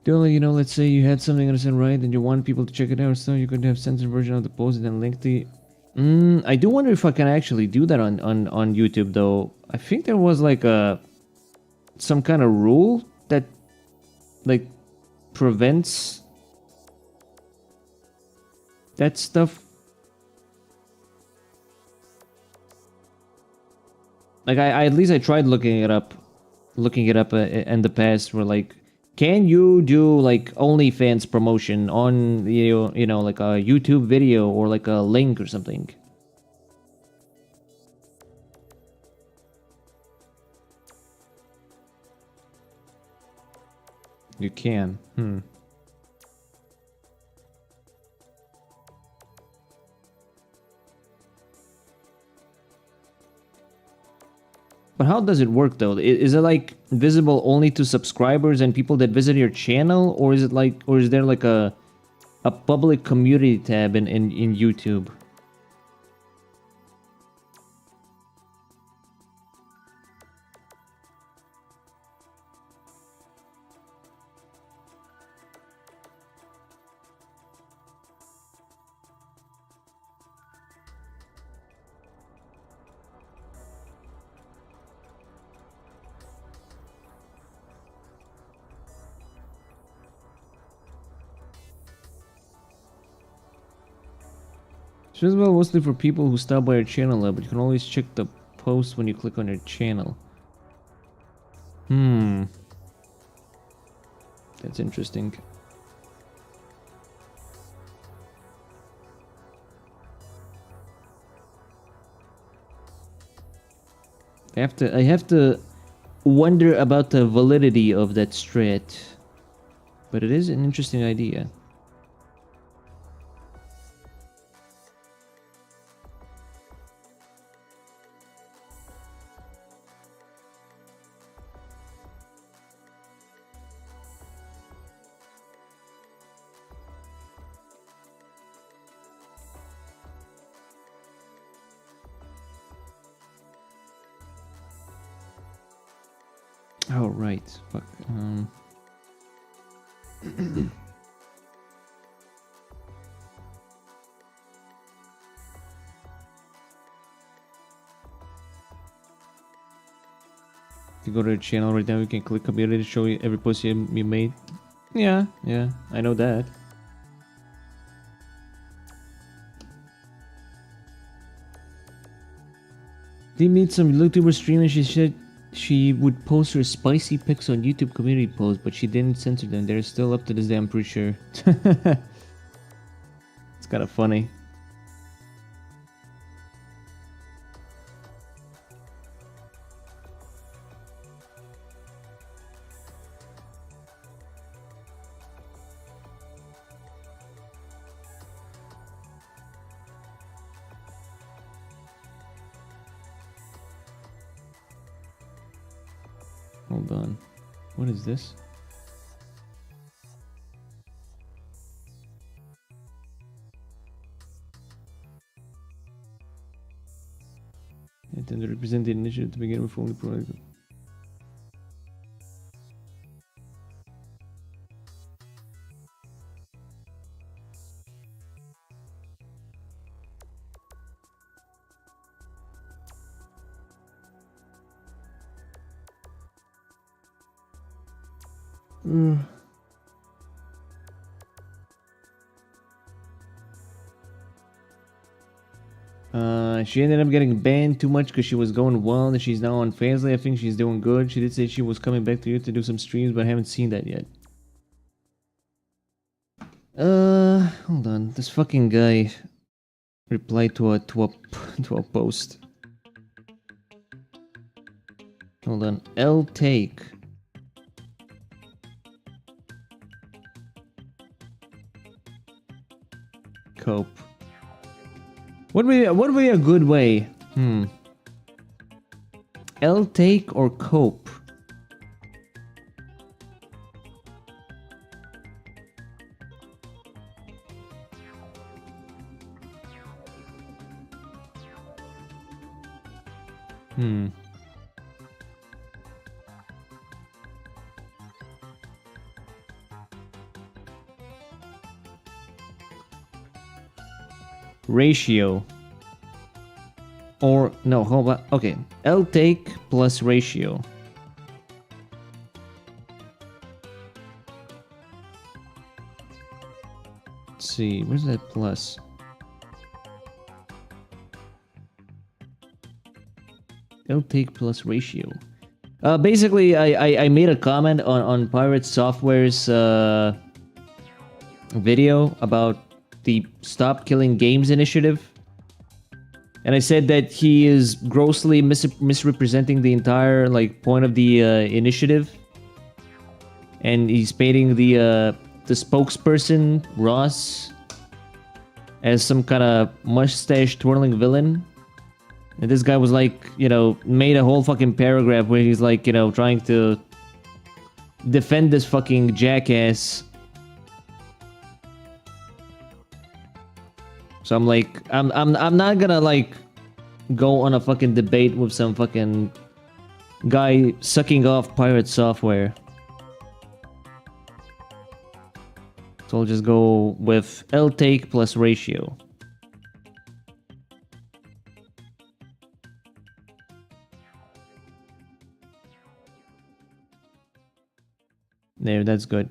The only, you know, let's say you had something on the right and you want people to check it out, so you could have censored version of the post and then link the. I do wonder if I can actually do that on YouTube though. I think there was like some kind of rule that like prevents that stuff. Like I at least I tried looking it up in the past. Where like, can you do like OnlyFans promotion on you know like a YouTube video or like a link or something? You can. But how does it work though? Is it like visible only to subscribers and people that visit your channel, or is it like, or is there like a public community tab in YouTube? visible mostly for people who stop by your channel, but you can always check the post when you click on your channel. That's interesting. I have to wonder about the validity of that strat. But it is an interesting idea. Oh, right. Fuck. If you go to the channel right now, you can click community to show you every post you made. Yeah, I know that. Did meet some YouTuber streamer. She said she would post her spicy pics on YouTube community posts, but she didn't censor them. They're still up to this day, I'm pretty sure. It's kind of funny. Hold on. What is this? I intend to represent the initiative to begin with only product. She ended up getting banned too much because she was going wild and she's now on Fansly. I think she's doing good. She did say she was coming back to you to do some streams, but I haven't seen that yet. Hold on. This fucking guy replied to a post. Hold on. L take. Cope. What would be a good way? L take or cope? Ratio. Or, no, hold on. Okay. L take plus ratio. Let's see. Where's that plus? L take plus ratio. Basically, I made a comment on Pirate Software's video about the Stop Killing Games initiative. And I said that he is grossly misrepresenting the entire point of the initiative. And he's painting the spokesperson, Ross, as some kind of mustache twirling villain. And this guy was made a whole fucking paragraph where he's trying to defend this fucking jackass. So I'm I'm not gonna go on a fucking debate with some fucking guy sucking off Pirate Software. So I'll just go with L take plus ratio. There, that's good.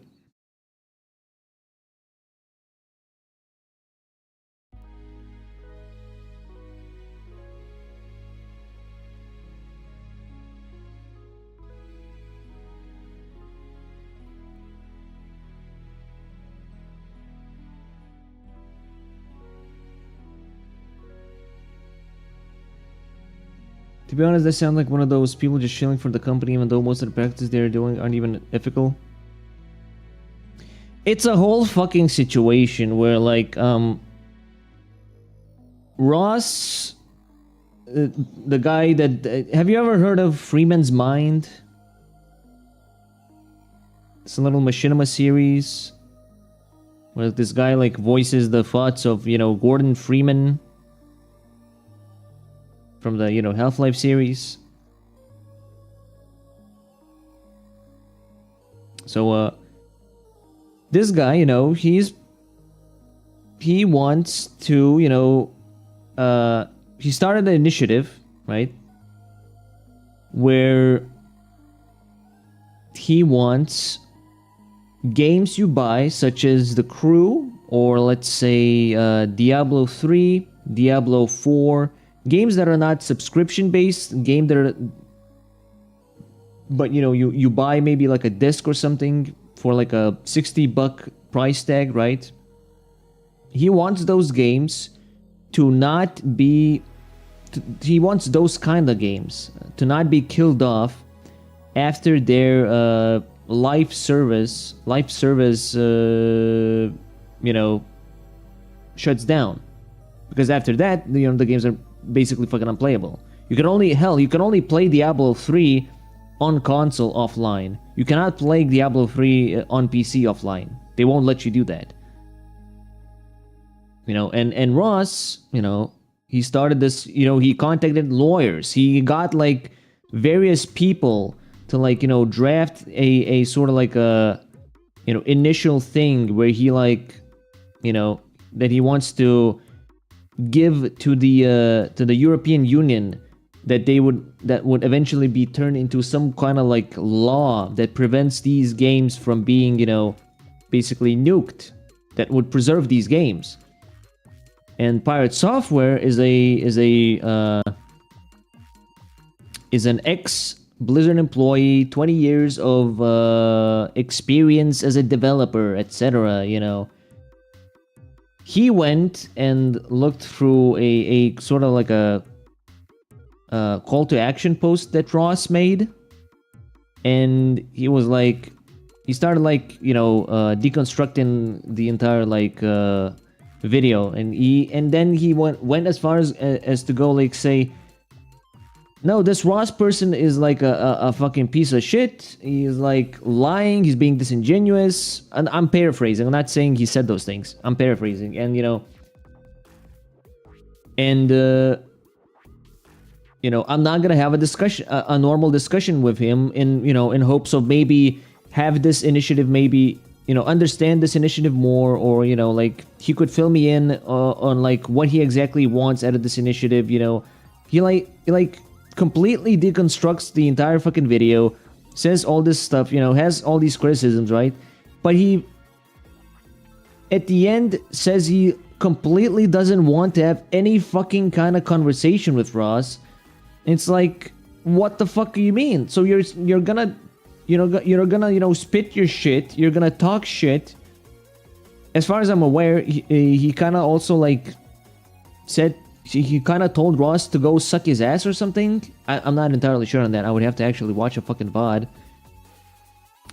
To be honest, they sound like one of those people just shilling for the company, even though most of the practices they're doing aren't even ethical. It's a whole fucking situation where, like, Ross, the guy that... have you ever heard of Freeman's Mind? It's a little machinima series where this guy, like, voices the thoughts of, you know, Gordon Freeman from the, you know, Half-Life series. So, this guy, you know, he wants to, you know, he started an initiative, right? Where he wants games you buy, such as The Crew, or let's say Diablo 3, Diablo 4, games that are not subscription-based, game that are... but, you know, you buy maybe like a disc or something for like a $60 price tag, right? He wants those games to not be... he wants those kind of games to not be killed off after their life service, you know, shuts down. Because after that, you know, the games are basically fucking unplayable. You can only play Diablo 3 on console offline. You cannot play Diablo 3 on PC offline. They won't let you do that. You know, and Ross, you know, he started this, you know, he contacted lawyers. He got like various people to, like, you know, draft a sort of like a, you know, initial thing where he, like, you know, that he wants to give to the European Union, that would eventually be turned into some kind of like law that prevents these games from being, you know, basically nuked, that would preserve these games. And Pirate Software is an ex-Blizzard employee, 20 years of experience as a developer, etc., you know. He went and looked through a sort of like a call to action post that Ross made, and he was like, he started, like, you know, deconstructing the entire, like, video, and then he went as far as to go, like, say, no, this Ross person is like a fucking piece of shit. He's like lying. He's being disingenuous. And I'm paraphrasing. I'm not saying he said those things. I'm paraphrasing. And, you know, you know, I'm not gonna have a discussion, a normal discussion with him, in, you know, in hopes of maybe have this initiative, maybe, you know, understand this initiative more, or, you know, like, he could fill me in on like what he exactly wants out of this initiative. You know, he like completely deconstructs the entire fucking video, says all this stuff, you know, has all these criticisms, right? But he, at the end, says he completely doesn't want to have any fucking kind of conversation with Ross. It's like, what the fuck do you mean? So you're gonna, you know, spit your shit, you're gonna talk shit. As far as I'm aware, he kind of also, like, said, he kind of told Ross to go suck his ass or something. I'm not entirely sure on that. I would have to actually watch a fucking VOD.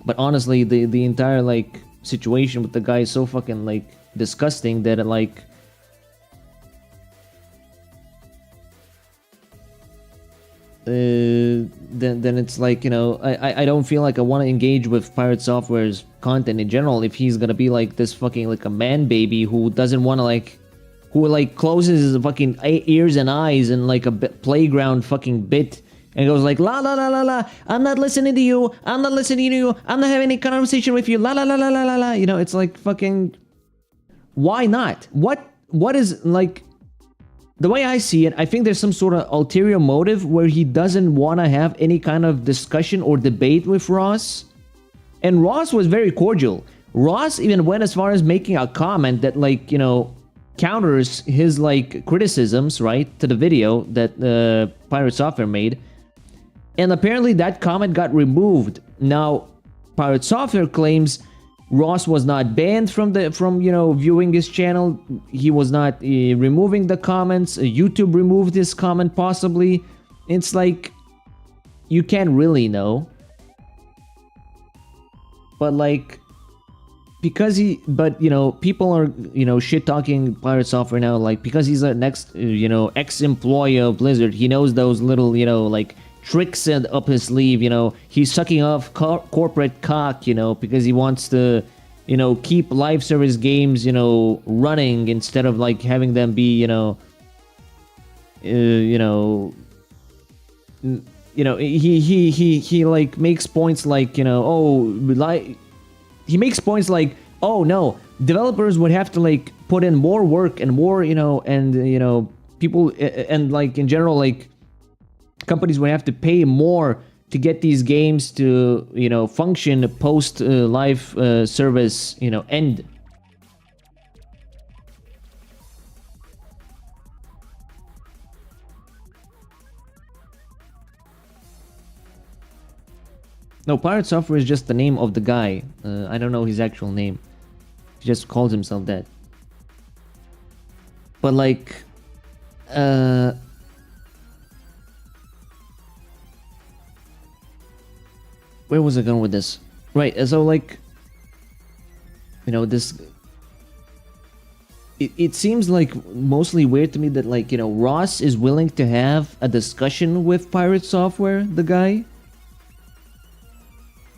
But honestly, the entire, like, situation with the guy is so fucking, like, disgusting that it, like, then it's like, you know, I don't feel like I want to engage with Pirate Software's content in general if he's gonna be like this fucking, like, a man baby who doesn't want to, like, who, like, closes his fucking ears and eyes in, like, a playground fucking bit and goes like, la la la la la, I'm not listening to you, I'm not listening to you, I'm not having any conversation with you, la la la la la la la. You know, it's like, fucking, why not? What is, like, the way I see it, I think there's some sort of ulterior motive where he doesn't want to have any kind of discussion or debate with Ross. And Ross was very cordial. Ross even went as far as making a comment that, like, you know, counters his, like, criticisms, right, to the video that Pirate Software made. And apparently that comment got removed. Now, Pirate Software claims Ross was not banned from you know, viewing his channel. He was not removing the comments. YouTube removed his comment possibly. it's like you can't really know, but like because people are shit talking Pirate Software now, like because he's a next ex-employee of Blizzard. He knows those little like tricks up his sleeve. He's sucking off corporate cock, because he wants to keep live service games running instead of like having them be he like makes points like he makes points like, oh no, developers would have to like put in more work and more and people and like in general like companies would have to pay more to get these games to function post live service end. No, Pirate Software is just the name of the guy. I don't know his actual name. He just calls himself that. But like, where was I going with this? Right, so like, this... It seems like mostly weird to me that like, Ross is willing to have a discussion with Pirate Software, the guy.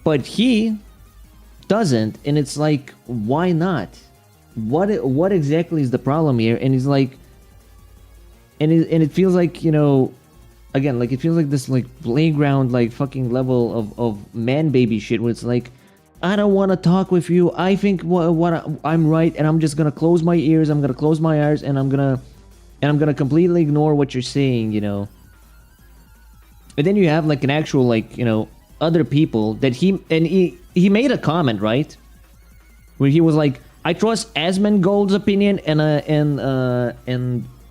But he doesn't, and it's like, why not? What exactly is the problem here? And he's like, and it feels like again, like it feels like this like playground like fucking level of man baby shit where it's like, I don't want to talk with you. I think I'm right, and I'm just gonna close my ears. I'm gonna close my eyes, and I'm gonna completely ignore what you're saying. And then you have like an actual like other people that he made a comment, right, where he was like, I trust Asmongold's opinion and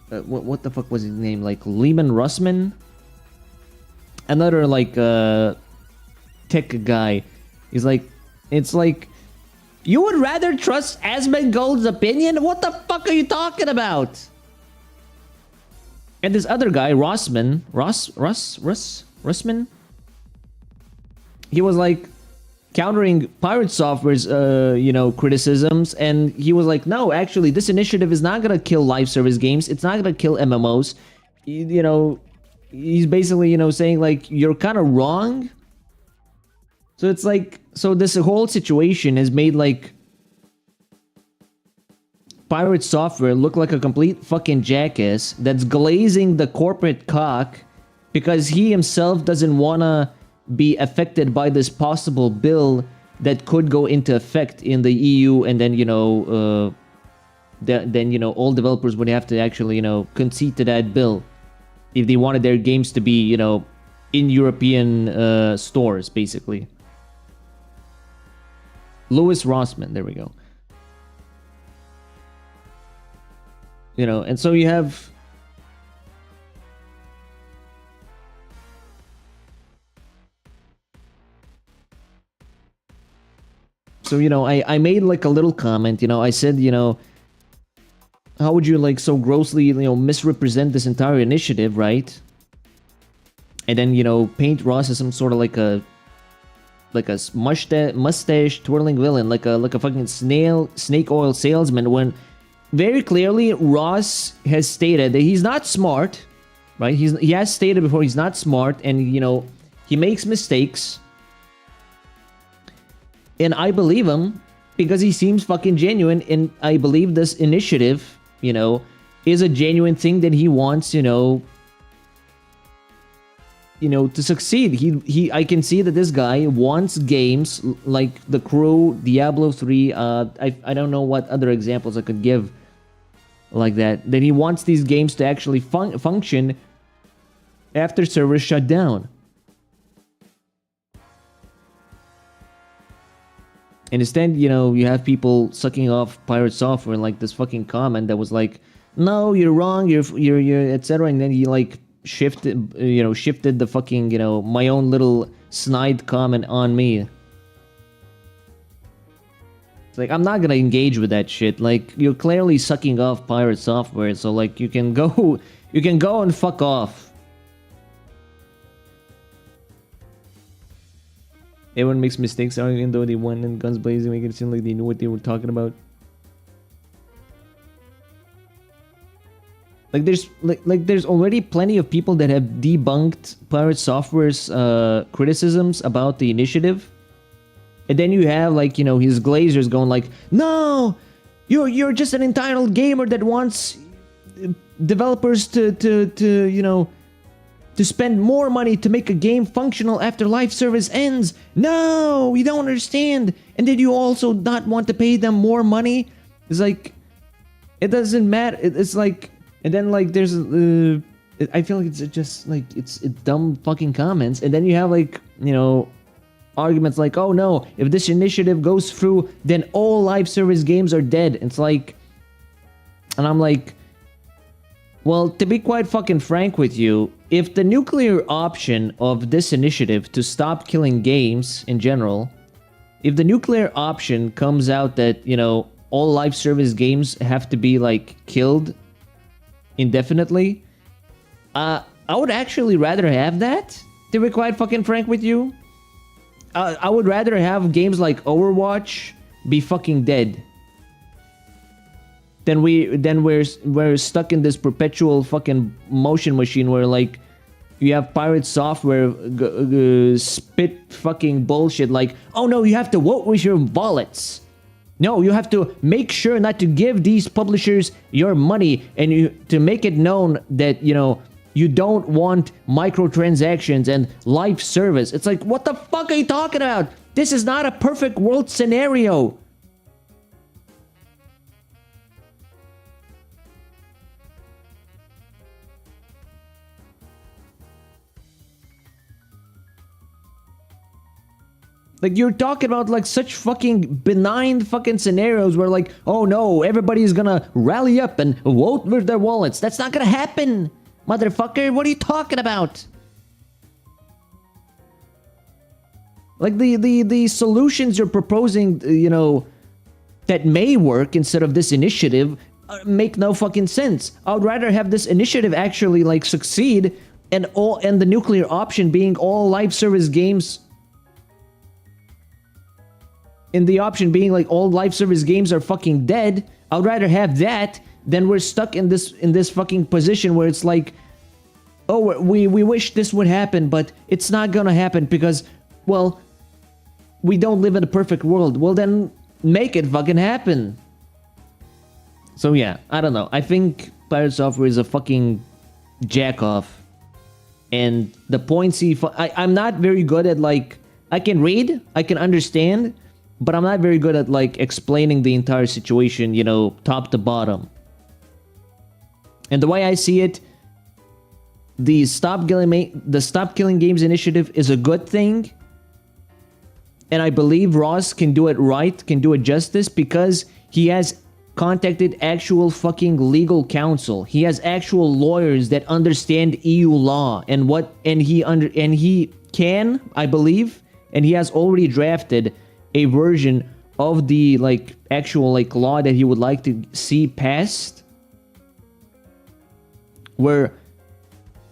what the fuck was his name, like Lehman Russman, another like tech guy. He's like, it's like, you would rather trust Asmongold's opinion? What the fuck are you talking about? And this other guy, Russman, he was like countering Pirate Software's criticisms, and he was like, no, actually this initiative is not gonna kill live service games, it's not gonna kill MMOs. He's basically saying like, you're kind of wrong. So it's like, so this whole situation has made like Pirate Software look like a complete fucking jackass that's glazing the corporate cock because he himself doesn't wanna be affected by this possible bill that could go into effect in the EU, and then all developers would have to actually concede to that bill if they wanted their games to be in European stores, basically. Louis Rossman, there we go. And so you have. So, I made like a little comment, I said, how would you like so grossly, misrepresent this entire initiative, right? And then, paint Ross as some sort of like a mustache twirling villain, like a fucking snake oil salesman, when very clearly Ross has stated that he's not smart, right? He has stated before he's not smart, and he makes mistakes. And I believe him because he seems fucking genuine, and I believe this initiative, is a genuine thing that he wants, to succeed. I can see that this guy wants games like The Crew, Diablo 3, I don't know what other examples I could give like that. That he wants these games to actually function after servers shut down. And instead, you have people sucking off Pirate Software, like this fucking comment that was like, no, you're wrong, you're etc. And then he like shifted the fucking, my own little snide comment on me. It's like, I'm not gonna engage with that shit. Like, you're clearly sucking off Pirate Software, so like, you can go and fuck off. Everyone makes mistakes, even though they won and guns blazing, make it seem like they knew what they were talking about. Like there's already plenty of people that have debunked Pirate Software's criticisms about the initiative. And then you have like, you know, his glazers going like, no, you're just an entitled gamer that wants developers to you know, to spend more money to make a game functional after live service ends. No, you don't understand. And then you also not want to pay them more money. It's like, it doesn't matter. It's like, and then like there's I feel like it's just like it's dumb fucking comments. And then you have like, you know, arguments like, oh no, if this initiative goes through, then all live service games are dead. It's like, and I'm like, well, to be quite fucking frank with you, if the nuclear option of this initiative to stop killing games in general, if the nuclear option comes out that, you know, all live service games have to be like killed indefinitely, I would actually rather have that, to be quite fucking frank with you. I would rather have games like Overwatch be fucking dead than we're stuck in this perpetual fucking motion machine where like you have Pirate Software spit fucking bullshit like, oh no, you have to vote with your wallets. No, you have to make sure not to give these publishers your money, and you to make it known that, you know, you don't want microtransactions and live service. It's like, what the fuck are you talking about? This is not a perfect world scenario. Like, you're talking about like such fucking benign fucking scenarios where like, oh no, everybody's gonna rally up and vote with their wallets. That's not gonna happen, motherfucker. What are you talking about? Like the solutions you're proposing, you know, that may work instead of this initiative make no fucking sense. I would rather have this initiative actually like succeed and the nuclear option being all live service games. And the option being like all live service games are fucking dead. I would rather have that than we're stuck in this fucking position where it's like, oh, we wish this would happen, but it's not gonna happen because, well, we don't live in a perfect world. Well, then make it fucking happen. So yeah, I don't know. I think Pirate Software is a fucking jack-off. And the points I'm not very good at, like, I can read, I can understand, but I'm not very good at, like, explaining the entire situation, you know, top to bottom. And the way I see it, the Stop Killing Games initiative is a good thing. And I believe Ross can do it right, can do it justice, because he has contacted actual fucking legal counsel. He has actual lawyers that understand EU law and he can, I believe, and he has already drafted a version of the like actual like law that he would like to see passed, where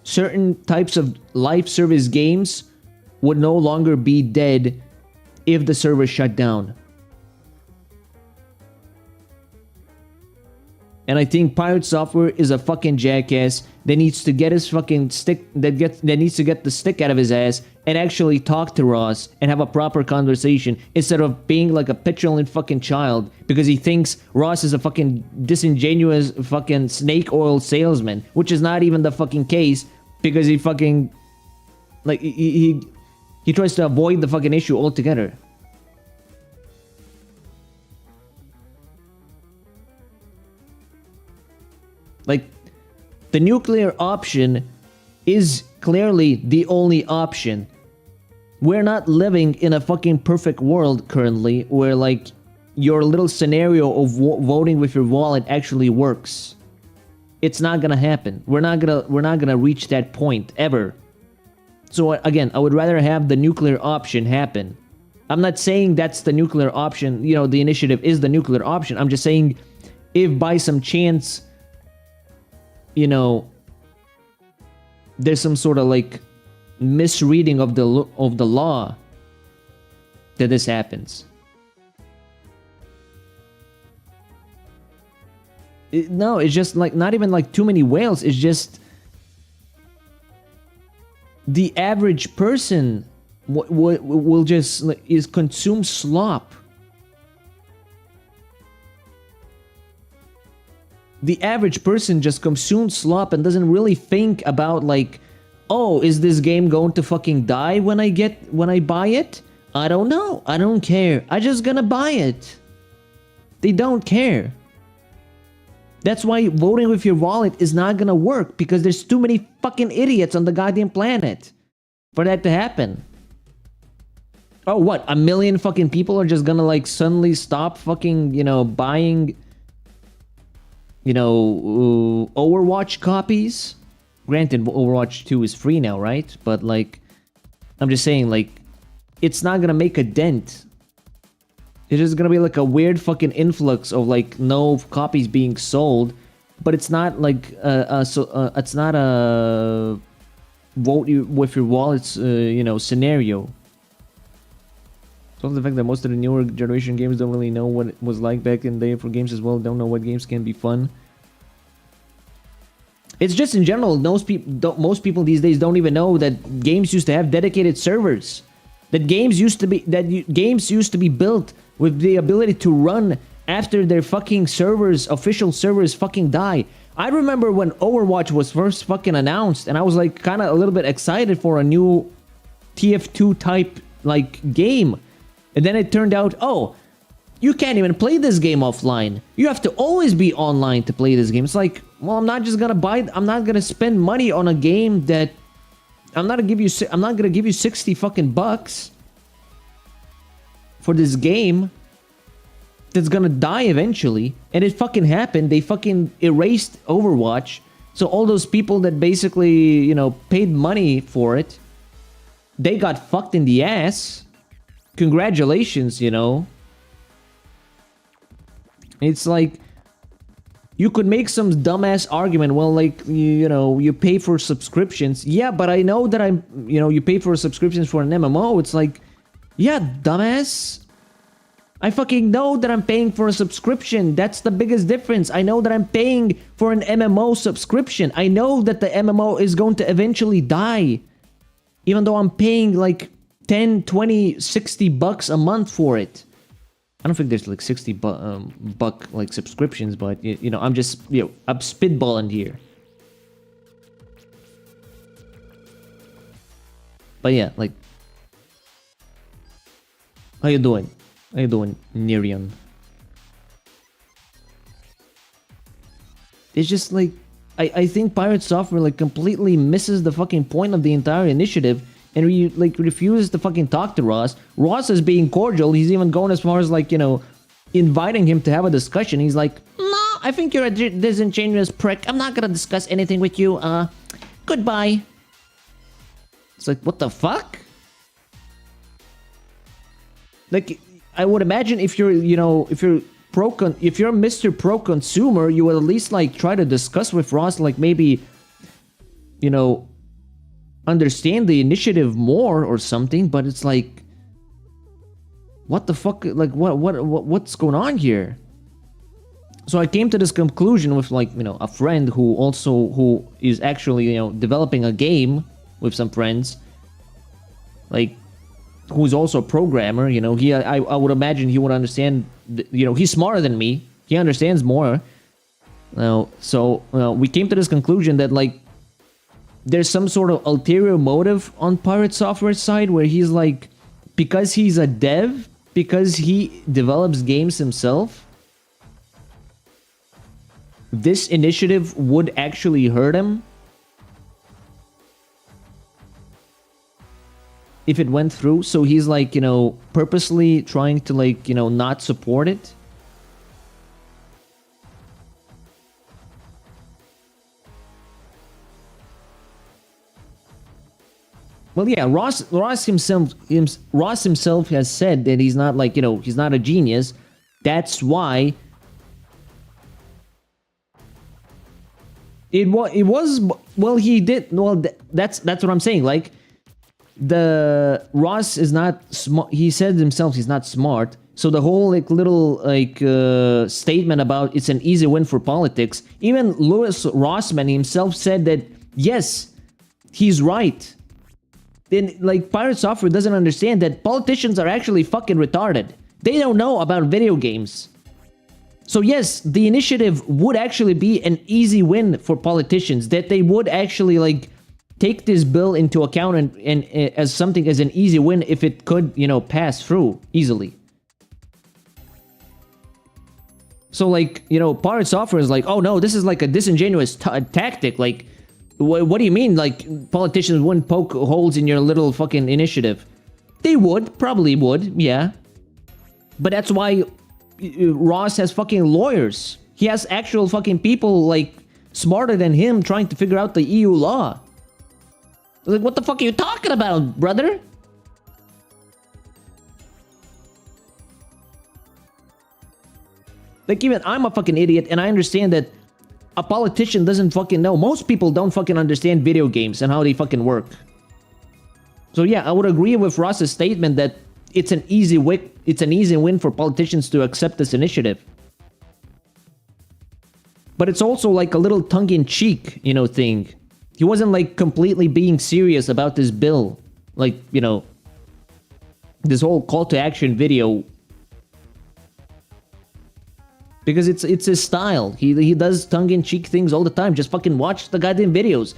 certain types of live service games would no longer be dead if the server shut down. And I think Pirate Software is a fucking jackass that needs to get his fucking stick, that needs to get the stick out of his ass and actually talk to Ross and have a proper conversation instead of being like a petulant fucking child because he thinks Ross is a fucking disingenuous fucking snake oil salesman, which is not even the fucking case because he fucking like he tries to avoid the fucking issue altogether. Like, the nuclear option is clearly the only option. We're not living in a fucking perfect world currently where, like, your little scenario of voting with your wallet actually works. It's not gonna happen. We're not gonna reach that point ever. So again, I would rather have the nuclear option happen. I'm not saying that's the nuclear option, you know, the initiative is the nuclear option. I'm just saying if by some chance, you know, there's some sort of like misreading of the law, that this happens. No, it's just like not even like too many whales. It's just the average person will just like, is consume slop. The average person just consumes slop and doesn't really think about like, oh, is this game going to fucking die when I buy it? I don't know. I don't care. I just gonna buy it. They don't care. That's why voting with your wallet is not gonna work, because there's too many fucking idiots on the goddamn planet for that to happen. Oh, what? 1 million fucking people are just gonna like suddenly stop fucking, you know, buying, you know, Overwatch copies? Granted, Overwatch 2 is free now, right? But like, I'm just saying, like, it's not gonna make a dent. It's just gonna be like a weird fucking influx of like no copies being sold, but it's not like it's not a vote with your wallets, you know, scenario. So the fact that most of the newer generation games don't really know what it was like back in the day for games as well, don't know what games can be fun. It's just in general, most people these days don't even know that games used to have dedicated servers. That games used to be built with the ability to run after their fucking servers, official servers fucking die. I remember when Overwatch was first fucking announced, and I was like kind of a little bit excited for a new TF2 type like game. And then it turned out, oh, you can't even play this game offline. You have to always be online to play this game. It's like, well, I'm not gonna spend money on a game that I'm not gonna give you 60 fucking bucks for this game that's gonna die eventually. And it fucking happened. They fucking erased Overwatch. So all those people that basically, you know, paid money for it, they got fucked in the ass. Congratulations, you know. It's like, you could make some dumbass argument, well, like, you know, you pay for subscriptions. Yeah, but I know that you pay for subscriptions for an MMO. It's like, yeah, dumbass. I fucking know that I'm paying for a subscription. That's the biggest difference. I know that I'm paying for an MMO subscription. I know that the MMO is going to eventually die. Even though I'm paying like 10, 20, 60 bucks a month for it. I don't think there's like 60 buck like subscriptions, but you know, I'm just, you know, I'm spitballing here. But yeah, like, how you doing? How you doing, Nerion? It's just like, I think Pirate Software like completely misses the fucking point of the entire initiative, and refuses to fucking talk to Ross. Ross is being cordial. He's even going as far as like, you know, inviting him to have a discussion. He's like, no, I think you're a disingenuous prick. I'm not gonna discuss anything with you. Goodbye. It's like, what the fuck? Like, I would imagine if you're, you know, if you're Mr. Pro Consumer, you would at least like try to discuss with Ross, like maybe, you know, understand the initiative more or something. But it's like, what the fuck? Like, what's going on here? So I came to this conclusion with like, you know, a friend who is actually, you know, developing a game with some friends, like, who's also a programmer. You know, I would imagine he would understand, you know, he's smarter than me. He understands more. So we came to this conclusion that like, there's some sort of ulterior motive on Pirate Software's side, where he's like, because he's a dev, because he develops games himself, this initiative would actually hurt him if it went through. So he's like, you know, purposely trying to like, you know, not support it. Well, yeah, Ross himself has said that he's not like, you know, he's not a genius. That's why it was well, he did, well, that's what I'm saying. Like, the Ross is not smart. He said himself he's not smart. So the whole like little like statement about it's an easy win for politics. Even Louis Rossman himself said that yes, he's right. Then like Pirate Software doesn't understand that politicians are actually fucking retarded. They don't know about video games. So yes, the initiative would actually be an easy win for politicians. That they would actually like take this bill into account and as something as an easy win if it could, you know, pass through easily. So like, you know, Pirate Software is like, oh no, this is like a disingenuous tactic. Like, what do you mean? Like, politicians wouldn't poke holes in your little fucking initiative? They would, probably would, yeah. But that's why Ross has fucking lawyers. He has actual fucking people like smarter than him trying to figure out the EU law. Like, what the fuck are you talking about, brother? Like, even I'm a fucking idiot, and I understand that a politician doesn't fucking know. Most people don't fucking understand video games and how they fucking work. So yeah, I would agree with Ross's statement that it's an easy win for politicians to accept this initiative. But it's also like a little tongue-in-cheek, you know, thing. He wasn't like completely being serious about this bill. Like, you know, this whole call to action video. Because it's his style. He does tongue-in-cheek things all the time. Just fucking watch the goddamn videos.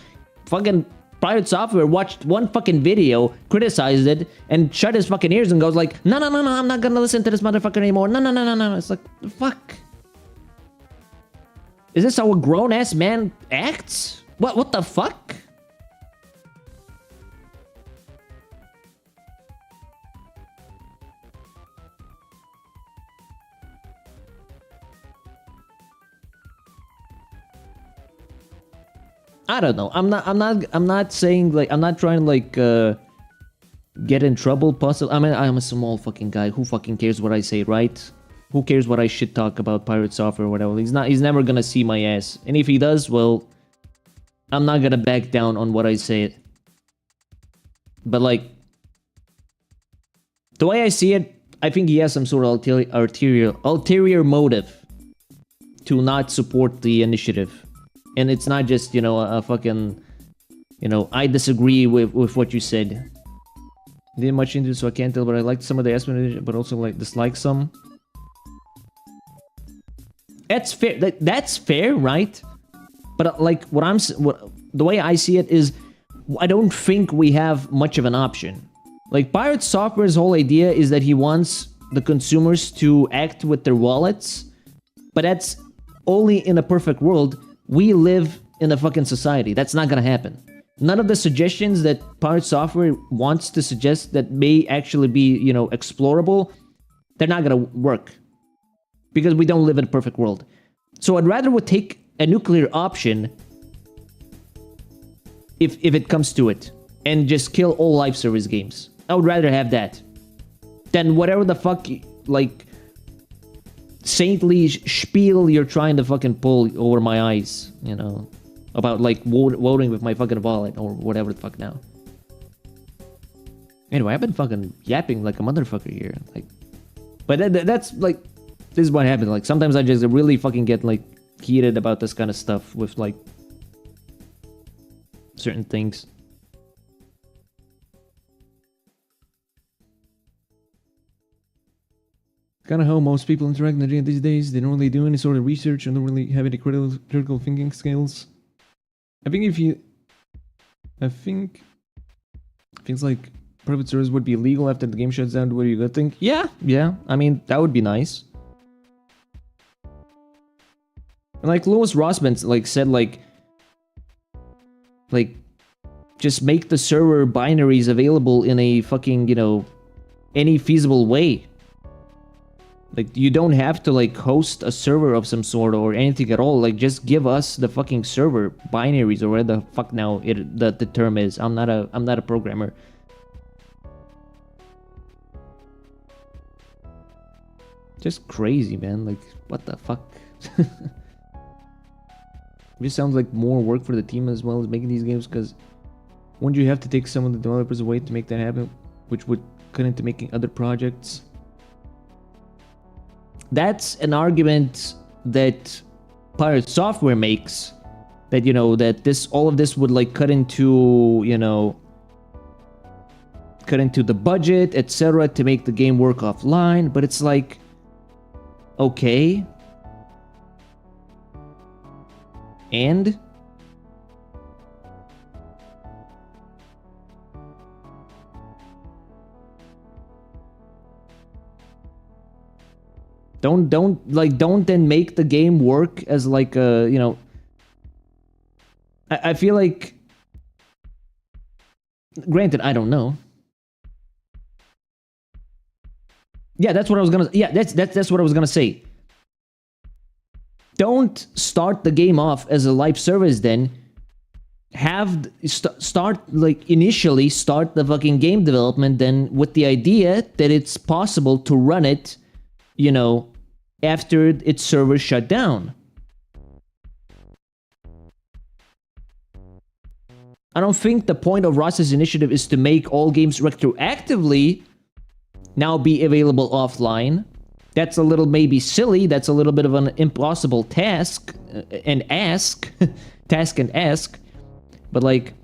Fucking Pirate Software watched one fucking video, criticized it, and shut his fucking ears and goes like, no, I'm not gonna listen to this motherfucker anymore. No. It's like, fuck. Is this how a grown-ass man acts? What the fuck? I don't know. I'm not saying like I'm not trying to like get in trouble possibly. I mean, I'm a small fucking guy. Who fucking cares what I say, right? Who cares what I shit talk about Pirate Software or whatever? He's never gonna see my ass. And if he does, well, I'm not gonna back down on what I say. But like the way I see it, I think he has some sort of ulterior motive to not support the initiative. And it's not just, you know, a fucking, you know, I disagree with what you said. Didn't much into it, so I can't tell, but I liked some of the aspects, but also like dislike some. That's fair. That's fair, right? But like the way I see it is, I don't think we have much of an option. Like Pirate Software's whole idea is that he wants the consumers to act with their wallets, but that's only in a perfect world. We live in a fucking society. That's not gonna happen. None of the suggestions that Pirate Software wants to suggest that may actually be, you know, explorable, they're not gonna work. Because we don't live in a perfect world. So I'd rather would take a nuclear option if it comes to it. And just kill all live service games. I would rather have that. Than whatever the fuck, like, saintly spiel you're trying to fucking pull over my eyes, you know, about like voting with my fucking wallet or whatever the fuck now. Anyway, I've been fucking yapping like a motherfucker here, like, but that's like, this is what happens. Like sometimes I just really fucking get like heated about this kind of stuff with like certain things. Kind of how most people interact in the internet these days. They don't really do any sort of research and don't really have any critical thinking skills. I think things like private servers would be illegal after the game shuts down. What do you think? Yeah. I mean, that would be nice. And like Louis Rossman like said like just make the server binaries available in a fucking, you know, any feasible way. Like, you don't have to, like, host a server of some sort or anything at all. Like, just give us the fucking server binaries or whatever the fuck now the term is. I'm not a programmer. Just crazy, man. Like, what the fuck? This sounds like more work for the team as well as making these games, because Wouldn't you have to take some of the developers away to make that happen, which would cut into making other projects? That's an argument that Pirate Software makes, that, you know, that all of this would like cut into, you know, cut into the budget, etc., to make the game work offline. But it's like, okay, and don't then make the game work as like a, you know, I feel like, granted, I don't know. Yeah, that's what I was gonna. Yeah, that's what I was gonna say. Don't start the game off as a live service. Then start like initially start the fucking game development then with the idea that it's possible to run it, you know, after its servers shut down. I don't think the point of Ross's initiative is to make all games retroactively now be available offline. That's a little maybe silly. That's a little bit of an impossible task and ask. Task and ask. But like,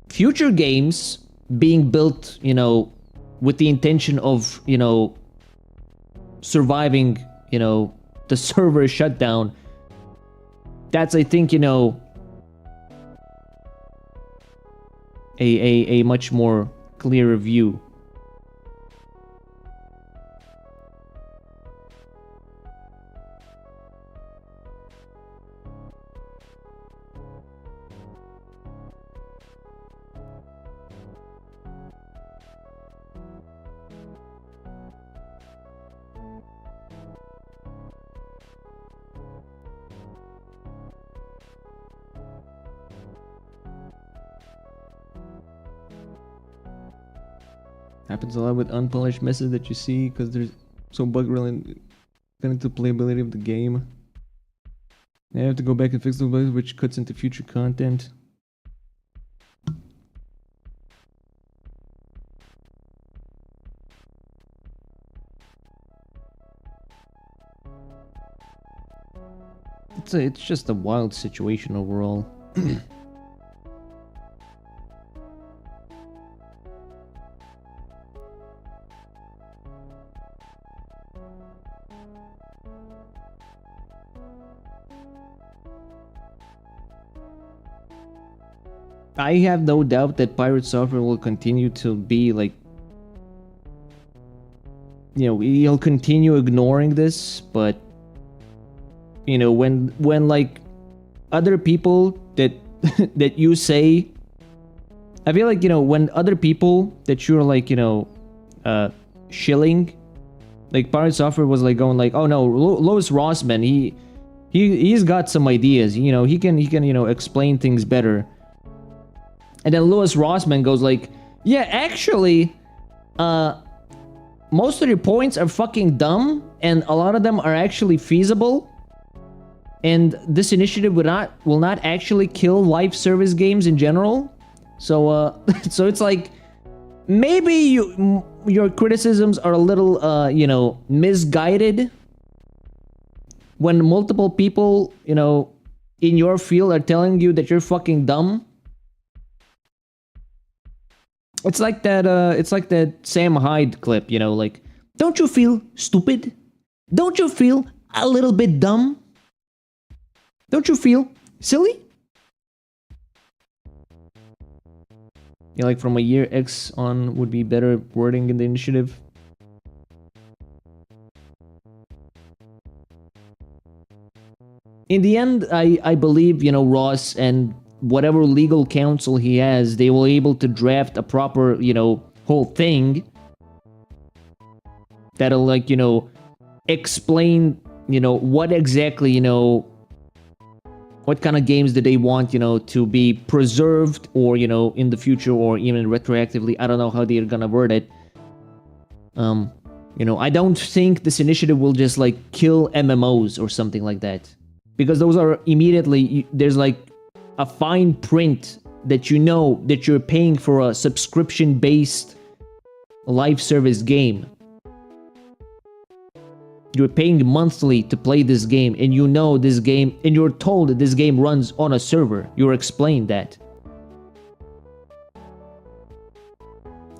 future games being built, you know, with the intention of, you know, surviving, you know, the server shutdown, that's, I think, you know, a much more clearer view. Happens a lot with unpolished messes that you see because there's so bug related into playability of the game. Now you have to go back and fix those bugs, which cuts into future content. It's just a wild situation overall. I have no doubt that Pirate Software will continue to be like, you know, he'll continue ignoring this, but you know, when like other people that that you say, I feel like, you know, when other people that you're like, you know, shilling, like Pirate Software was like going like, oh no, Lois Rossman, he's got some ideas, you know, he can you know, explain things better. And then Louis Rossman goes like, yeah, actually, most of your points are fucking dumb, and a lot of them are actually feasible. And this initiative will not actually kill live service games in general. So, so it's like, maybe your criticisms are a little, you know, misguided. When multiple people, you know, in your field are telling you that you're fucking dumb. It's like that Sam Hyde clip, you know, like, don't you feel stupid? Don't you feel a little bit dumb? Don't you feel silly? Yeah, like from a year X on would be better wording in the initiative. In the end, I believe, you know, Ross and whatever legal counsel he has, they will be able to draft a proper, you know, whole thing that'll, like, you know, explain, you know, what exactly, you know, what kind of games do they want, you know, to be preserved, or, you know, in the future, or even retroactively. I don't know how they're gonna word it. You know, I don't think this initiative will just like kill MMOs or something like that, because those are immediately, there's like a fine print that you know that you're paying for a subscription-based live service game. You're paying monthly to play this game, and you know this game, and you're told that this game runs on a server. You're explained that.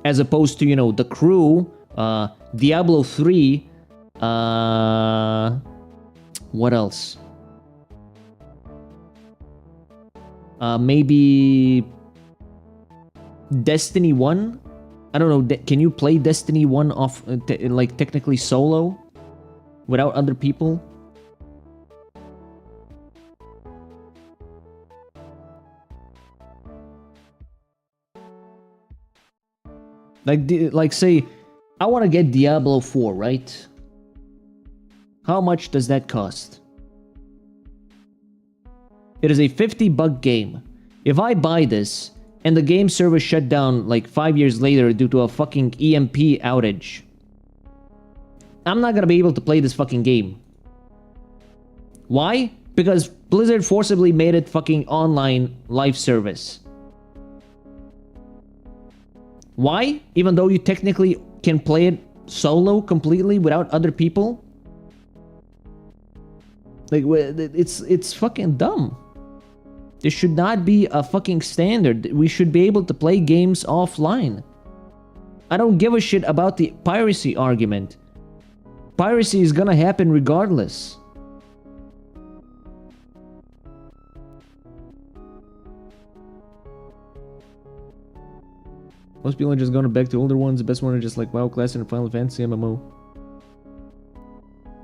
As opposed to, you know, The Crew, Diablo 3, what else? Maybe Destiny 1? I don't know, can you play Destiny 1 off, like, technically solo? Without other people? Like say, I want to get Diablo 4, right? How much does that cost? It is a $50 game. If I buy this, and the game service shut down like 5 years later due to a fucking EMP outage, I'm not gonna be able to play this fucking game. Why? Because Blizzard forcibly made it fucking online live service. Why? Even though you technically can play it solo completely without other people? Like, it's fucking dumb. This should not be a fucking standard. We should be able to play games offline. I don't give a shit about the piracy argument. Piracy is gonna happen regardless. Most people are just going back to older ones. The best one are just like WoW Classic and Final Fantasy MMO.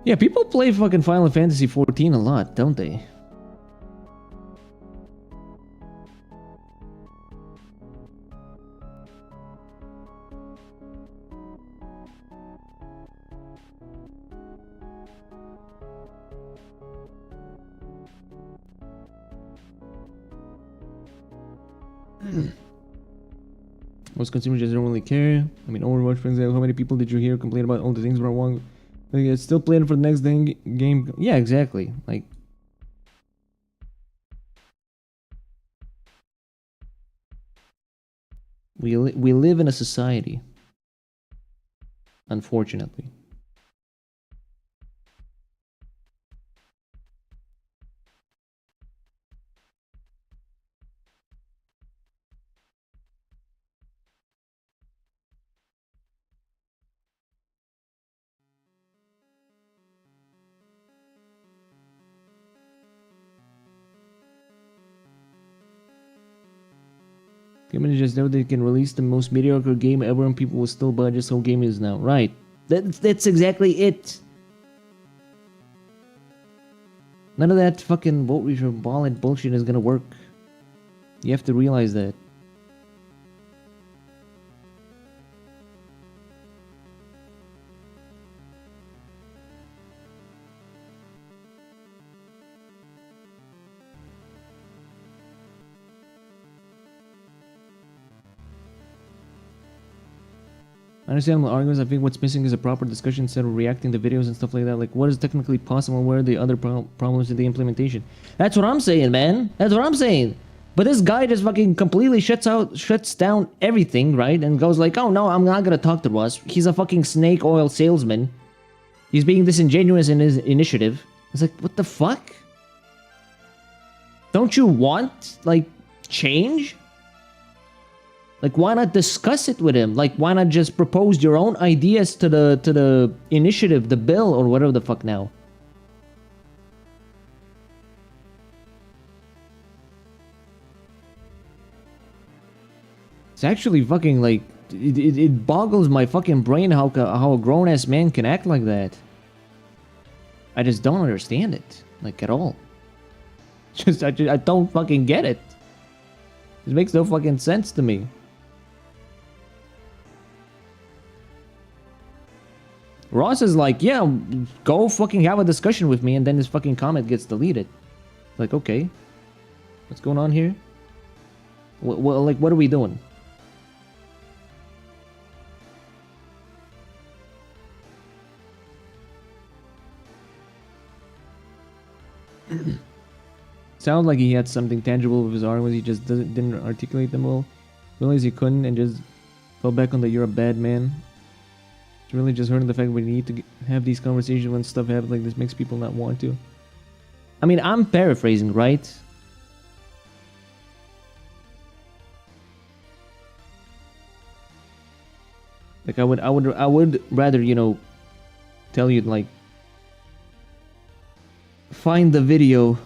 Yeah, people play fucking Final Fantasy 14 a lot, don't they? Most consumers just don't really care. I mean, Overwatch, for example, how many people did you hear complain about all the things were wrong? Like, it's still playing for the next game. Yeah, exactly. Like, we live in a society, unfortunately. Company just know they can release the most mediocre game ever and people will still buy just how game is now. Right. That's exactly it. None of that fucking vote we should ball and bullshit is gonna work. You have to realize that. I understand the arguments. I think what's missing is a proper discussion instead of reacting to videos and stuff like that. Like, what is technically possible and where are the other problems in the implementation? That's what I'm saying, man. That's what I'm saying. But this guy just fucking completely shuts down everything, right? And goes like, oh no, I'm not gonna talk to Russ. He's a fucking snake oil salesman. He's being disingenuous in his initiative. It's like, what the fuck? Don't you want, like, change? Like, why not discuss it with him? Like, why not just propose your own ideas to the initiative, the bill, or whatever the fuck now? It's actually fucking, like, it boggles my fucking brain how a grown-ass man can act like that. I just don't understand it, like, at all. I don't fucking get it. It makes no fucking sense to me. Ross is like, yeah, go fucking have a discussion with me, and then his fucking comment gets deleted. Like, okay. What's going on here? Like, what are we doing? sounds like he had something tangible with his arm, he just didn't articulate them well. Realized he couldn't and just fell back on the "you're a bad man." It's really just hurting the fact we need to have these conversations when stuff happens like this makes people not want to. I mean, I'm paraphrasing, right? Like I would rather, you know, tell you like find the video,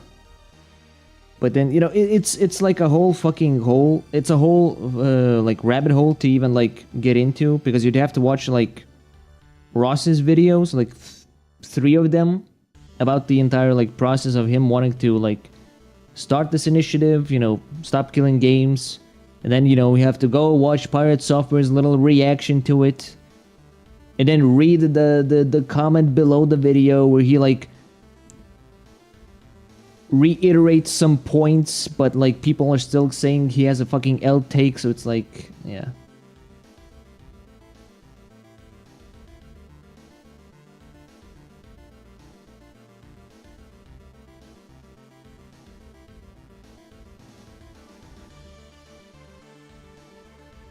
but then, you know, it's like a whole fucking hole. It's a whole like rabbit hole to even like get into, because you'd have to watch like Ross's videos, like 3 of them, about the entire like process of him wanting to like start this initiative, you know, stop killing games. And then, you know, we have to go watch Pirate Software's little reaction to it. And then read the comment below the video where he, like, reiterates some points, but, like, people are still saying he has a fucking L take, so it's like, yeah.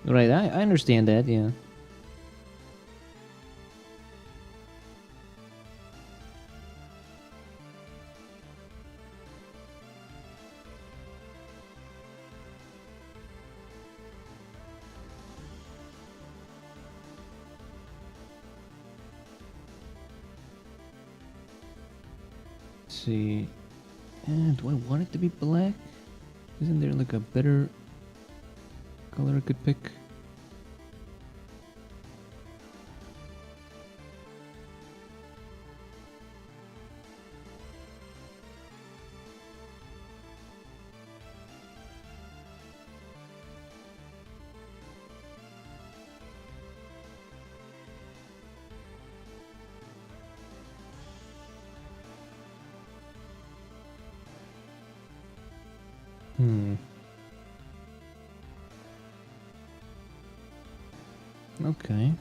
Right, I understand that, yeah. Let's see. Do I want it to be black? Isn't there like a better color I could pick? Okay.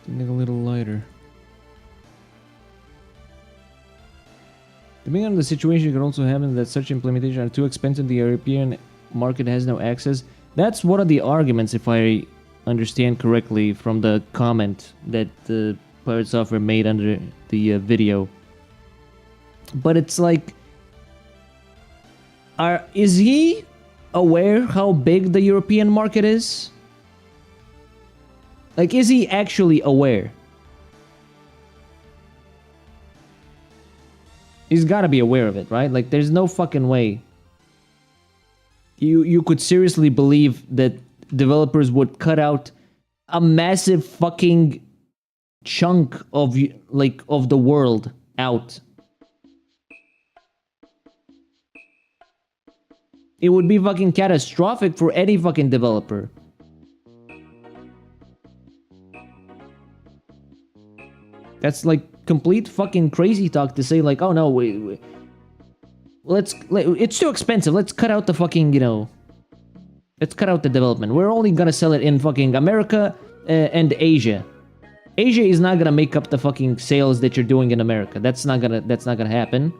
Make a little lighter. Depending on the situation, it can also happen that such implementations are too expensive, the European market has no access. That's one of the arguments, if I understand correctly, from the comment that the Pirate Software made under the video. But it's like, is he aware how big the European market is? Like, is he actually aware? He's gotta be aware of it, right? Like, there's no fucking way you could seriously believe that developers would cut out a massive fucking chunk of, like, of the world out. It would be fucking catastrophic for any fucking developer. That's like complete fucking crazy talk to say, like, oh no, it's too expensive. Let's cut out the fucking, you know, let's cut out the development. We're only gonna sell it in fucking America and Asia. Asia is not gonna make up the fucking sales that you're doing in America. That's not gonna happen.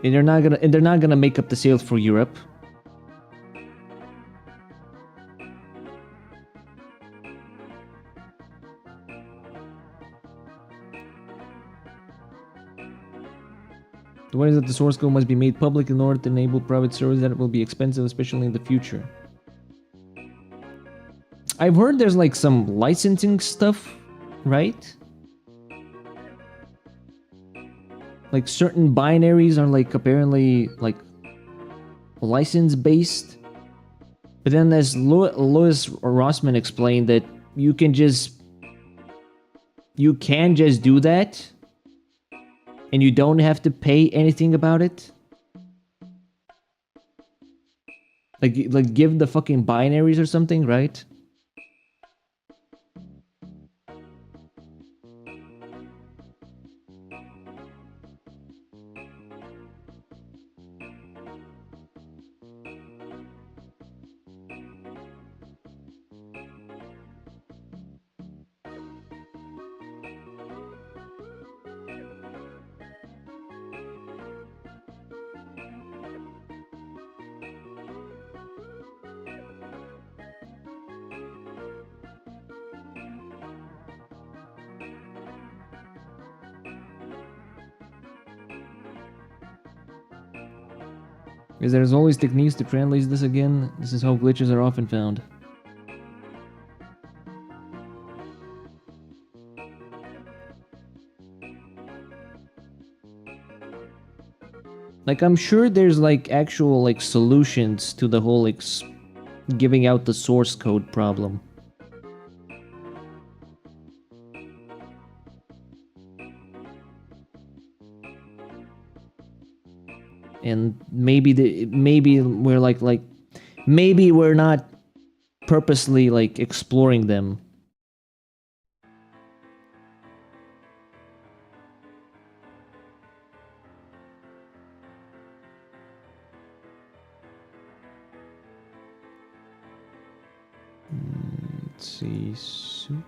And they're not gonna make up the sales for Europe. The way is that the source code must be made public in order to enable private servers, that it will be expensive, especially in the future. I've heard there's like some licensing stuff, right? Like certain binaries are like apparently like license based. But then as Louis Rossman explained, that you can just do that and you don't have to pay anything about it. Like give the fucking binaries or something, right? Because there's always techniques to translate this again. This is how glitches are often found. Like, I'm sure there's, like, actual, like, solutions to the whole, like, giving out the source code problem. And maybe we're maybe we're not purposely, like, exploring them. Let's see, suit.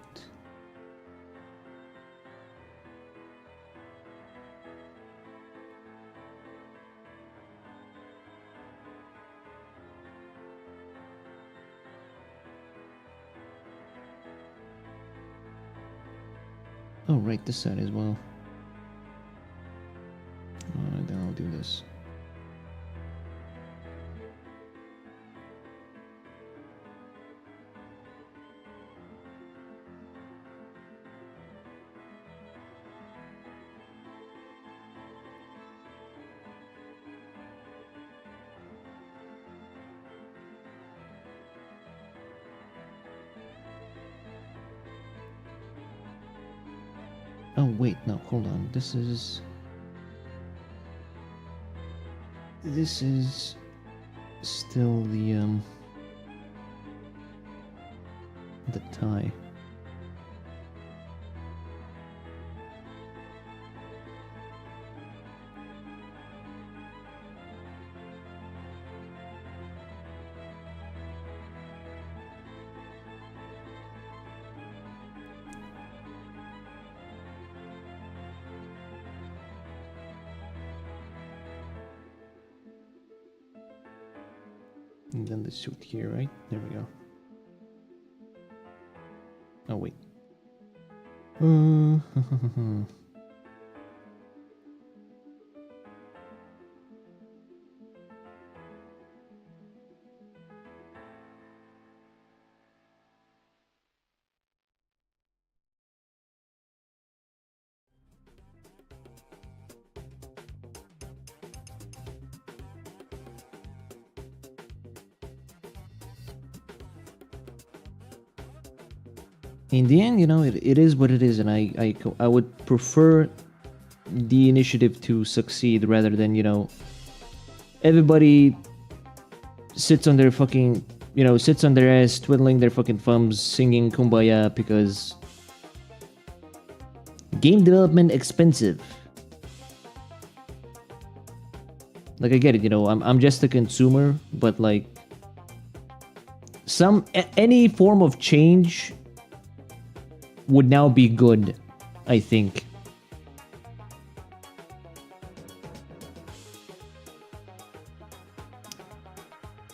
Oh, right, this side as well. Alright, then I'll do this. Oh, wait, no, hold on. This is still the tie. And then the suit here, right? There we go. Oh, wait. In the end, you know, it is what it is, and I would prefer the initiative to succeed rather than, you know, everybody sits on their fucking, you know, sits on their ass, twiddling their fucking thumbs, singing Kumbaya because game development expensive. Like, I get it, you know, I'm just a consumer, but like any form of change would now be good, I think.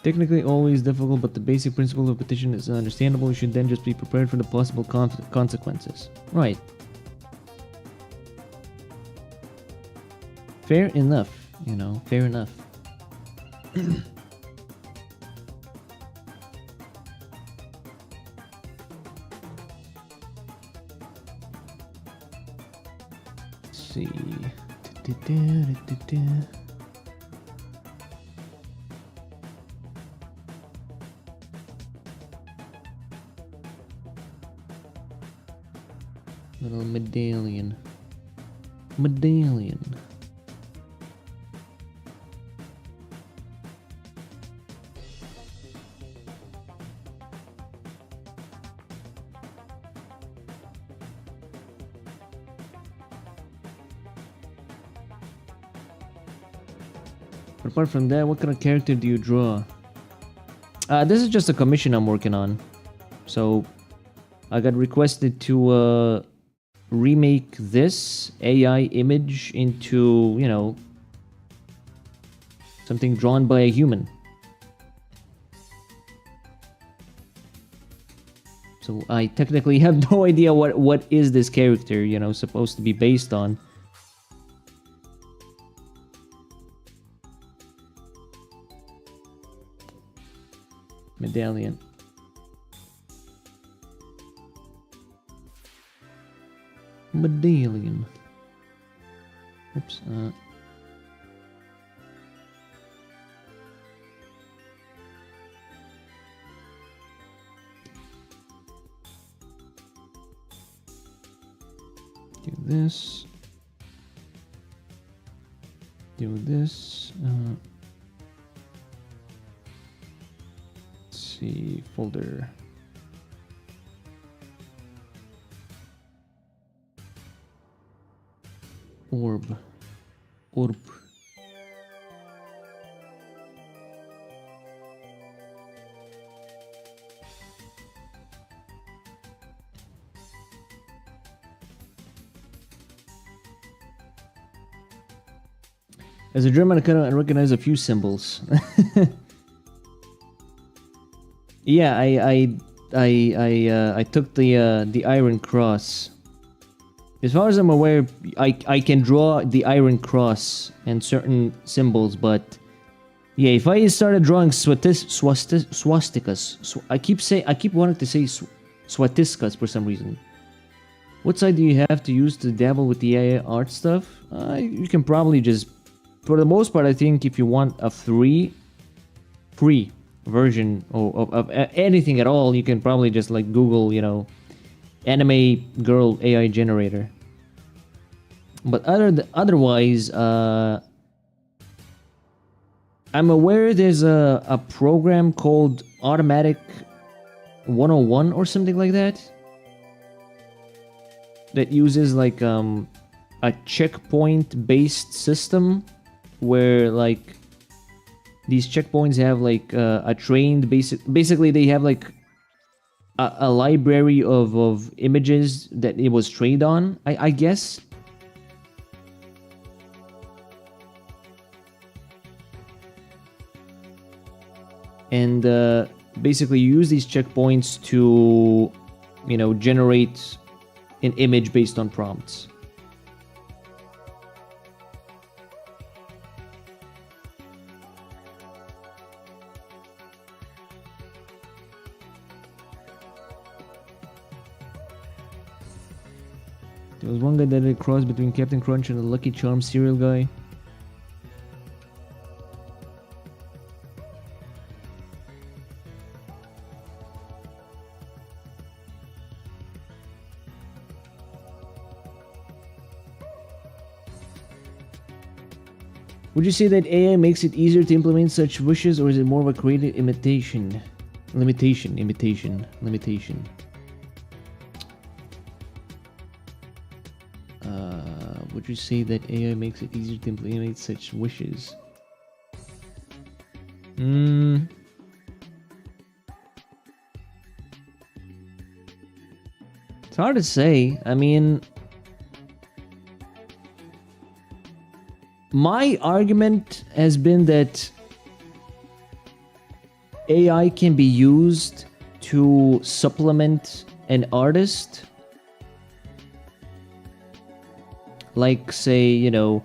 Technically always difficult, but the basic principle of petition is understandable. You should then just be prepared for the possible consequences. Right. Fair enough, you know, fair enough. See. Little medallion. Medallion. But apart from that, what kind of character do you draw? This is just a commission I'm working on. So, I got requested to remake this AI image into, you know, something drawn by a human. So I technically have no idea what is this character, you know, supposed to be based on. Medallion. Medallion. Oops. Do this. Do this. Let's see, folder. Orb. As a German, I can recognize a few symbols. Yeah, I took the Iron Cross. As far as I'm aware, I can draw the Iron Cross and certain symbols, but yeah, if I started drawing swastikas, I keep wanting to say swatiskas for some reason. What side do you have to use to dabble with the AI art stuff? You can probably just, for the most part, I think if you want a free version of anything at all, you can probably just like Google, you know, anime girl AI generator. But otherwise, I'm aware there's a program called Automatic 101 or something like that uses like a checkpoint based system where like these checkpoints have like a trained basically they have like a library of images that it was trained on, I guess. And basically you use these checkpoints to, you know, generate an image based on prompts. There was one guy that did a cross between Captain Crunch and the Lucky Charms cereal guy. Would you say that AI makes it easier to implement such wishes, or is it more of a creative limitation? Would you say that AI makes it easier to implement such wishes? It's hard to say. I mean, my argument has been that AI can be used to supplement an artist. Like, say, you know,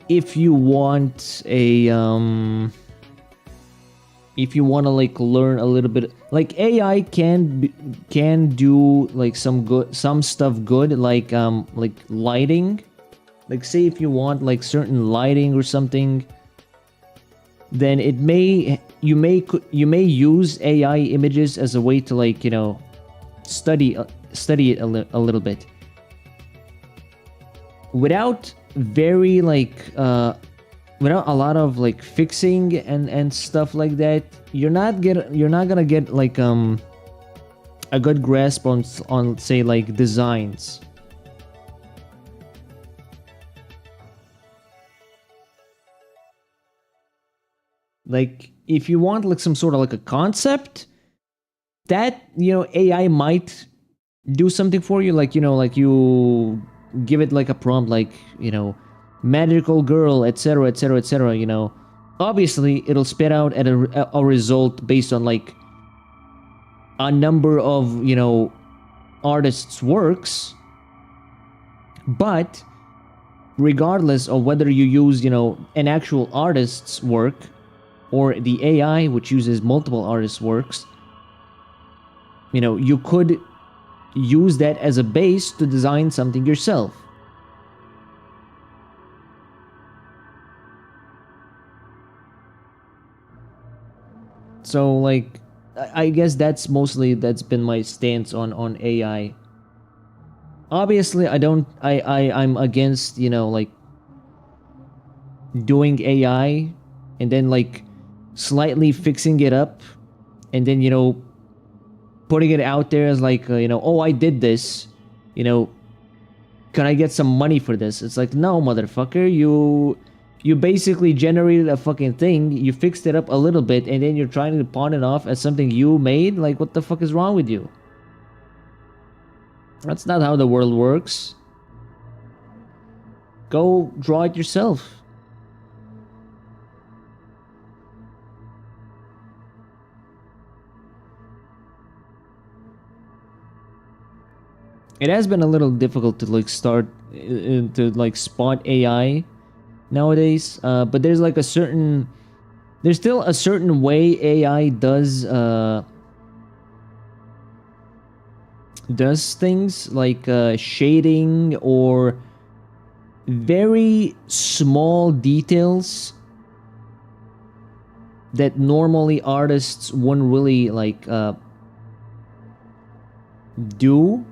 if you want a if you want to like learn a little bit, like AI can do like some stuff good, like lighting. Like, say if you want like certain lighting or something, then you may use AI images as a way to, like, you know, study it a little bit. Without very like without a lot of like fixing and stuff like that, you're not gonna get like a good grasp on say like designs. Like, if you want like some sort of like a concept, that, you know, AI might do something for you. Like, you know, like you give it like a prompt, like, you know, magical girl, etc, etc, etc, you know, obviously it'll spit out at a result based on like a number of, you know, artists' works. But regardless of whether you use, you know, an actual artist's work or the AI, which uses multiple artists' works, you know, you could use that as a base to design something yourself. So like, I guess that's been my stance on AI. Obviously, I'm against, you know, like doing AI and then like slightly fixing it up and then, you know, putting it out there as like, you know, oh, I did this, you know, can I get some money for this? It's like, no, motherfucker, you basically generated a fucking thing, you fixed it up a little bit, and then you're trying to pawn it off as something you made? Like, what the fuck is wrong with you? That's not how the world works. Go draw it yourself. It has been a little difficult to like start to like spot AI nowadays, but there's like a certain, there's still a certain way AI does things like shading or very small details that normally artists wouldn't really like do.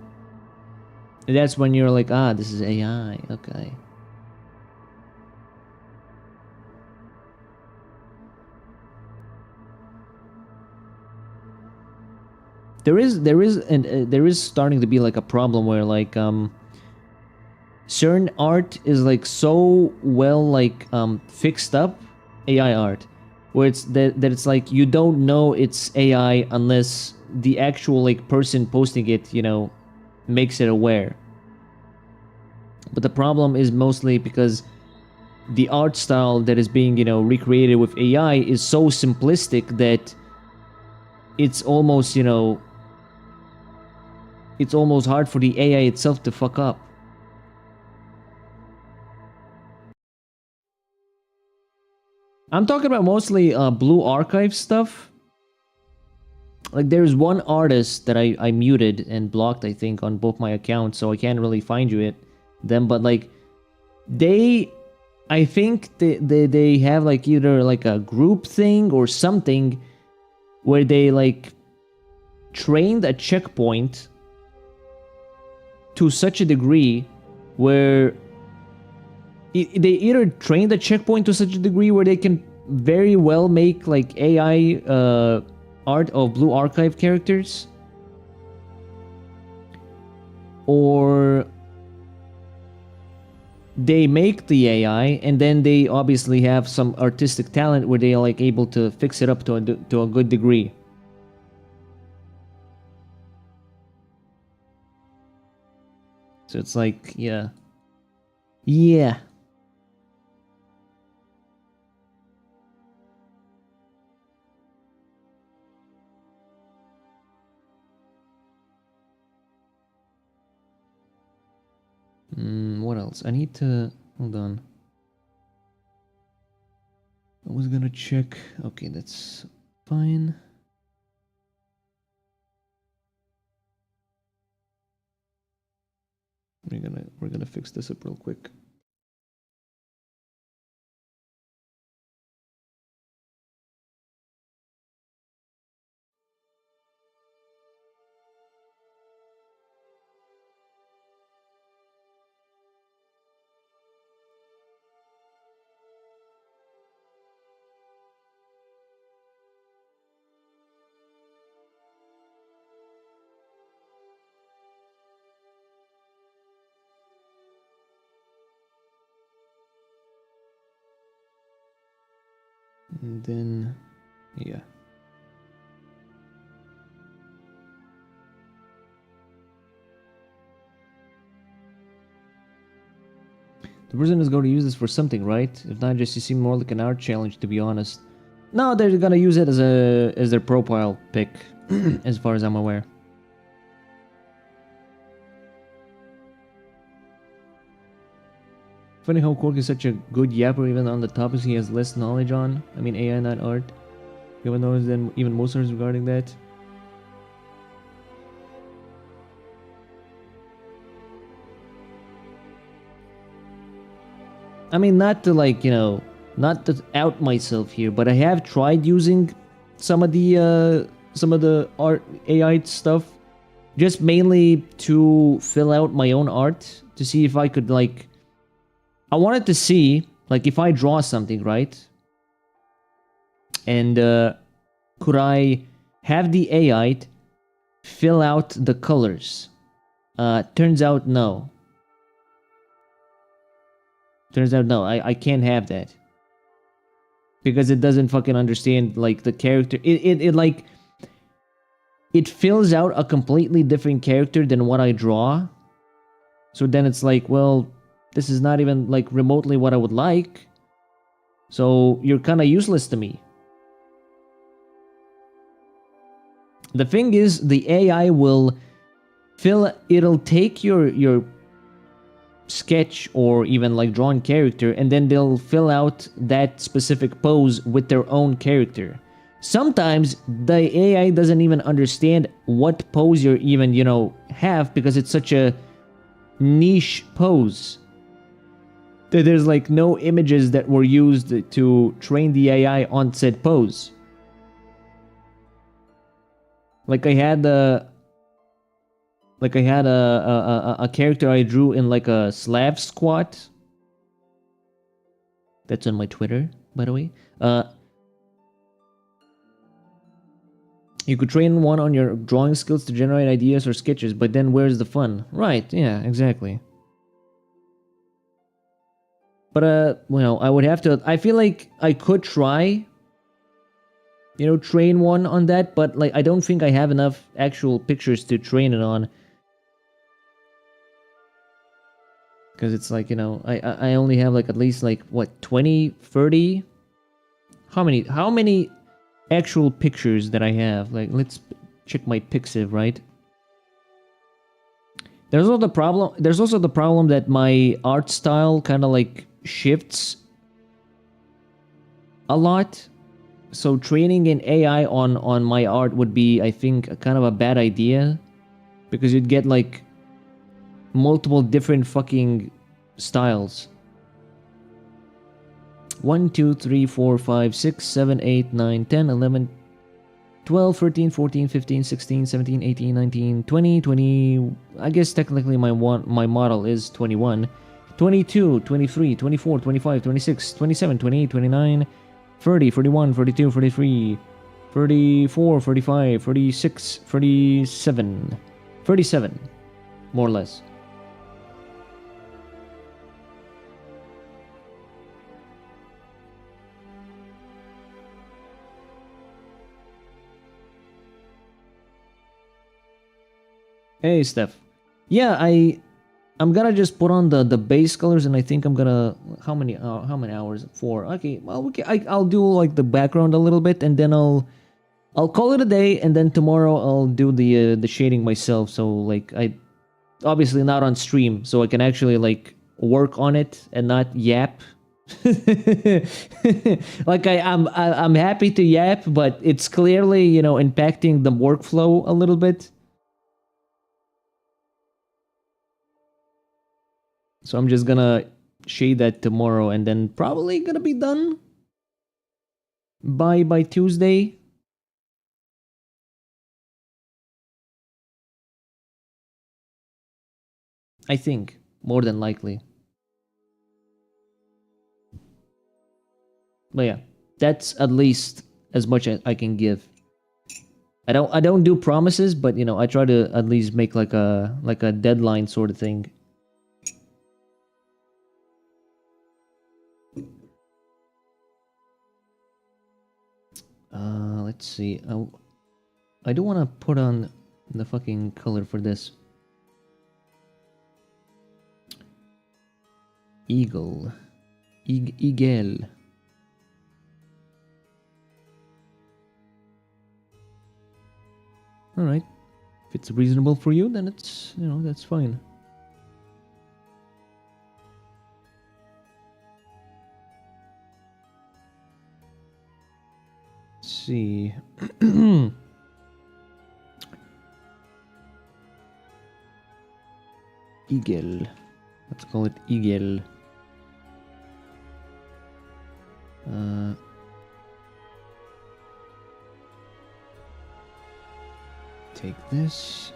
And that's when you're like, ah, this is AI, okay. There is starting to be like a problem where like certain art is like so well like fixed up, AI art, where it's that it's like you don't know it's AI unless the actual like person posting it, you know, makes it aware. But the problem is mostly because the art style that is being, you know, recreated with AI is so simplistic that it's almost, you know, it's almost hard for the AI itself to fuck up. I'm talking about mostly Blue Archive stuff. Like there's one artist that I muted and blocked, I think, on both my accounts, so I can't really find you them, but like I think they have like either like a group thing or something where they like trained a checkpoint to such a degree where they either train the checkpoint to such a degree where they can very well make like AI art of Blue Archive characters, or they make the AI and then they obviously have some artistic talent where they are like able to fix it up to a good degree. So it's like, yeah. Yeah. What else? I need to... Hold on. I was gonna check... Okay, that's fine. We're gonna fix this up real quick. And then, yeah. The person is going to use this for something, right? If not, just you seem more like an art challenge, to be honest. No, they're gonna use it as their profile pic, as far as I'm aware. Funny how Cork is such a good yapper even on the topics he has less knowledge on. I mean AI, not art. You ever notice then even most artists regarding that? I mean, not to like, you know, not to out myself here, but I have tried using some of the art AI stuff, just mainly to fill out my own art to see if I could like. I wanted to see like if I draw something, right, and could I have the AI fill out the colors? Turns out no. Turns out no, I can't have that. Because it doesn't fucking understand, like, the character. It like... It fills out a completely different character than what I draw. So then it's like, well, this is not even, like, remotely what I would like. So you're kind of useless to me. The thing is, the AI will it'll take your sketch or even like drawn character, and then they'll fill out that specific pose with their own character. Sometimes the AI doesn't even understand what pose you're even, you know, have, because it's such a niche pose that there's like no images that were used to train the AI on said pose. Like I had a character I drew in like a Slav squat. That's on my Twitter, by the way. You could train one on your drawing skills to generate ideas or sketches, but then where's the fun? Right, yeah, exactly. But, well, I would have to... I feel like I could try, you know, train one on that, but, like, I don't think I have enough actual pictures to train it on. Because it's like, you know, I only have, like, at least, like, what, 20, 30? How many actual pictures that I have? Like, let's check my Pixiv, right? There's also the problem that my art style kind of, like, shifts a lot. So training an AI on my art would be, I think, kind of a bad idea. Because you'd get, like, multiple different fucking styles. 1, 2, 3, 4, 5, 6, 7, 8, 9, 10, 11, 12, 13, 14, 15, 16, 17, 18, 19, 20, 20... I guess technically my model is 21. 22, 23, 24, 25, 26, 27, 28, 29, 30, 41, 42, 43, 34, 45, 46, 37. 37, more or less. Hey, Steph. Yeah, I'm gonna just put on the base colors, and I think I'm gonna... How many hours? 4. Okay, well, I'll do like the background a little bit, and then I'll call it a day, and then tomorrow I'll do the shading myself. So like I obviously not on stream, so I can actually like work on it and not yap. Like I'm happy to yap, but it's clearly, you know, impacting the workflow a little bit. So I'm just gonna shade that tomorrow, and then probably gonna be done by Tuesday. I think, more than likely. But yeah, that's at least as much as I can give. I don't do promises, but you know, I try to at least make like a deadline sort of thing. Let's see. I do want to put on the fucking color for this. Eagle. Eagle. Alright. If it's reasonable for you, then it's, you know, that's fine. Let's see. Eagle. Let's call it Eagle. Take this.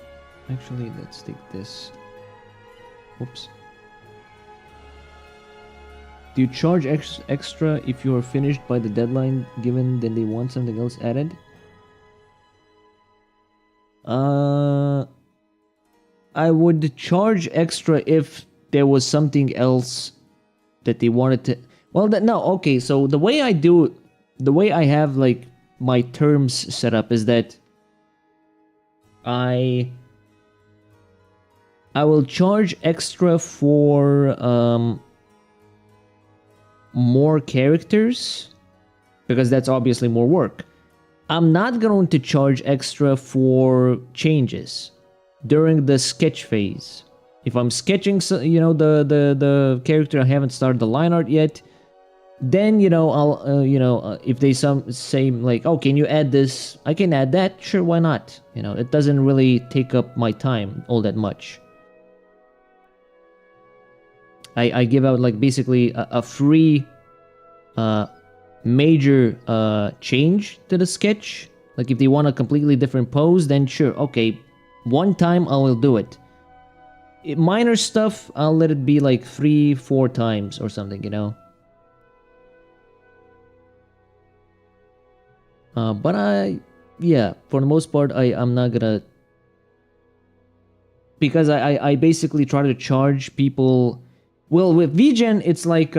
Actually, let's take this. Whoops. Do you charge extra if you are finished by the deadline given then they want something else added? I would charge extra if there was something else that they wanted to... Well, no, okay, so the way I have, like, my terms set up is that I will charge extra for, more characters, because that's obviously more work. I'm not going to charge extra for changes during the sketch phase. If I'm sketching, you know, the character, I haven't started the line art yet, then, you know, I'll, you know, if they say like, oh, can you add this? I can add that. Sure, why not? You know, it doesn't really take up my time all that much. I give out like basically a free major change to the sketch. Like if they want a completely different pose, then sure, okay, one time I will do it. Minor stuff, I'll let it be like 3-4 times or something, you know. But yeah, for the most part, I'm not gonna, because I basically try to charge people. Well, with VGen, it's like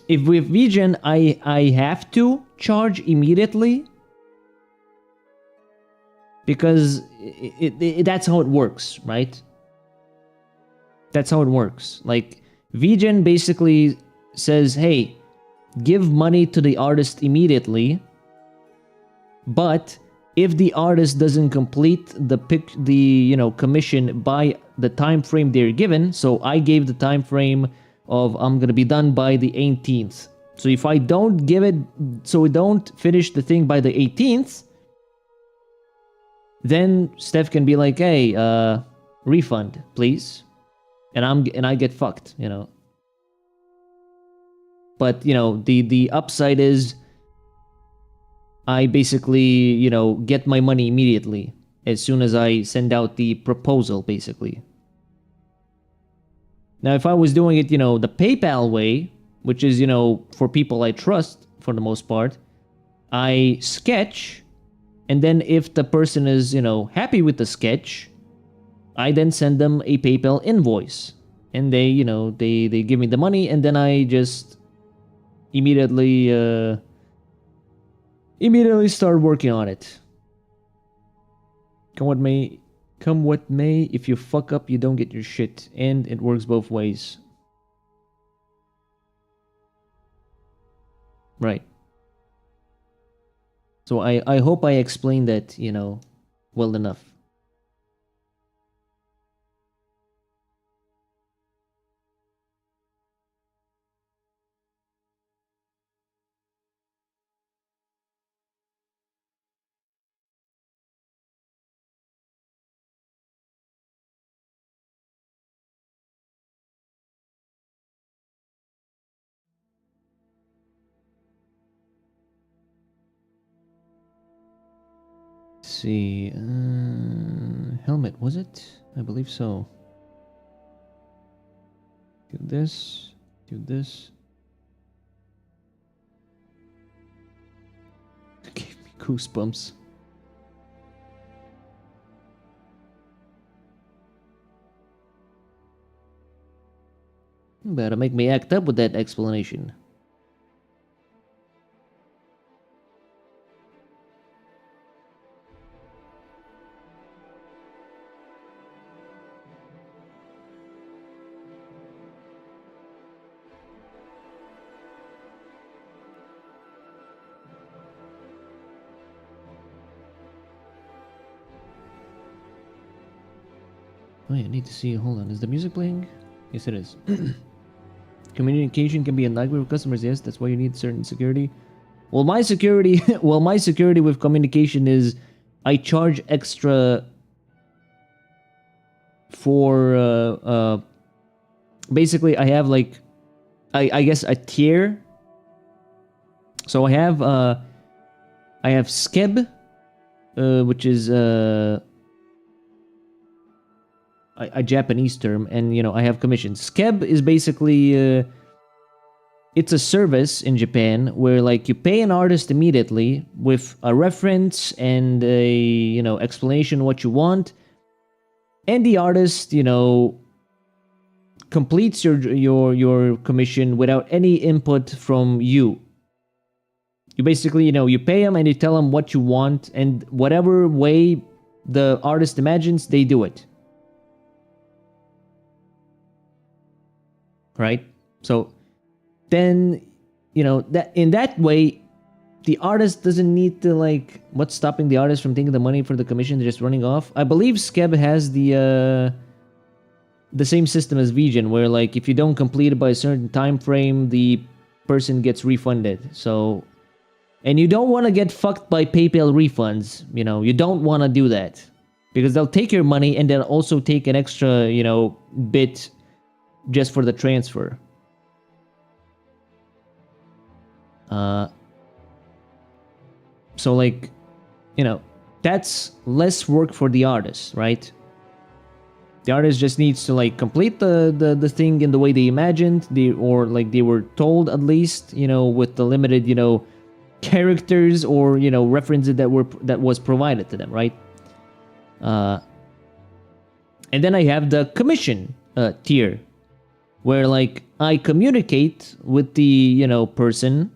if with VGen I have to charge immediately because that's how it works, right? That's how it works. Like VGen basically says, hey, give money to the artist immediately, but if the artist doesn't complete the you know, commission by the time frame they're given, so I gave the time frame of I'm gonna be done by the 18th. So if I don't give it, so we don't finish the thing by the 18th, then Steph can be like, hey, refund, please, and I get fucked, you know. But you know, the upside is I basically, you know, get my money immediately as soon as I send out the proposal, basically. Now, if I was doing it, you know, the PayPal way, which is, you know, for people I trust for the most part, I sketch, and then if the person is, you know, happy with the sketch, I then send them a PayPal invoice. And they, you know, they give me the money, and then I just immediately start working on it. Come what may, if you fuck up, you don't get your shit, and it works both ways. Right. So I hope I explained that, you know, well enough. Let's see, helmet, was it? I believe so. Do this, do this. Gave me goosebumps. Better make me act up with that explanation. Oh, yeah, I need to see. Hold on. Is the music playing? Yes, it is. Communication can be a nightmare with customers. Yes, that's why you need certain security. Well, my security, well, my security with communication is I charge extra for basically I have like I guess a tier. So I have skeb, which is a Japanese term, and you know I have commission. Skeb is basically it's a service in Japan where like you pay an artist immediately with a reference and a, you know, explanation what you want, and the artist, you know, completes your commission without any input from you. You basically, you know, you pay them and you tell them what you want, and whatever way the artist imagines, they do it. Right? So then, you know, that in that way, the artist doesn't need to like, what's stopping the artist from taking the money for the commission? They're just running off. I believe Skeb has the same system as Vgen, where like if you don't complete it by a certain time frame, the person gets refunded. So, and you don't want to get fucked by PayPal refunds. You know, you don't want to do that because they'll take your money and they'll also take an extra, you know, bit just for the transfer. So like, you know, that's less work for the artist, right? The artist just needs to like complete the thing in the way they imagined, or like they were told at least, you know, with the limited, you know, characters or, you know, references that was provided to them, right? And then I have the commission tier, where like I communicate with the, you know, person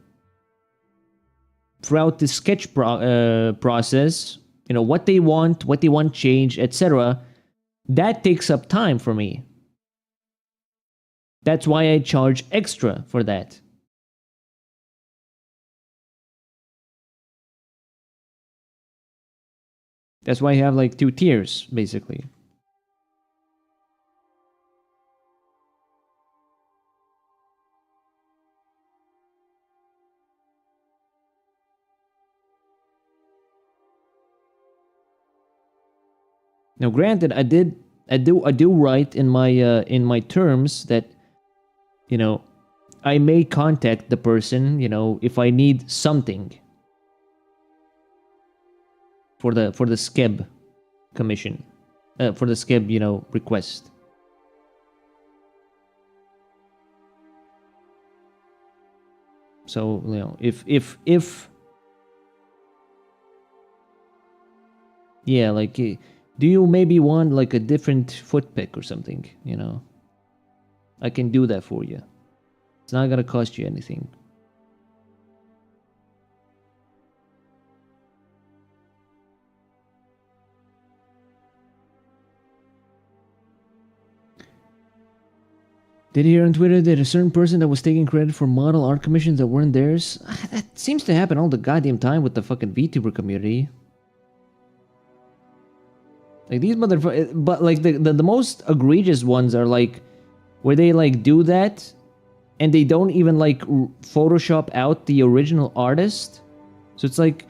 throughout the sketch process, you know, what they want changed, etc. That takes up time for me. That's why I charge extra for that. That's why I have like 2 tiers, basically. Now, granted, I do write in my terms that, you know, I may contact the person, you know, if I need something for the skeb commission, for the skeb, you know, request. So, you know, if yeah, like, do you maybe want like a different foot pick or something, you know? I can do that for you. It's not gonna cost you anything. Did you hear on Twitter that a certain person that was taking credit for model art commissions that weren't theirs? That seems to happen all the goddamn time with the fucking VTuber community. Like these motherfuckers, but like the most egregious ones are like where they like do that and they don't even like Photoshop out the original artist. So it's like,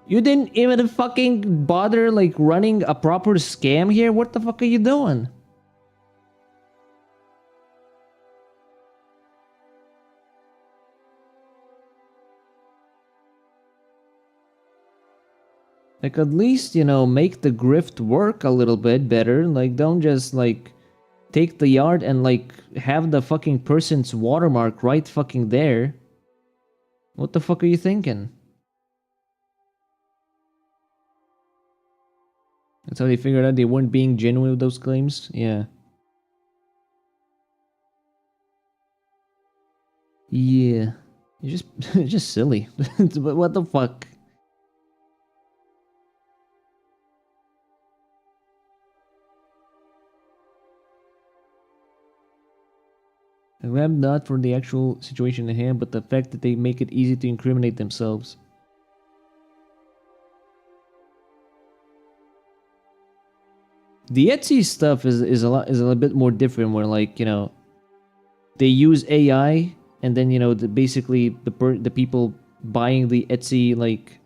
you didn't even fucking bother like running a proper scam here? What the fuck are you doing? Like, at least, you know, make the grift work a little bit better. Like, don't just, like, take the art and, like, have the fucking person's watermark right fucking there. What the fuck are you thinking? That's how they figured out they weren't being genuine with those claims? Yeah. Yeah. You're just silly. But what the fuck? I'm not for the actual situation at hand, but the fact that they make it easy to incriminate themselves. The Etsy stuff is a little bit more different, where like, you know, they use AI and then, you know, basically the people buying the Etsy like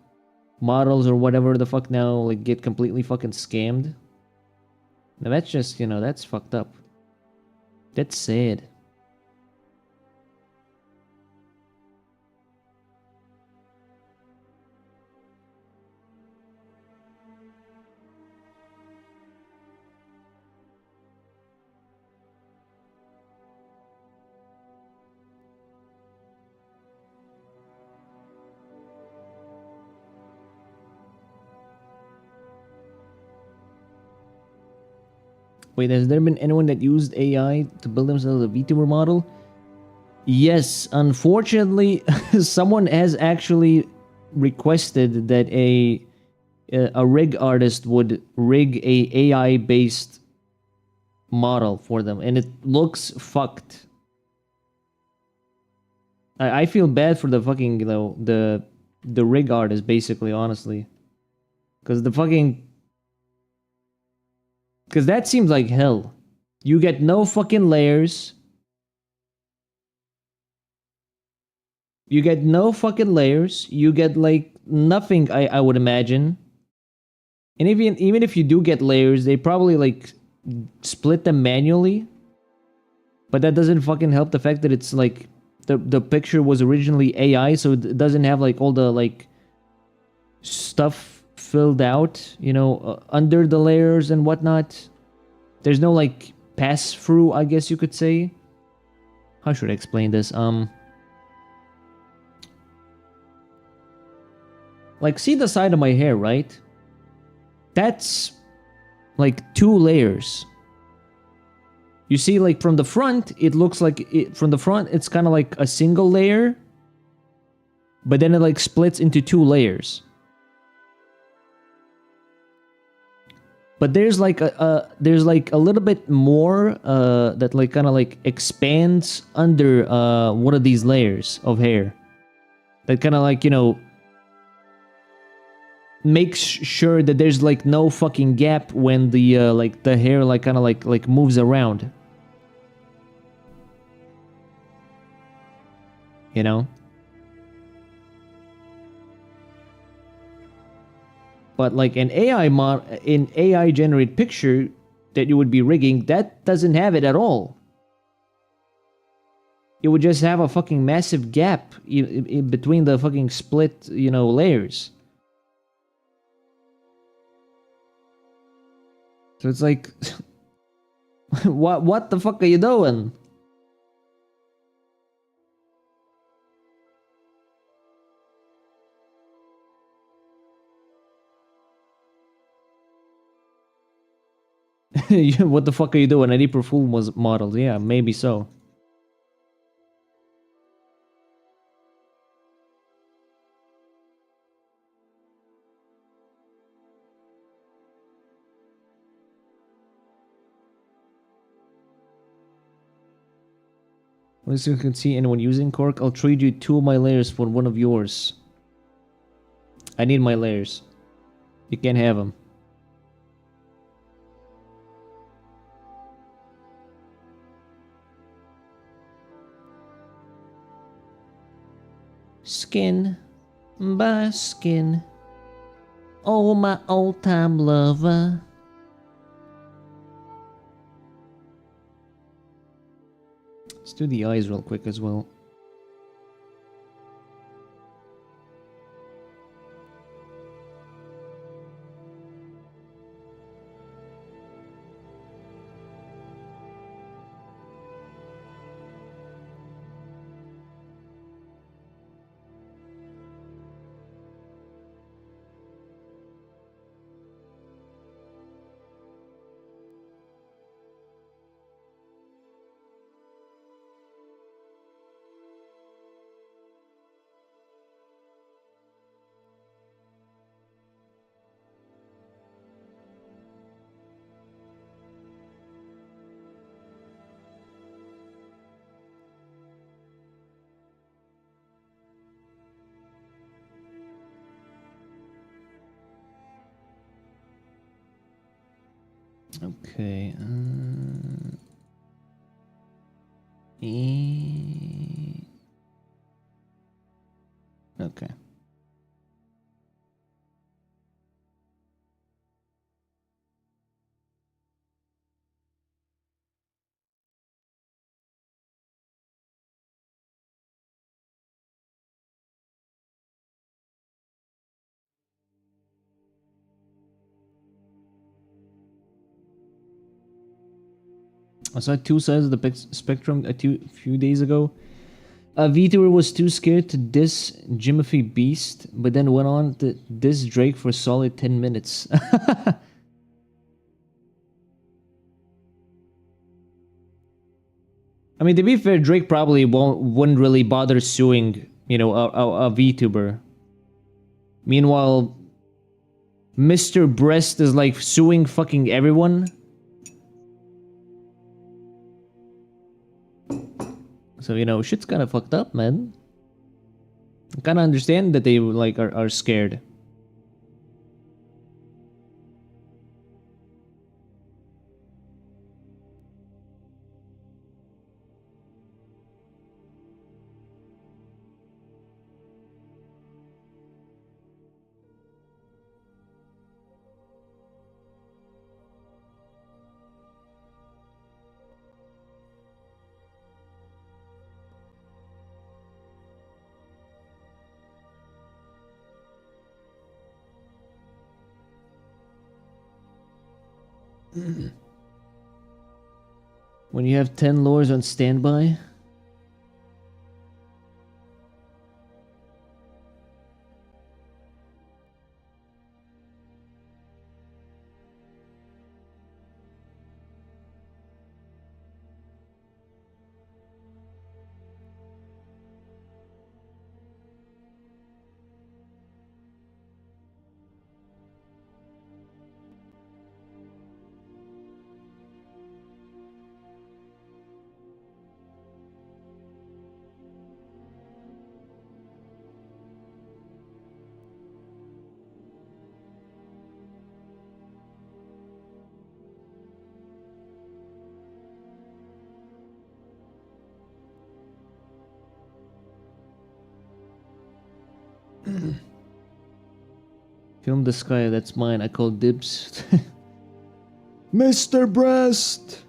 models or whatever the fuck now like get completely fucking scammed. Now that's just, you know, that's fucked up. That's sad. Wait, has there been anyone that used AI to build themselves a VTuber model? Yes, unfortunately, someone has actually requested that a rig artist would rig a AI based model for them, and it looks fucked. I feel bad for the fucking, you know, the rig artist, basically, honestly, because the fucking, because that seems like hell. You get no fucking layers. You get no fucking layers. You get like nothing, I would imagine. And even if you do get layers, they probably like split them manually. But that doesn't fucking help the fact that it's like the picture was originally AI, so it doesn't have like all the like stuff filled out, you know, under the layers and whatnot. There's no like pass through, I guess you could say. How should I explain this? Like, see the side of my hair, right? That's like 2 layers. You see, like from the front, it looks like from the front, it's kind of like a single layer, but then it like splits into 2 layers. But there's like there's like a little bit more that like kind of like expands under one of these layers of hair. That kind of like, you know, makes sure that there's like no fucking gap when the like the hair like kind of like moves around. You know? But like an AI generated picture that you would be rigging, that doesn't have it at all. It would just have a fucking massive gap in between the fucking split, you know, layers. So it's like, what the fuck are you doing? What the fuck are you doing? An April Fool was modeled. Yeah, maybe so. Unless you can see anyone using cork, I'll trade you 2 of my layers for 1 of yours. I need my layers. You can't have them. Skin by skin. Oh, my old time lover. Let's do the eyes real quick as well. Okay. Okay. I saw two sides of the spectrum a few days ago. vtuber was too scared to diss Jimothy Beast, but then went on to diss Drake for a solid 10 minutes. I mean, to be fair, Drake probably wouldn't really bother suing, you know, a VTuber. Meanwhile, Mr. Breast is like suing fucking everyone. So, you know, shit's kind of fucked up, man. I kind of understand that they like are scared. When you have 10 lures on standby. Film the sky, that's mine. I call dibs. Mr. Breast!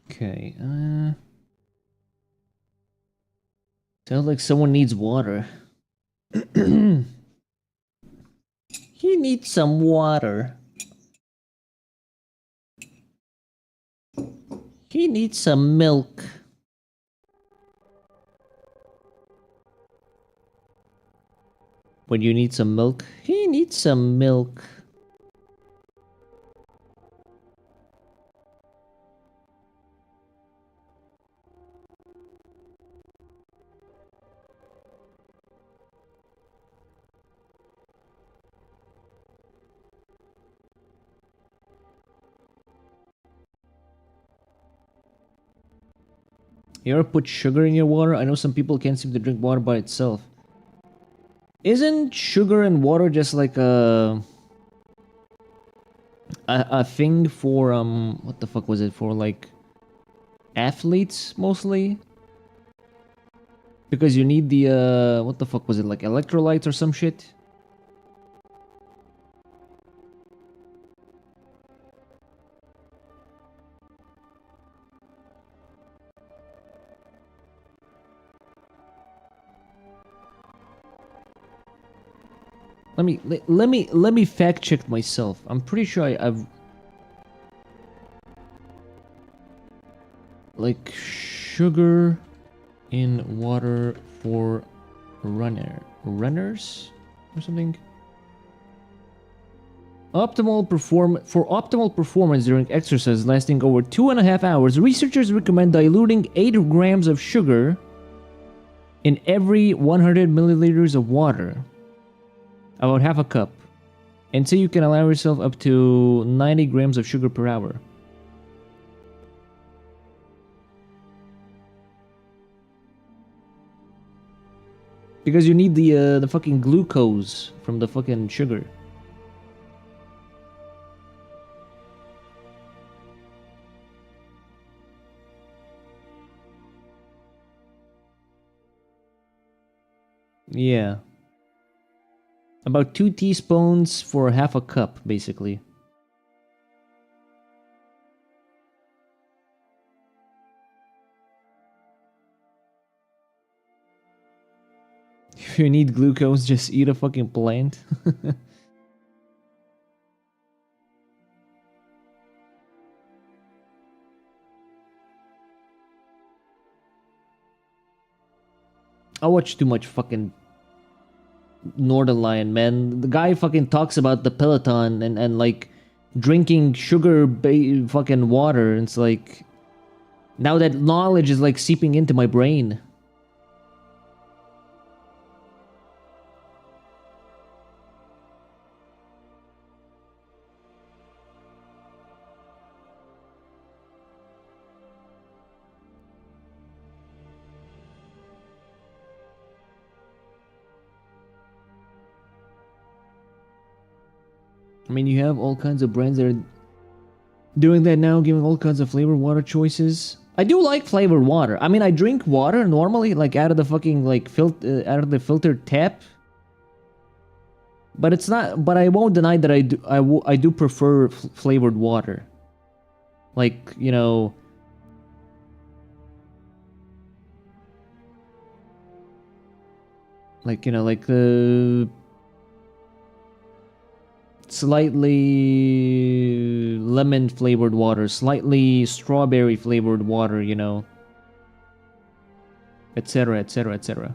Okay, sounds like someone needs water. He needs some water. He needs some milk. When you need some milk, he needs some milk. You ever put sugar in your water? I know some people can't seem to drink water by itself. Isn't sugar and water just like a thing for what the fuck was it for, like athletes mostly? Because you need the what the fuck was it, like electrolytes or some shit? Let me fact check myself. I'm pretty sure I've like sugar in water for runners or something. Optimal performance during exercise lasting over 2.5 hours, researchers recommend diluting 8 grams of sugar in every 100 milliliters of water, about half a cup, and so you can allow yourself up to 90 grams of sugar per hour. Because you need the fucking glucose from the fucking sugar. Yeah. About 2 teaspoons for half a cup, basically. If you need glucose, just eat a fucking plant. I watch too much fucking Northern Lion, man. The guy fucking talks about the Peloton and like drinking fucking water. And it's like, now that knowledge is like seeping into my brain. I mean, you have all kinds of brands that are doing that now, giving all kinds of flavored water choices. I do like flavored water. I mean, I drink water normally, like out of the fucking like out of the filtered tap. But it's not. But I won't deny that I do prefer flavored water. Like, you know, like the slightly lemon flavored water, slightly strawberry flavored water, you know, etc., etc., etc.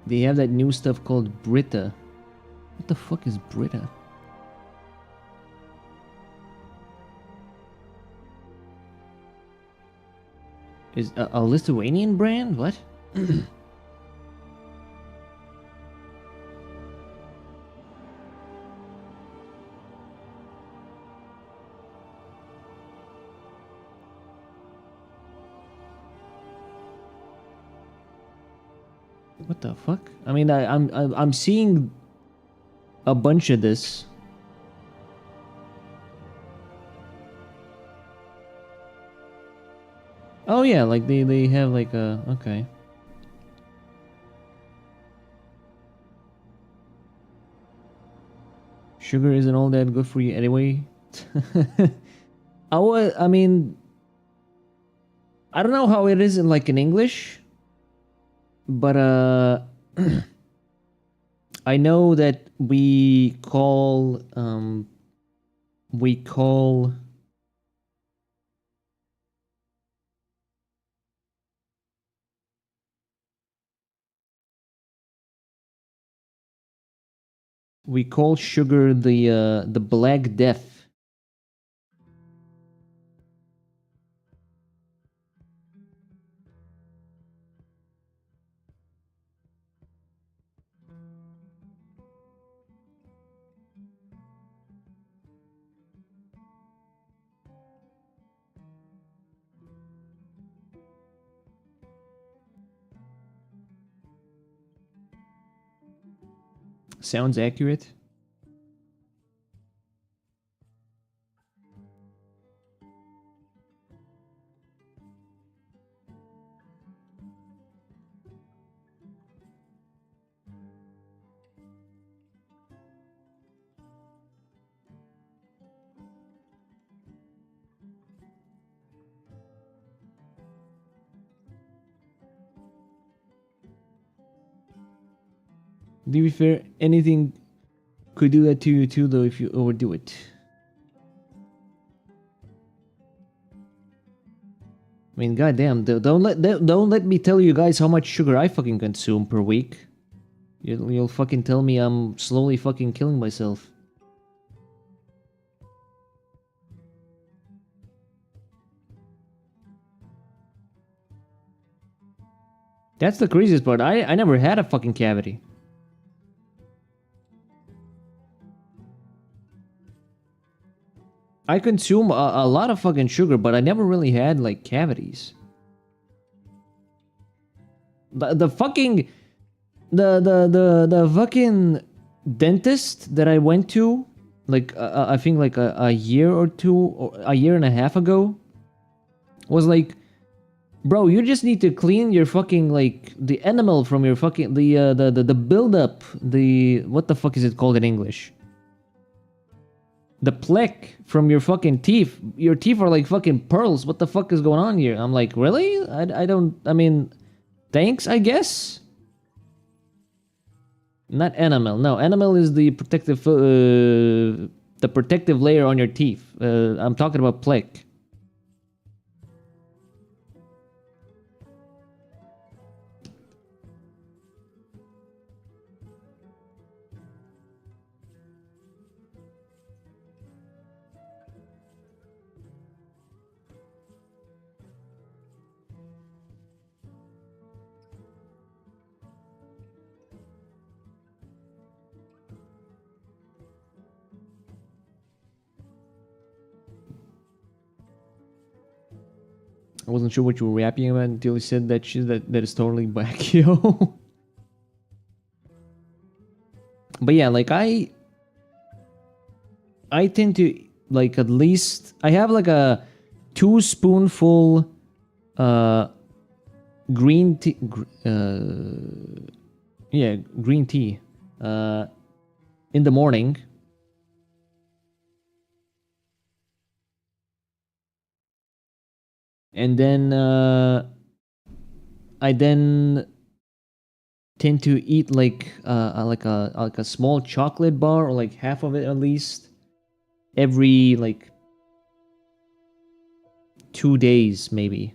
They have that new stuff called Brita. What the fuck is Brita? Is a Lithuanian brand? What? What the fuck? I mean, I'm seeing a bunch of this. Oh yeah, like they have like a okay. Sugar isn't all that good for you anyway. I mean, I don't know how it is in like in English, but I know that we call sugar the Black Death. Sounds accurate. To be fair, anything could do that to you too, though, if you overdo it. I mean, goddamn, don't let me tell you guys how much sugar I fucking consume per week. You'll fucking tell me I'm slowly fucking killing myself. That's the craziest part. I never had a fucking cavity. I consume a lot of fucking sugar, but I never really had like cavities. The fucking the fucking dentist that I went to, like I think like a year or two, or a year and a half ago, was like, bro, you just need to clean your fucking like the enamel from your fucking the buildup, the what the fuck is it called in English? The plaque from your fucking teeth. Your teeth are like fucking pearls. What the fuck is going on here? I'm like, really? I don't. I mean, thanks, I guess. Not enamel. No, enamel is the protective layer on your teeth. I'm talking about plaque. I wasn't sure what you were rapping about until you said that shit that is totally back, yo. But yeah, like I tend to like at least I have like a 2 spoonful green tea green tea in the morning. And then I then tend to eat like a small chocolate bar, or like half of it at least, every like 2 days maybe.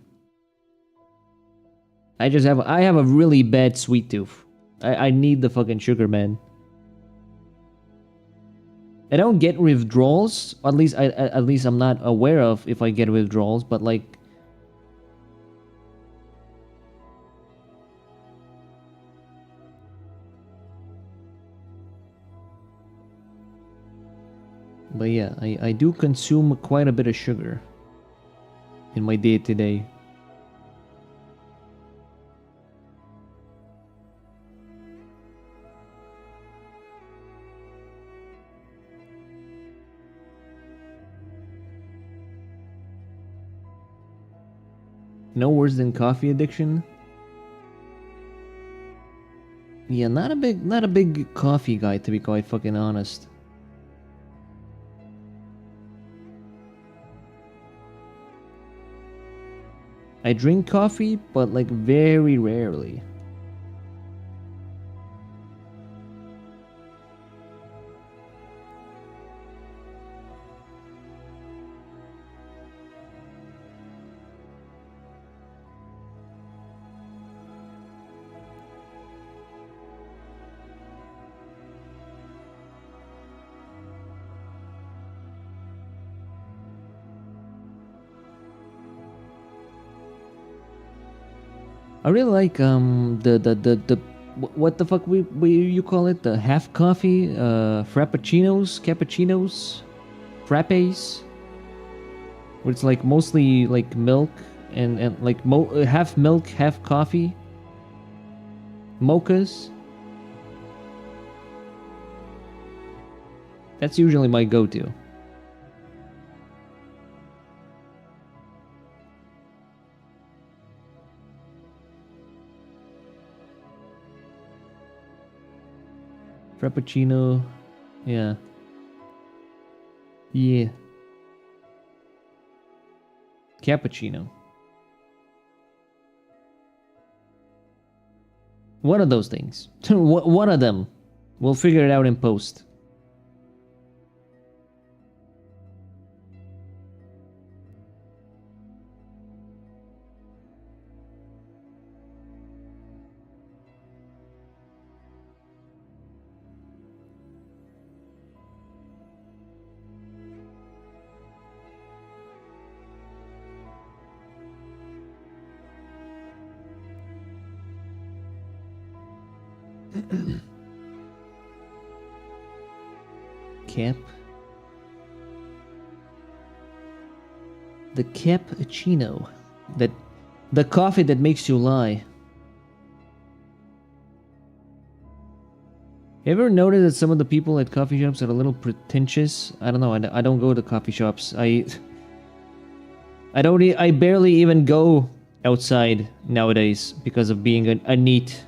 I have a really bad sweet tooth. I need the fucking sugar, man. I don't get withdrawals, at least I'm not aware of if I get withdrawals, but like But yeah, I do consume quite a bit of sugar in my day-to-day. No worse than coffee addiction. Yeah, not a big coffee guy, to be quite fucking honest. I drink coffee, but like very rarely. I really like the what the fuck we you call it, the half coffee frappuccinos, cappuccinos, frappes, where it's like mostly like milk and like half milk, half coffee, mochas. That's usually my go-to. Frappuccino, yeah. Yeah. Cappuccino. One of those things. One of them. We'll figure it out in post. Cap. The cappuccino. The coffee that makes you lie. You ever noticed that some of the people at coffee shops are a little pretentious? I don't know. I don't go to coffee shops. I barely even go outside nowadays because of being a neat.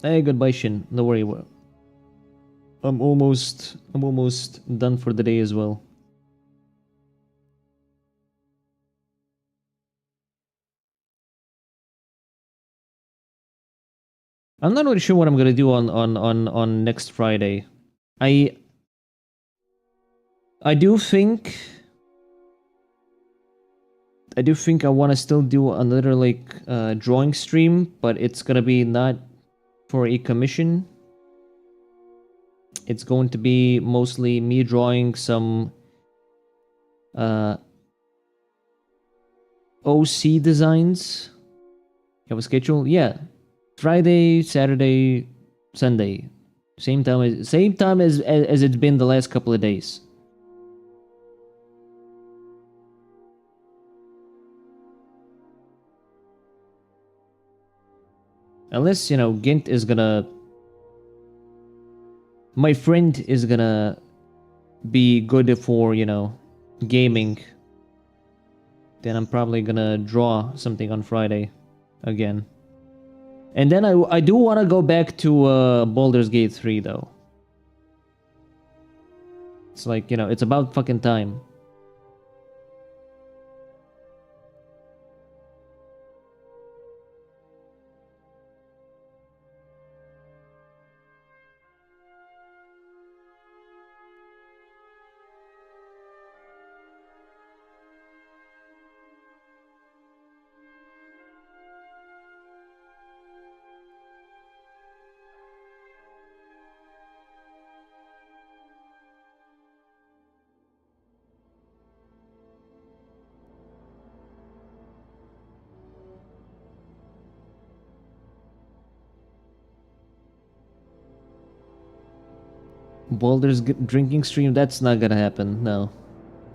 Hey, goodbye, Shin. Don't worry. I'm almost done for the day as well. I'm not really sure what I'm gonna do on next Friday. I do think I want to still do another like drawing stream, but it's gonna be not for a commission. It's going to be mostly me drawing some OC designs. You have a schedule? Yeah. Friday, Saturday, Sunday. Same time as it's been the last couple of days. Unless, you know, Gint is gonna... My friend is gonna be good for, you know, gaming. Then I'm probably gonna draw something on Friday again. And then I do want to go back to Baldur's Gate 3 though. It's like, you know, it's about fucking time. Drinking stream, that's not gonna happen. No,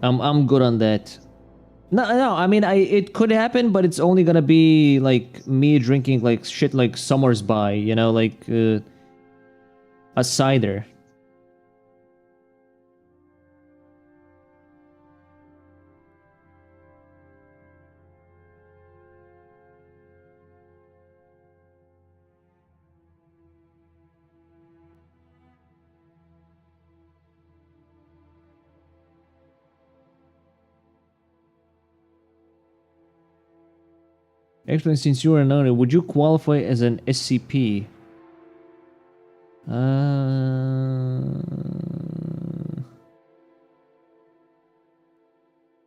I'm good on that. No. I mean, it could happen, but it's only gonna be like me drinking like shit like Summers by, you know, like a cider. Actually, since you are an owner, would you qualify as an SCP?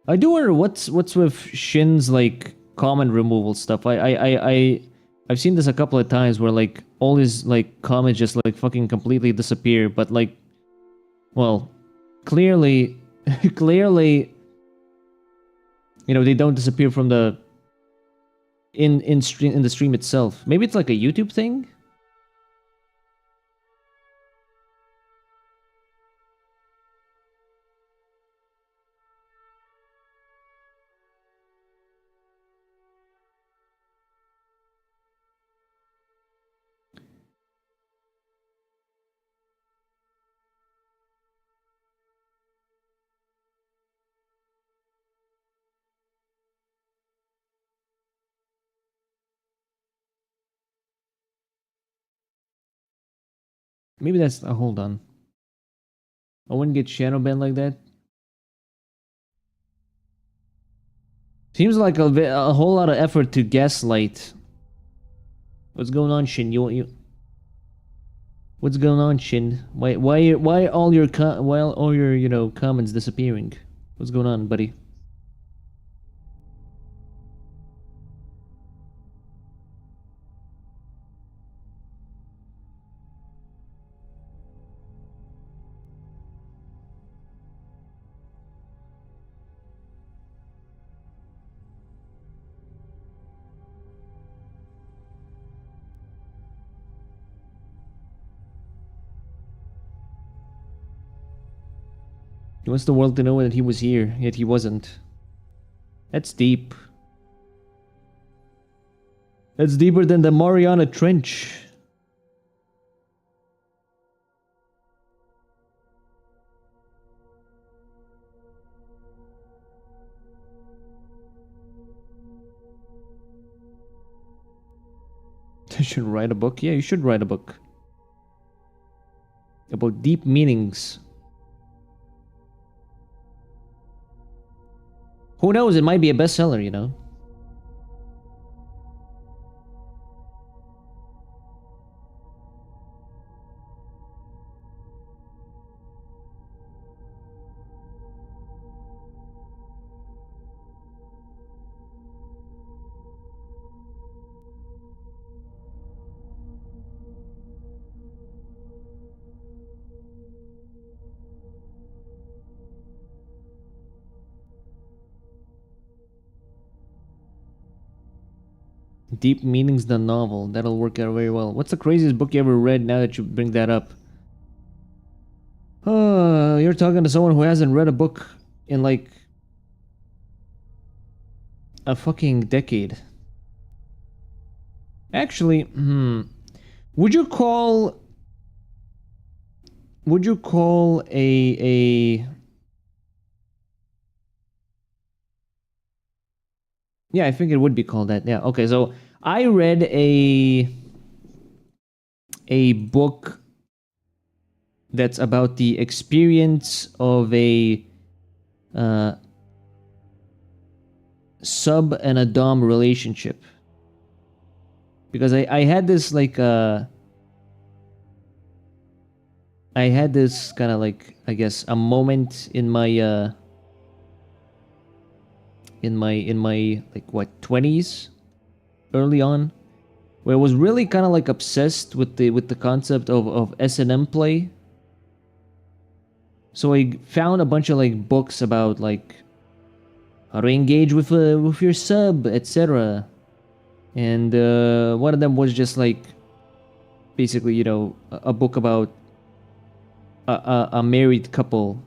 I do wonder what's with Shin's like comment removal stuff. I've seen this a couple of times where like all his like comments just like fucking completely disappear, but like, well, clearly, clearly, you know, they don't disappear from the in the stream itself. Maybe it's like a YouTube thing. Maybe that's... hold on. I wouldn't get shadow banned like that. Seems like a whole lot of effort to gaslight. What's going on, Shin? What's going on, Shin? Why all your comments disappearing? What's going on, buddy? He wants the world to know that he was here, yet he wasn't. That's deep. That's deeper than the Mariana Trench. I should write a book? Yeah, you should write a book. About deep meanings. Who knows, it might be a bestseller, you know? Deep meanings, the novel. That'll work out very well. What's the craziest book you ever read now that you bring that up? You're talking to someone who hasn't read a book in like a fucking decade. Actually, would you call a yeah, I think it would be called that. Yeah. Okay, so I read a book that's about the experience of a sub and a dom relationship. Because I had this like I had this kind of like, I guess, a moment in my like what, 20s, early on, where I was really kind of like obsessed with the concept of S&M play. So I found a bunch of like books about like how to engage with your sub, etc. And one of them was just like basically, you know, a book about a married couple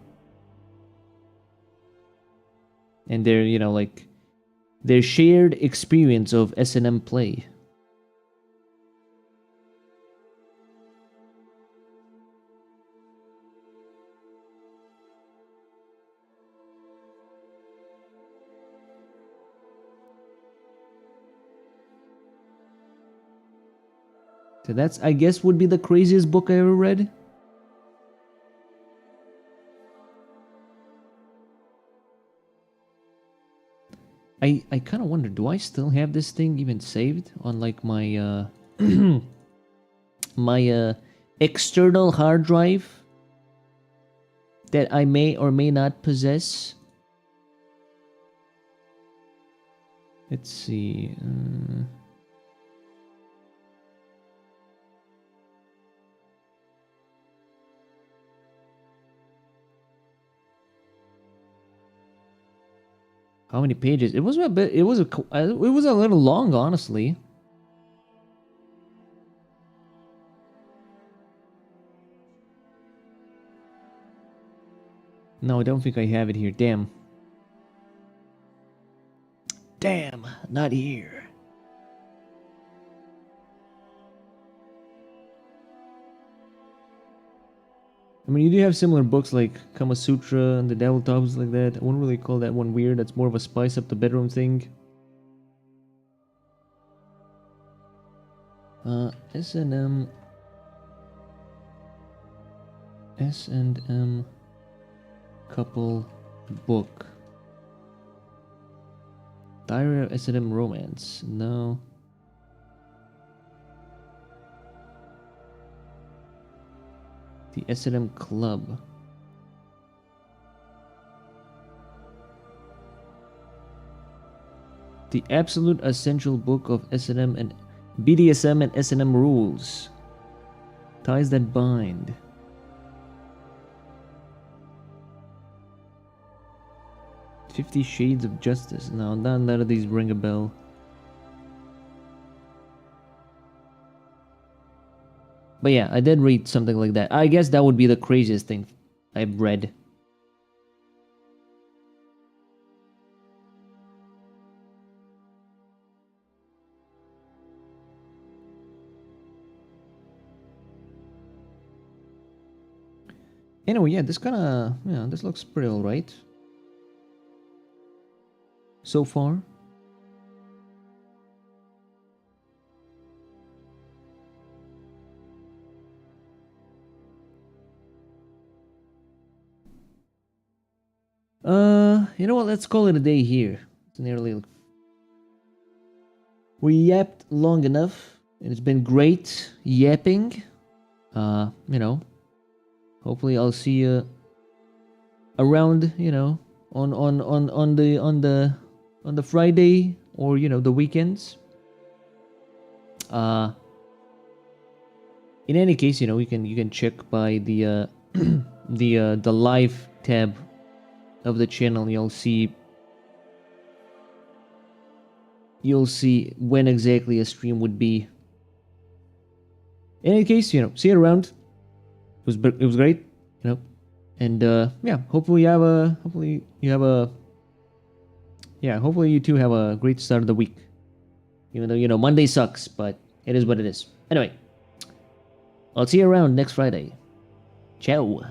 and their, you know, like their shared experience of S&M play. So that's, I guess, would be the craziest book I ever read. I kind of wonder, do I still have this thing even saved on like my my external hard drive that I may or may not possess? Let's see. How many pages? It was a bit. It was a little long, honestly. No, I don't think I have it here. Damn. Damn, not here. I mean, you do have similar books like Kama Sutra and the Devil Tops like that. I wouldn't really call that one weird. That's more of a spice up the bedroom thing. S&M. S&M couple book. Diary of S&M romance. No. The S&M club. The absolute essential book of S&M and BDSM and S&M rules. Ties that bind. "50 Shades of Justice." No, none of these ring a bell. But yeah, I did read something like that. I guess that would be the craziest thing I've read. Anyway, yeah, this kind of, this looks pretty alright. So far. You know what? Let's call it a day here. It's nearly. We yapped long enough, and it's been great yapping. Hopefully I'll see you around. On the Friday or the weekends. In any case, you can check by the the live tab of the channel. You'll see when exactly a stream would be. In any case, see you around. It was great, and hopefully you two have a great start of the week. Even though Monday sucks, but it is what it is. Anyway, I'll see you around next Friday. Ciao.